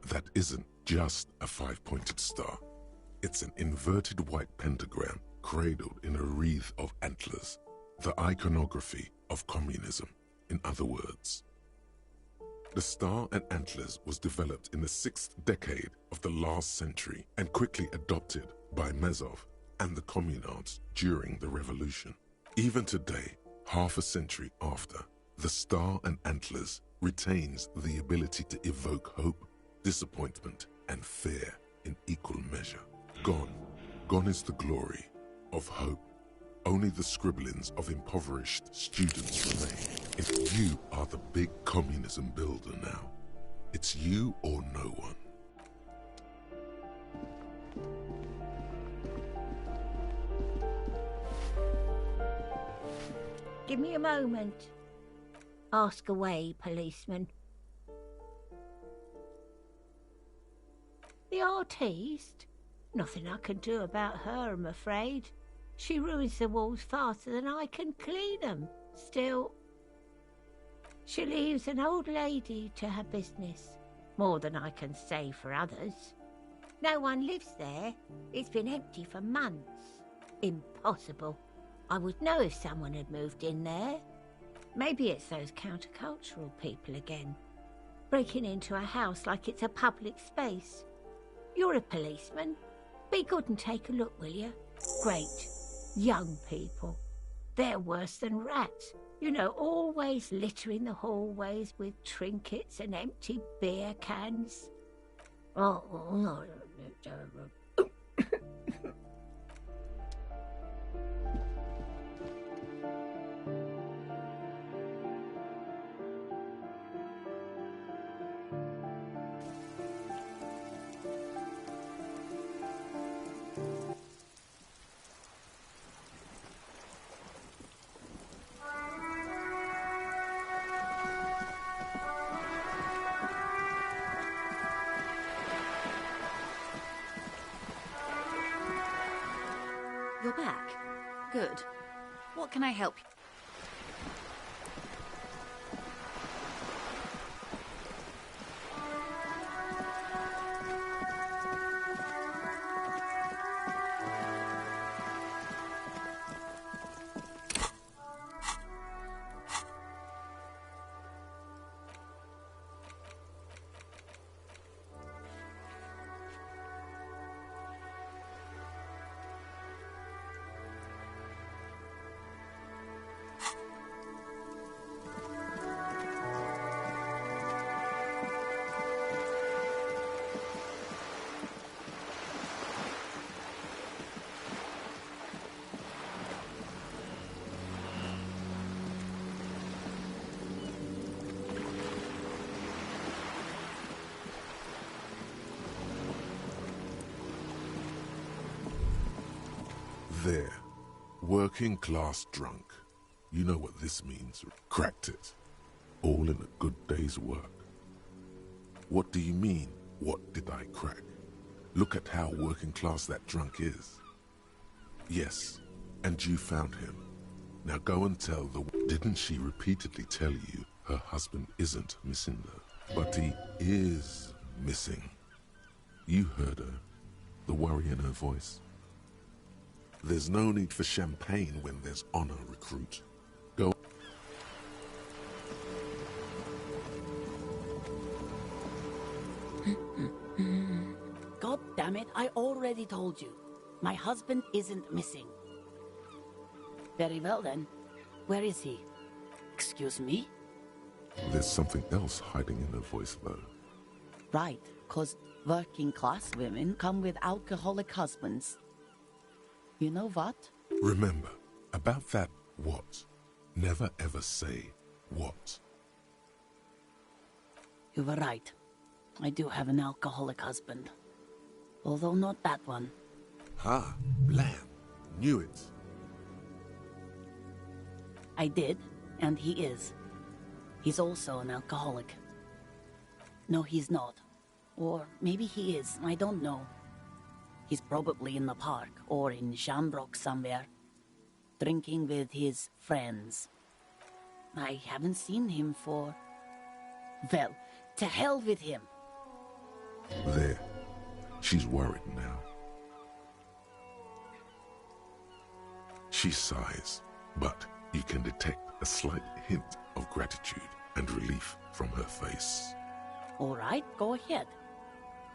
That isn't just a five-pointed star. It's an inverted white pentagram cradled in a wreath of antlers. The iconography of communism, in other words. The star and antlers was developed in the 6th decade of the last century and quickly adopted by Mazov and the communards during the revolution. Even today, half a century after, the star and antlers retains the ability to evoke hope, disappointment, and fear in equal measure. Gone is the glory of hope. Only the scribblings of impoverished students remain. If you are the big communism builder now, it's you or no one. Give me a moment. Ask away, policeman. The artiste? Nothing I can do about her, I'm afraid. She ruins the walls faster than I can clean them. Still, she leaves an old lady to her business. More than I can say for others. No one lives there. It's been empty for months. Impossible. I would know if someone had moved in there. Maybe it's those countercultural people again. Breaking into a house like it's a public space. You're a policeman. Be good and take a look, will you? Great. Young people. They're worse than rats. You know, always littering the hallways with trinkets and empty beer cans. Oh. You're back. Good. What can I help you? There. Working class drunk. You know what this means. Cracked it. All in a good day's work. What do you mean, what did I crack? Look at how working class that drunk is. Yes, and you found him. Now go and tell the... Didn't she repeatedly tell you her husband isn't missing though? But he is missing. You heard her. The worry in her voice. There's no need for champagne when there's honor, recruit. Go. God damn it, I already told you. My husband isn't missing. Very well then. Where is he? Excuse me? There's something else hiding in her voice though. Right, 'cause working class women come with alcoholic husbands. You know what? Remember, about that what. Never ever say what. You were right. I do have an alcoholic husband. Although not that one. Ha, blam. Knew it. I did, and he is. He's also an alcoholic. No, he's not. Or maybe he is, I don't know. He's probably in the park, or in Shamrock somewhere, drinking with his friends. I haven't seen him for... Well, to hell with him! There. She's worried now. She sighs, but you can detect a slight hint of gratitude and relief from her face. All right, go ahead.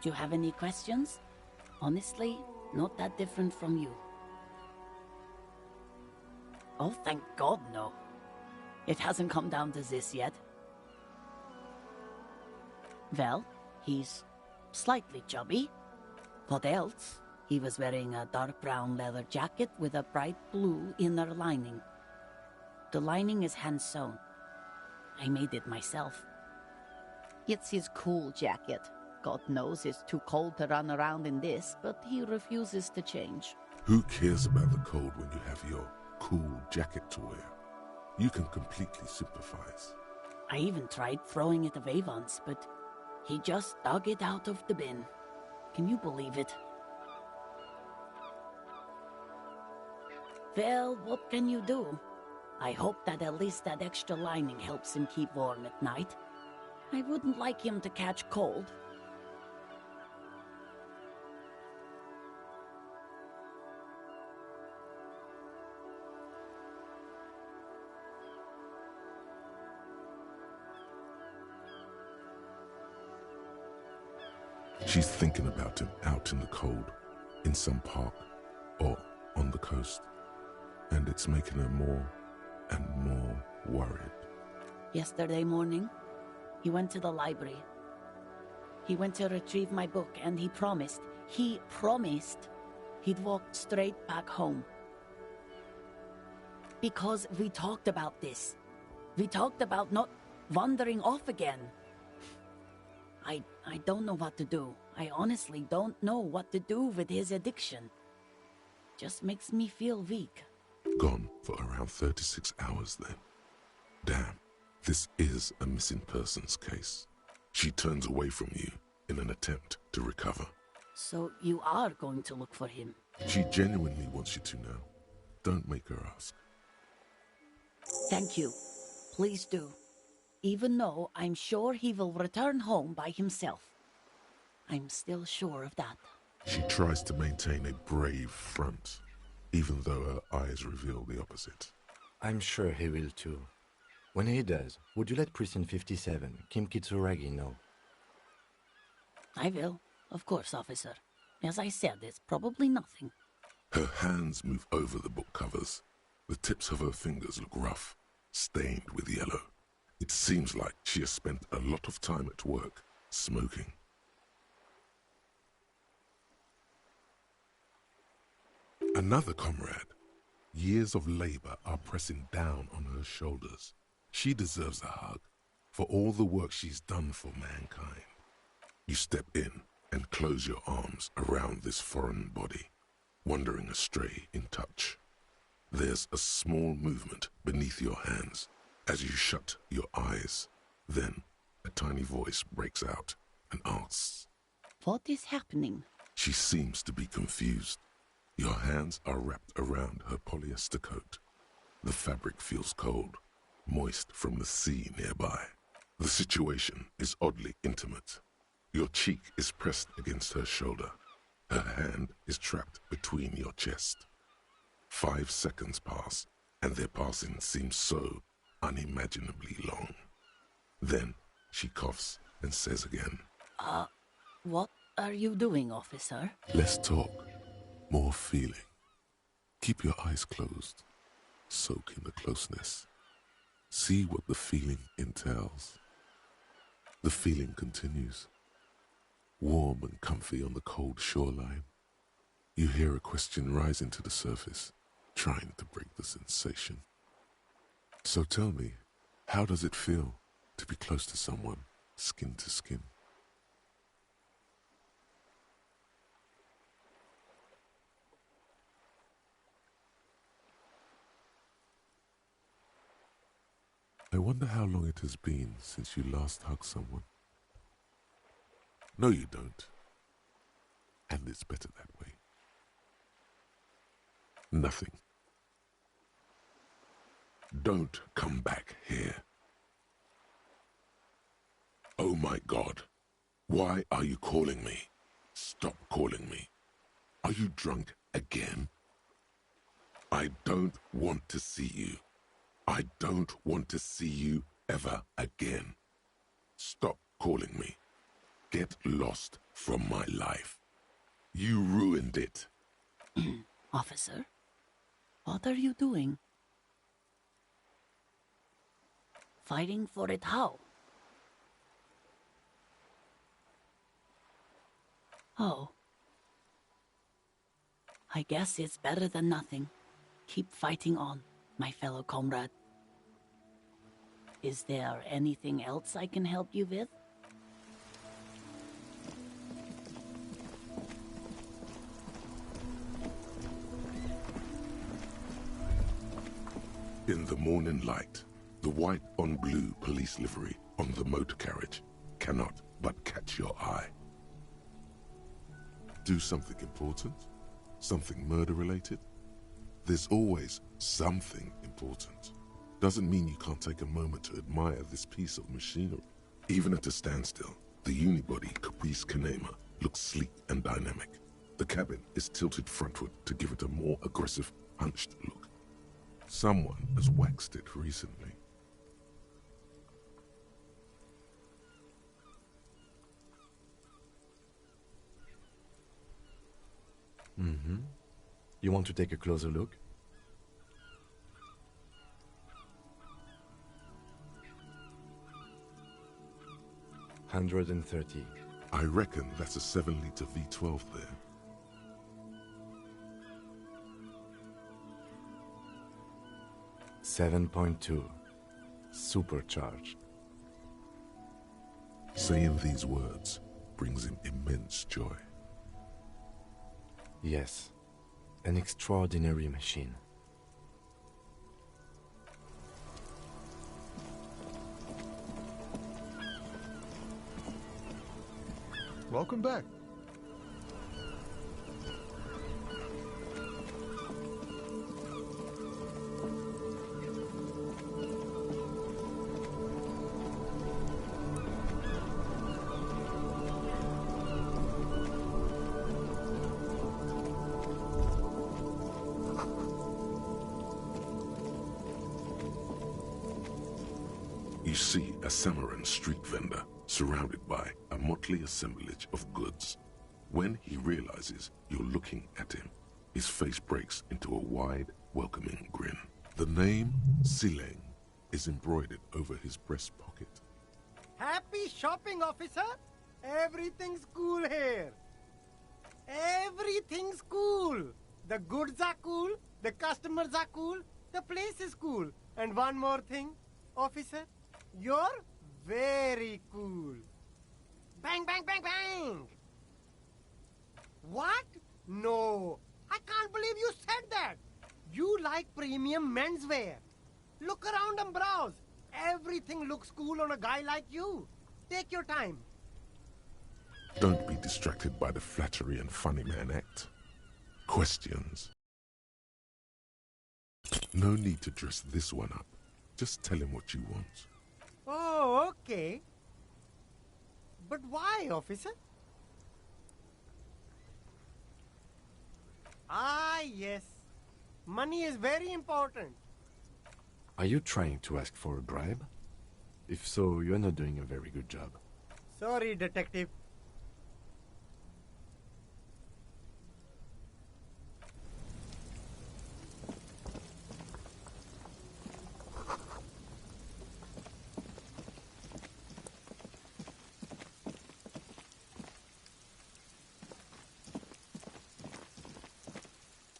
Do you have any questions? Honestly, not that different from you. Oh, thank God, no. It hasn't come down to this yet. Well, he's slightly chubby. What else? He was wearing a dark brown leather jacket with a bright blue inner lining. The lining is hand-sewn. I made it myself. It's his cool jacket. God knows it's too cold to run around in this, but he refuses to change. Who cares about the cold when you have your cool jacket to wear? You can completely sympathize. I even tried throwing it away once, but he just dug it out of the bin. Can you believe it? Well, what can you do? I hope that at least that extra lining helps him keep warm at night. I wouldn't like him to catch cold. She's thinking about him out in the cold, in some park, or on the coast. And it's making her more and more worried. Yesterday morning, he went to the library. He went to retrieve my book, and he promised he'd walk straight back home. Because we talked about this. We talked about not wandering off again. I don't know what to do. I honestly don't know what to do with his addiction. Just makes me feel weak. Gone for around 36 hours then. Damn, this is a missing persons case. She turns away from you in an attempt to recover. So you are going to look for him? She genuinely wants you to know. Don't make her ask. Thank you. Please do. Even though I'm sure he will return home by himself. I'm still sure of that. She tries to maintain a brave front, even though her eyes reveal the opposite. I'm sure he will too. When he does, would you let Precinct 57, Kim Kitsuragi, know? I will. Of course, officer. As I said, it's probably nothing. Her hands move over the book covers. The tips of her fingers look rough, stained with yellow. It seems like she has spent a lot of time at work, smoking. Another comrade. Years of labor are pressing down on her shoulders. She deserves a hug for all the work she's done for mankind. You step in and close your arms around this foreign body, wandering astray in touch. There's a small movement beneath your hands as you shut your eyes. Then a tiny voice breaks out and asks, "What is happening?" She seems to be confused. Your hands are wrapped around her polyester coat. The fabric feels cold, moist from the sea nearby. The situation is oddly intimate. Your cheek is pressed against her shoulder. Her hand is trapped between your chest. 5 seconds pass, and their passing seems so unimaginably long. Then she coughs and says again, What are you doing, officer? Less talk, more feeling. Keep your eyes closed. Soak in the closeness. See what the feeling entails. The feeling continues. Warm and comfy on the cold shoreline. You hear a question rising to the surface, trying to break the sensation. So tell me, how does it feel to be close to someone, skin to skin? I wonder how long it has been since you last hugged someone. No, you don't. And it's better that way. Nothing. Don't come back here. Oh my God. Why are you calling me? Stop calling me. Are you drunk again? I don't want to see you. I don't want to see you ever again. Stop calling me. Get lost from my life. You ruined it. Officer, what are you doing? Fighting for it how? Oh. I guess it's better than nothing. Keep fighting on, my fellow comrade. Is there anything else I can help you with? In the morning light, the white on blue police livery on the motor carriage cannot but catch your eye. do something important? Something murder-related? There's always something important. Doesn't mean you can't take a moment to admire this piece of machinery. Even at a standstill, the unibody Caprice Canema looks sleek and dynamic. The cabin is tilted frontward to give it a more aggressive, hunched look. Someone has waxed it recently. Mm-hmm. You want to take a closer look? $130. I reckon that's a 7-liter V12 there. $7.2. Supercharged. Saying these words brings him immense joy. Yes, an extraordinary machine. Welcome back. You see a Samaran street vendor surrounded by a motley assemblage of goods. When he realizes you're looking at him, his face breaks into a wide, welcoming grin. The name Sileng is embroidered over his breast pocket. Happy shopping, officer! Everything's cool here. Everything's cool. The goods are cool, the customers are cool, the place is cool. And one more thing, officer, you're very cool. Bang, bang, bang, bang! What? No, I can't believe you said that. You like premium menswear. Look around and browse. Everything looks cool on a guy like you. Take your time. Don't be distracted by the flattery and funny man act. Questions. No need to dress this one up. Just tell him what you want. Oh, okay. But why, officer? Ah, yes. Money is very important. Are you trying to ask for a bribe? If so, you're not doing a very good job. Sorry, detective.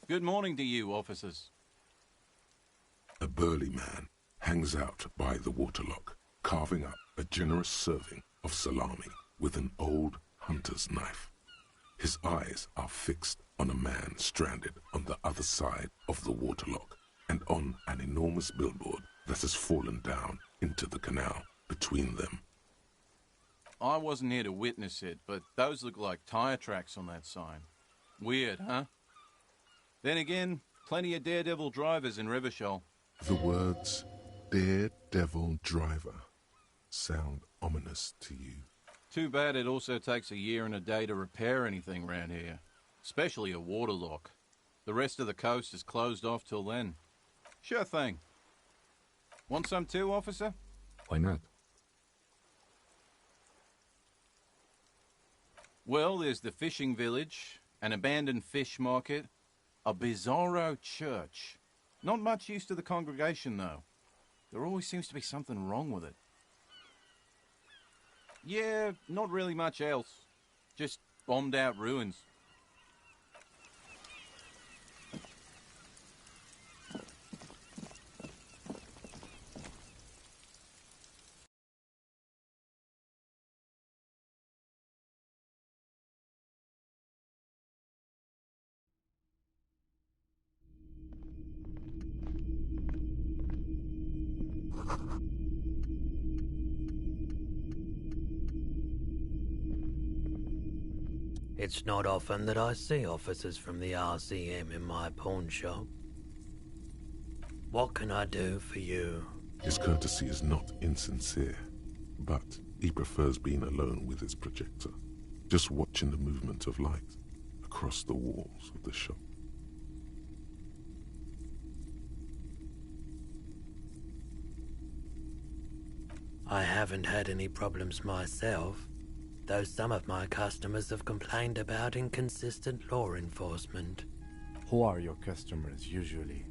Good morning to you, officers. A burly man hangs out by the waterlock, carving up a generous serving of salami with an old hunter's knife. His eyes are fixed on a man stranded on the other side of the waterlock and on an enormous billboard that has fallen down into the canal between them. I wasn't here to witness it, but those look like tire tracks on that sign. Weird, huh? Then again, plenty of daredevil drivers in Rivershoal. The words daredevil driver sound ominous to you. Too bad it also takes a year and a day to repair anything round here, especially a waterlock. The rest of the coast is closed off till then. Sure thing. Want some too, officer? Why not? Well, there's the fishing village, an abandoned fish market, a bizarro church. Not much use to the congregation, though. There always seems to be something wrong with it. Yeah, not really much else. Just bombed out ruins. It's not often that I see officers from the RCM in my pawn shop. What can I do for you? His courtesy is not insincere, but he prefers being alone with his projector, just watching the movement of light across the walls of the shop. I haven't had any problems myself, though some of my customers have complained about inconsistent law enforcement. Who are your customers usually?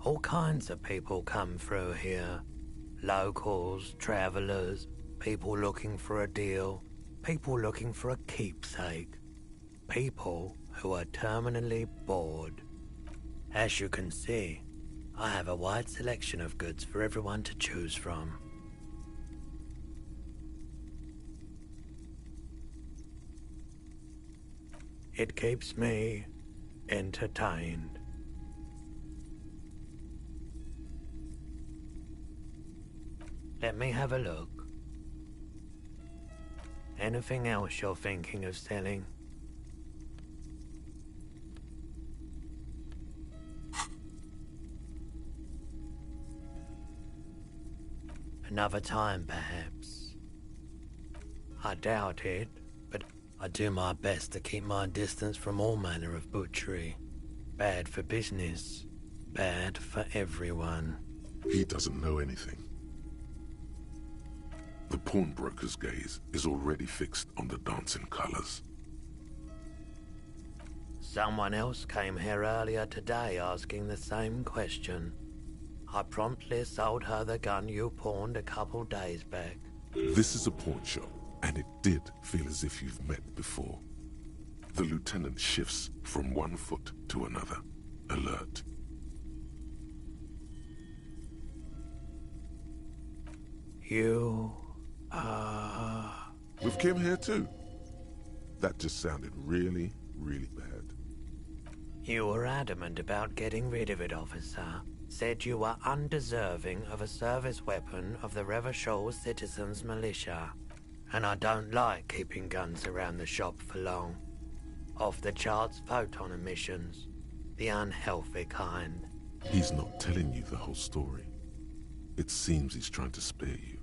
All kinds of people come through here. Locals, travelers, people looking for a deal, people looking for a keepsake, people who are terminally bored. As you can see, I have a wide selection of goods for everyone to choose from. It keeps me entertained. Let me have a look. Anything else you're thinking of selling? Another time, perhaps. I doubt it, but I do my best to keep my distance from all manner of butchery. Bad for business, bad for everyone. He doesn't know anything. The pawnbroker's gaze is already fixed on the dancing colors. Someone else came here earlier today asking the same question. I promptly sold her the gun you pawned a couple days back. This is a pawn shop, and it did feel as if you've met before. The lieutenant shifts from one foot to another, alert. You... With Kim here too? That just sounded really, really bad. You were adamant about getting rid of it, officer. Said you were undeserving of a service weapon of the Revachol Citizens Militia. And I don't like keeping guns around the shop for long. Off-the-charts photon emissions. The unhealthy kind. He's not telling you the whole story. It seems he's trying to spare you.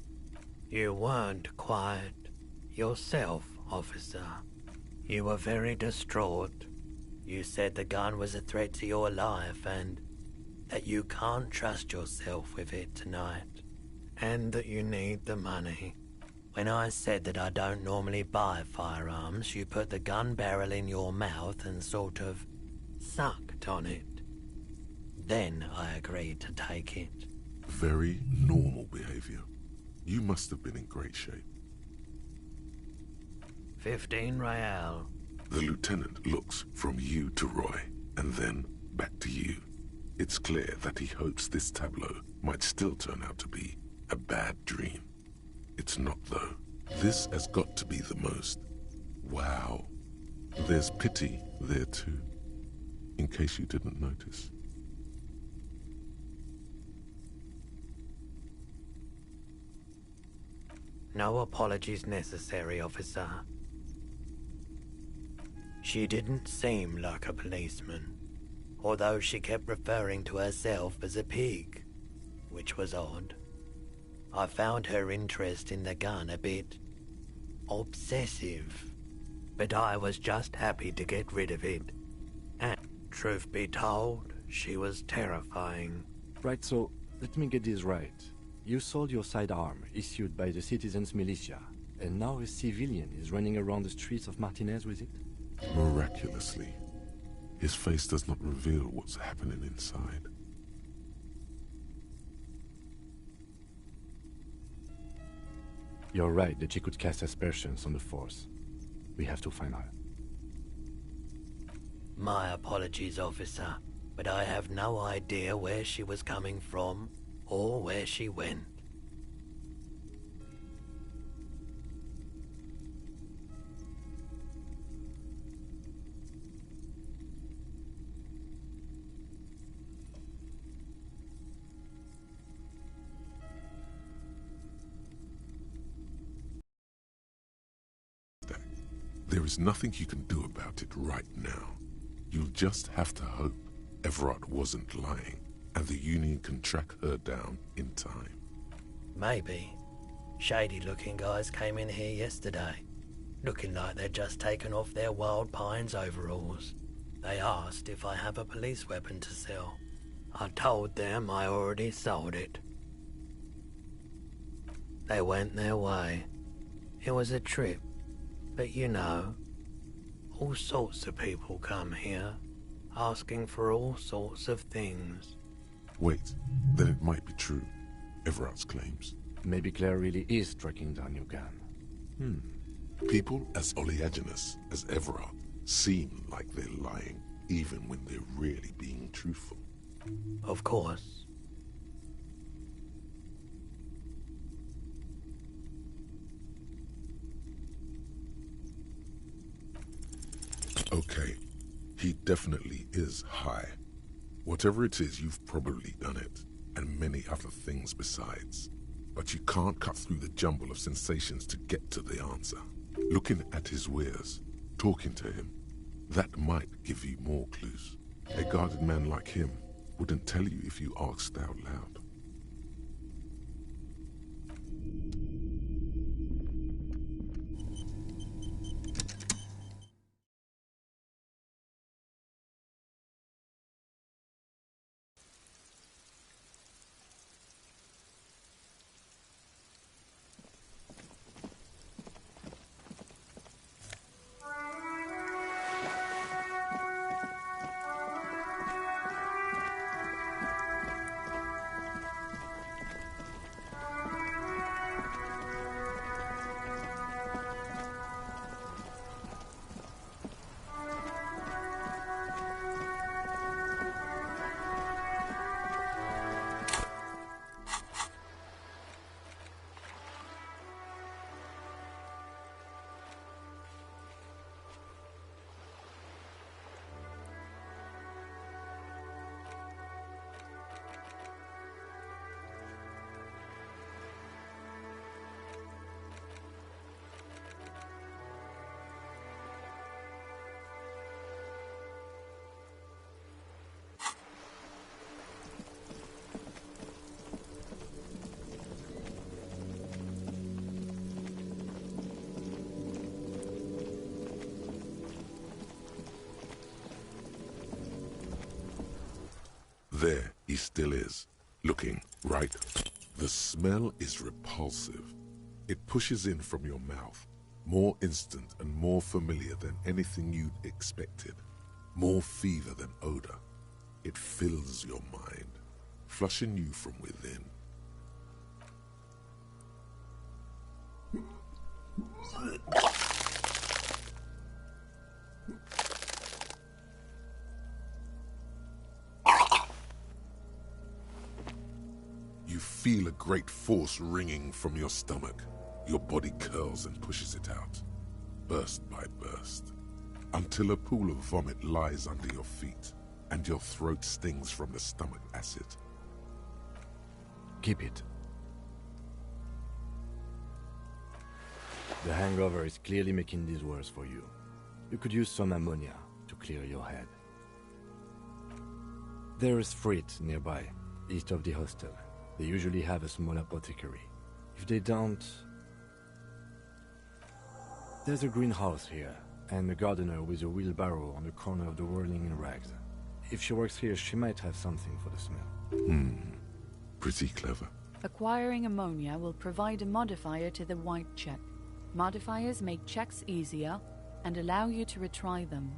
You weren't quiet yourself, officer. You were very distraught. You said the gun was a threat to your life and that you can't trust yourself with it tonight. And that you need the money. When I said that I don't normally buy firearms, you put the gun barrel in your mouth and sort of sucked on it. Then I agreed to take it. Very normal behavior. You must have been in great shape. 15 real. The lieutenant looks from you to Roy, and then back to you. It's clear that he hopes this tableau might still turn out to be a bad dream. It's not, though. This has got to be the most. Wow. There's pity there, too, in case you didn't notice. No apologies necessary, officer. She didn't seem like a policeman, although she kept referring to herself as a pig, which was odd. I found her interest in the gun a bit obsessive, but I was just happy to get rid of it. And, truth be told, she was terrifying. Right, so let me get this right. You sold your sidearm, issued by the Citizens Militia, and now a civilian is running around the streets of Martinez with it? Miraculously, his face does not reveal what's happening inside. You're right that she could cast aspersions on the Force. We have to find her. My apologies, officer, but I have no idea where she was coming from or where she went. There is nothing you can do about it right now. You'll just have to hope Everard wasn't lying, and the Union can track her down in time. Maybe. Shady-looking guys came in here yesterday, looking like they'd just taken off their Wild Pines overalls. They asked if I have a police weapon to sell. I told them I already sold it. They went their way. It was a trip, but you know, all sorts of people come here, asking for all sorts of things. Wait, then it might be true, Everard's claims. Maybe Claire really is tracking down your gun. People as oleaginous as Everard seem like they're lying, even when they're really being truthful. Of course. Okay, he definitely is high. Whatever it is, you've probably done it, and many other things besides. But you can't cut through the jumble of sensations to get to the answer. Looking at his wares, talking to him, that might give you more clues. A guarded man like him wouldn't tell you if you asked out loud. There he still is, looking right. The smell is repulsive. It pushes in from your mouth, more instant and more familiar than anything you'd expected. More fever than odor. It fills your mind, flushing you from within. You feel a great force ringing from your stomach. Your body curls and pushes it out, burst by burst, until a pool of vomit lies under your feet, and your throat stings from the stomach acid. Keep it. The hangover is clearly making these worse for you. You could use some ammonia to clear your head. There is Frit nearby, east of the hostel. They usually have a small apothecary. If they don't... There's a greenhouse here, and a gardener with a wheelbarrow on the corner of the whirling in rags. If she works here, she might have something for the smell. Pretty clever. Acquiring ammonia will provide a modifier to the white check. Modifiers make checks easier and allow you to retry them.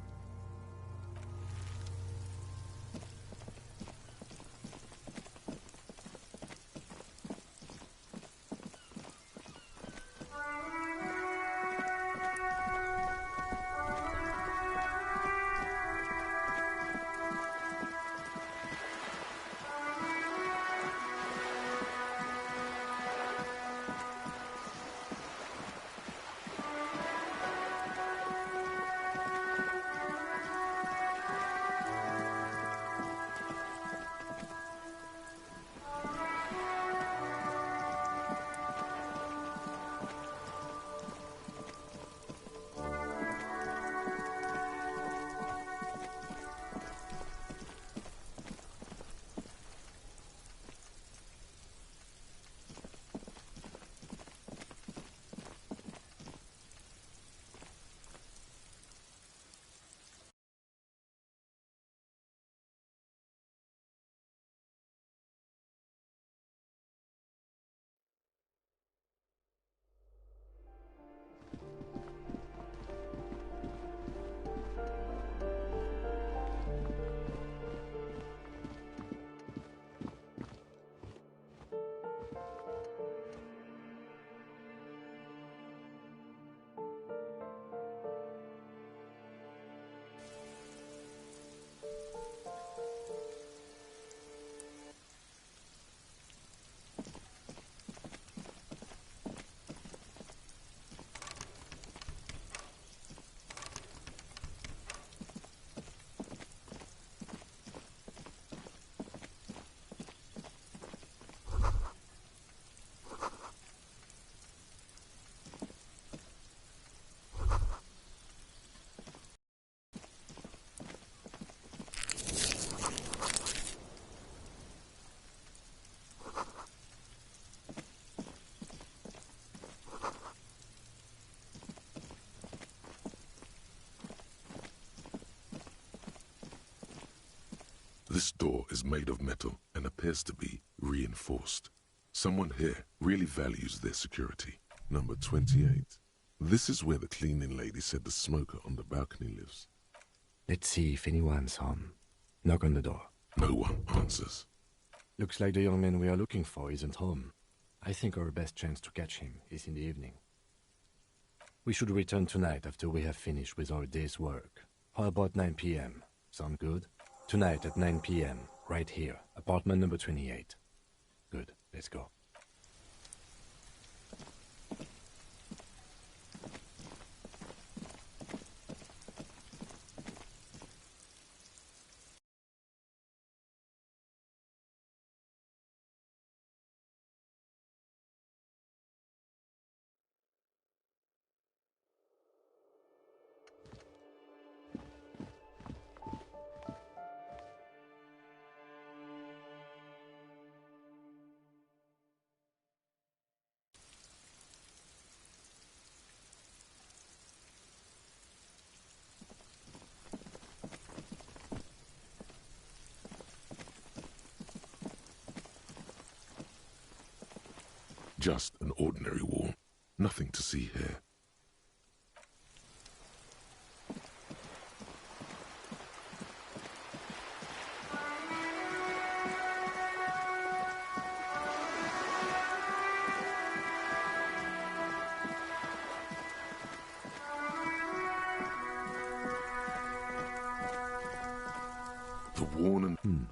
This door is made of metal and appears to be reinforced. Someone here really values their security. Number 28. This is where the cleaning lady said the smoker on the balcony lives. Let's see if anyone's home. Knock on the door. No one answers. Looks like the young man we are looking for isn't home. I think our best chance to catch him is in the evening. We should return tonight after we have finished with our day's work. How about 9 p.m.? Sound good? Tonight at 9 p.m., right here, apartment number 28. Good, let's go. Just an ordinary wall. Nothing to see here. The worn and...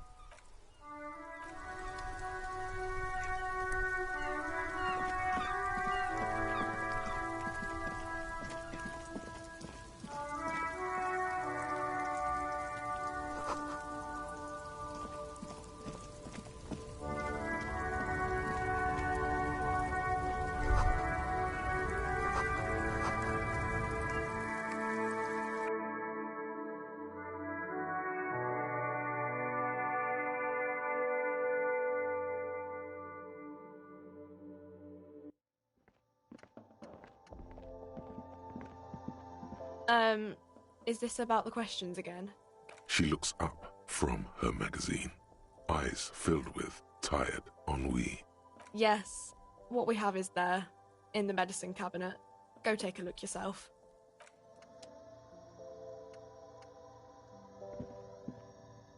Is this about the questions again? She looks up from her magazine, eyes filled with tired ennui. Yes. What we have is there, in the medicine cabinet. Go take a look yourself.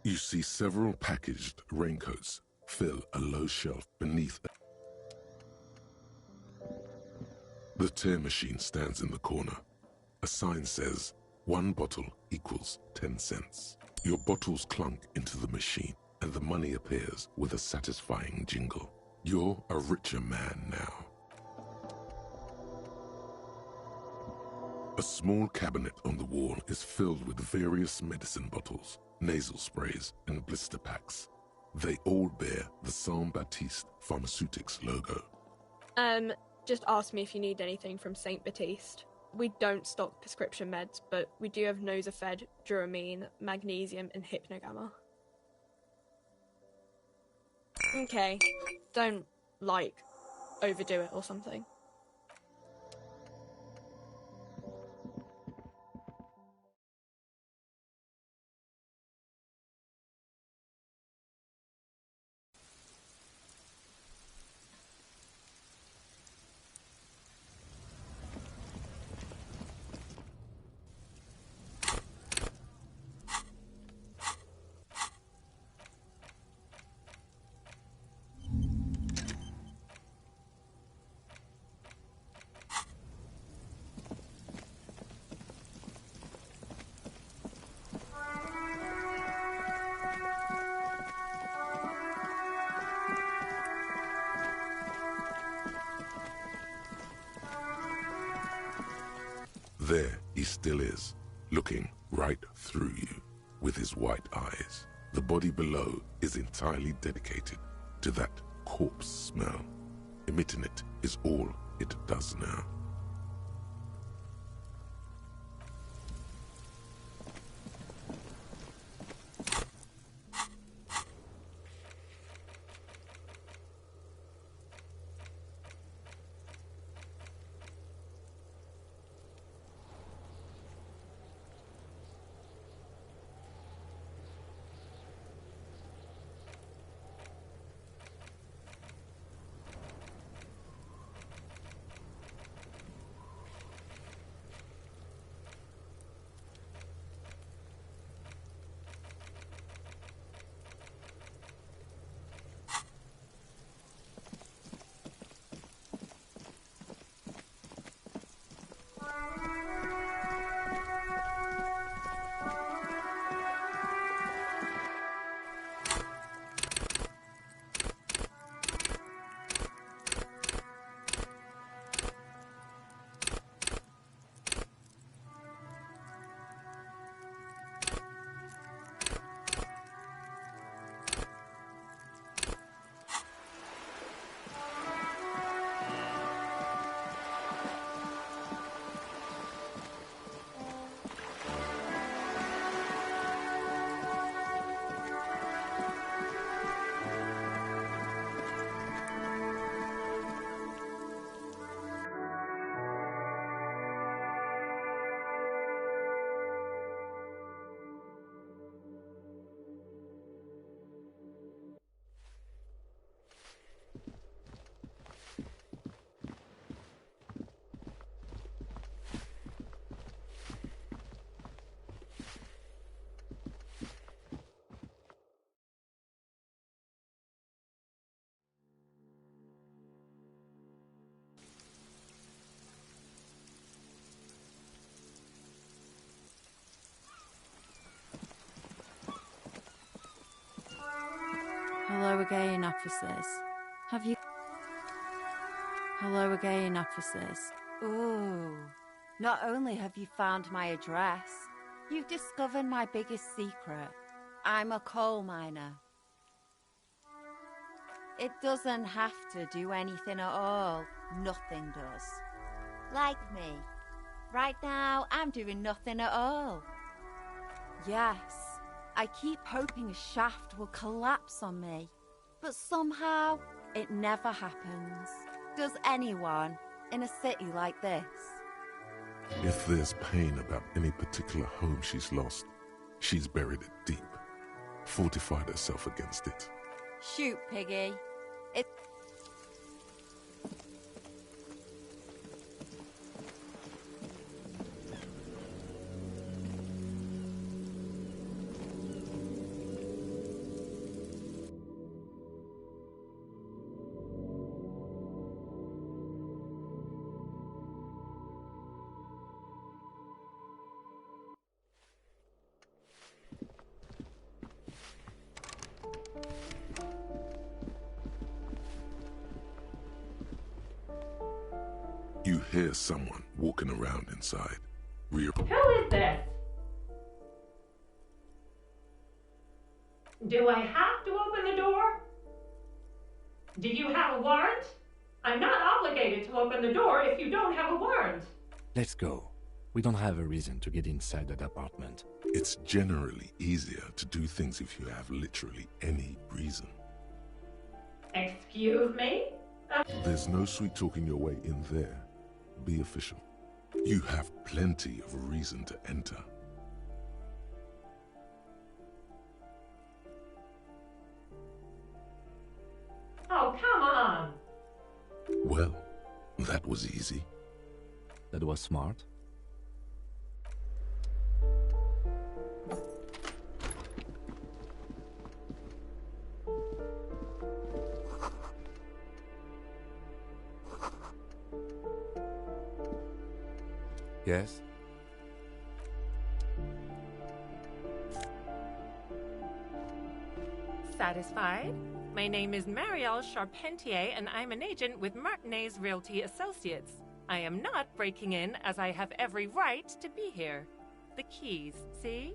You see several packaged raincoats fill a low shelf beneath. The tear machine stands in the corner. A sign says, 1 bottle equals 10 cents. Your bottles clunk into the machine, and the money appears with a satisfying jingle. You're a richer man now. A small cabinet on the wall is filled with various medicine bottles, nasal sprays, and blister packs. They all bear the Saint Baptiste Pharmaceutics logo. Just ask me if you need anything from Saint Baptiste. We don't stock prescription meds, but we do have Nosafed, Duramine, Magnesium, and Hypnogamma. Okay, don't, overdo it or something. There he still is, looking right through you with his white eyes. The body below is entirely dedicated to that corpse smell. Emitting it is all it does now. Hello again, officers. Have you... Hello again, officers. Ooh. Not only have you found my address, you've discovered my biggest secret. I'm a coal miner. It doesn't have to do anything at all. Nothing does. Like me. Right now, I'm doing nothing at all. Yes, I keep hoping a shaft will collapse on me. But somehow, it never happens. Does anyone in a city like this? If there's pain about any particular home she's lost, she's buried it deep, fortified herself against it. Shoot, Piggy. You hear someone walking around inside. Who is this? Do I have to open the door? Do you have a warrant? I'm not obligated to open the door if you don't have a warrant. Let's go. We don't have a reason to get inside that apartment. It's generally easier to do things if you have literally any reason. Excuse me? There's no sweet talking your way in there. Be official. You have plenty of reason to enter. Oh, come on. Well, that was easy. That was smart. Yes? Satisfied? My name is Marielle Charpentier, and I'm an agent with Martinez Realty Associates. I am not breaking in, as I have every right to be here. The keys, see?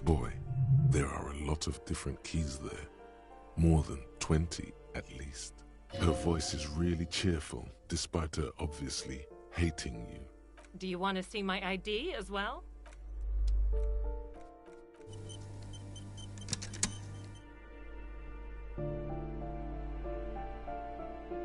Boy, there are a lot of different keys there. More than 20, at least. Her voice is really cheerful, despite her obviously hating you. Do you want to see my ID as well?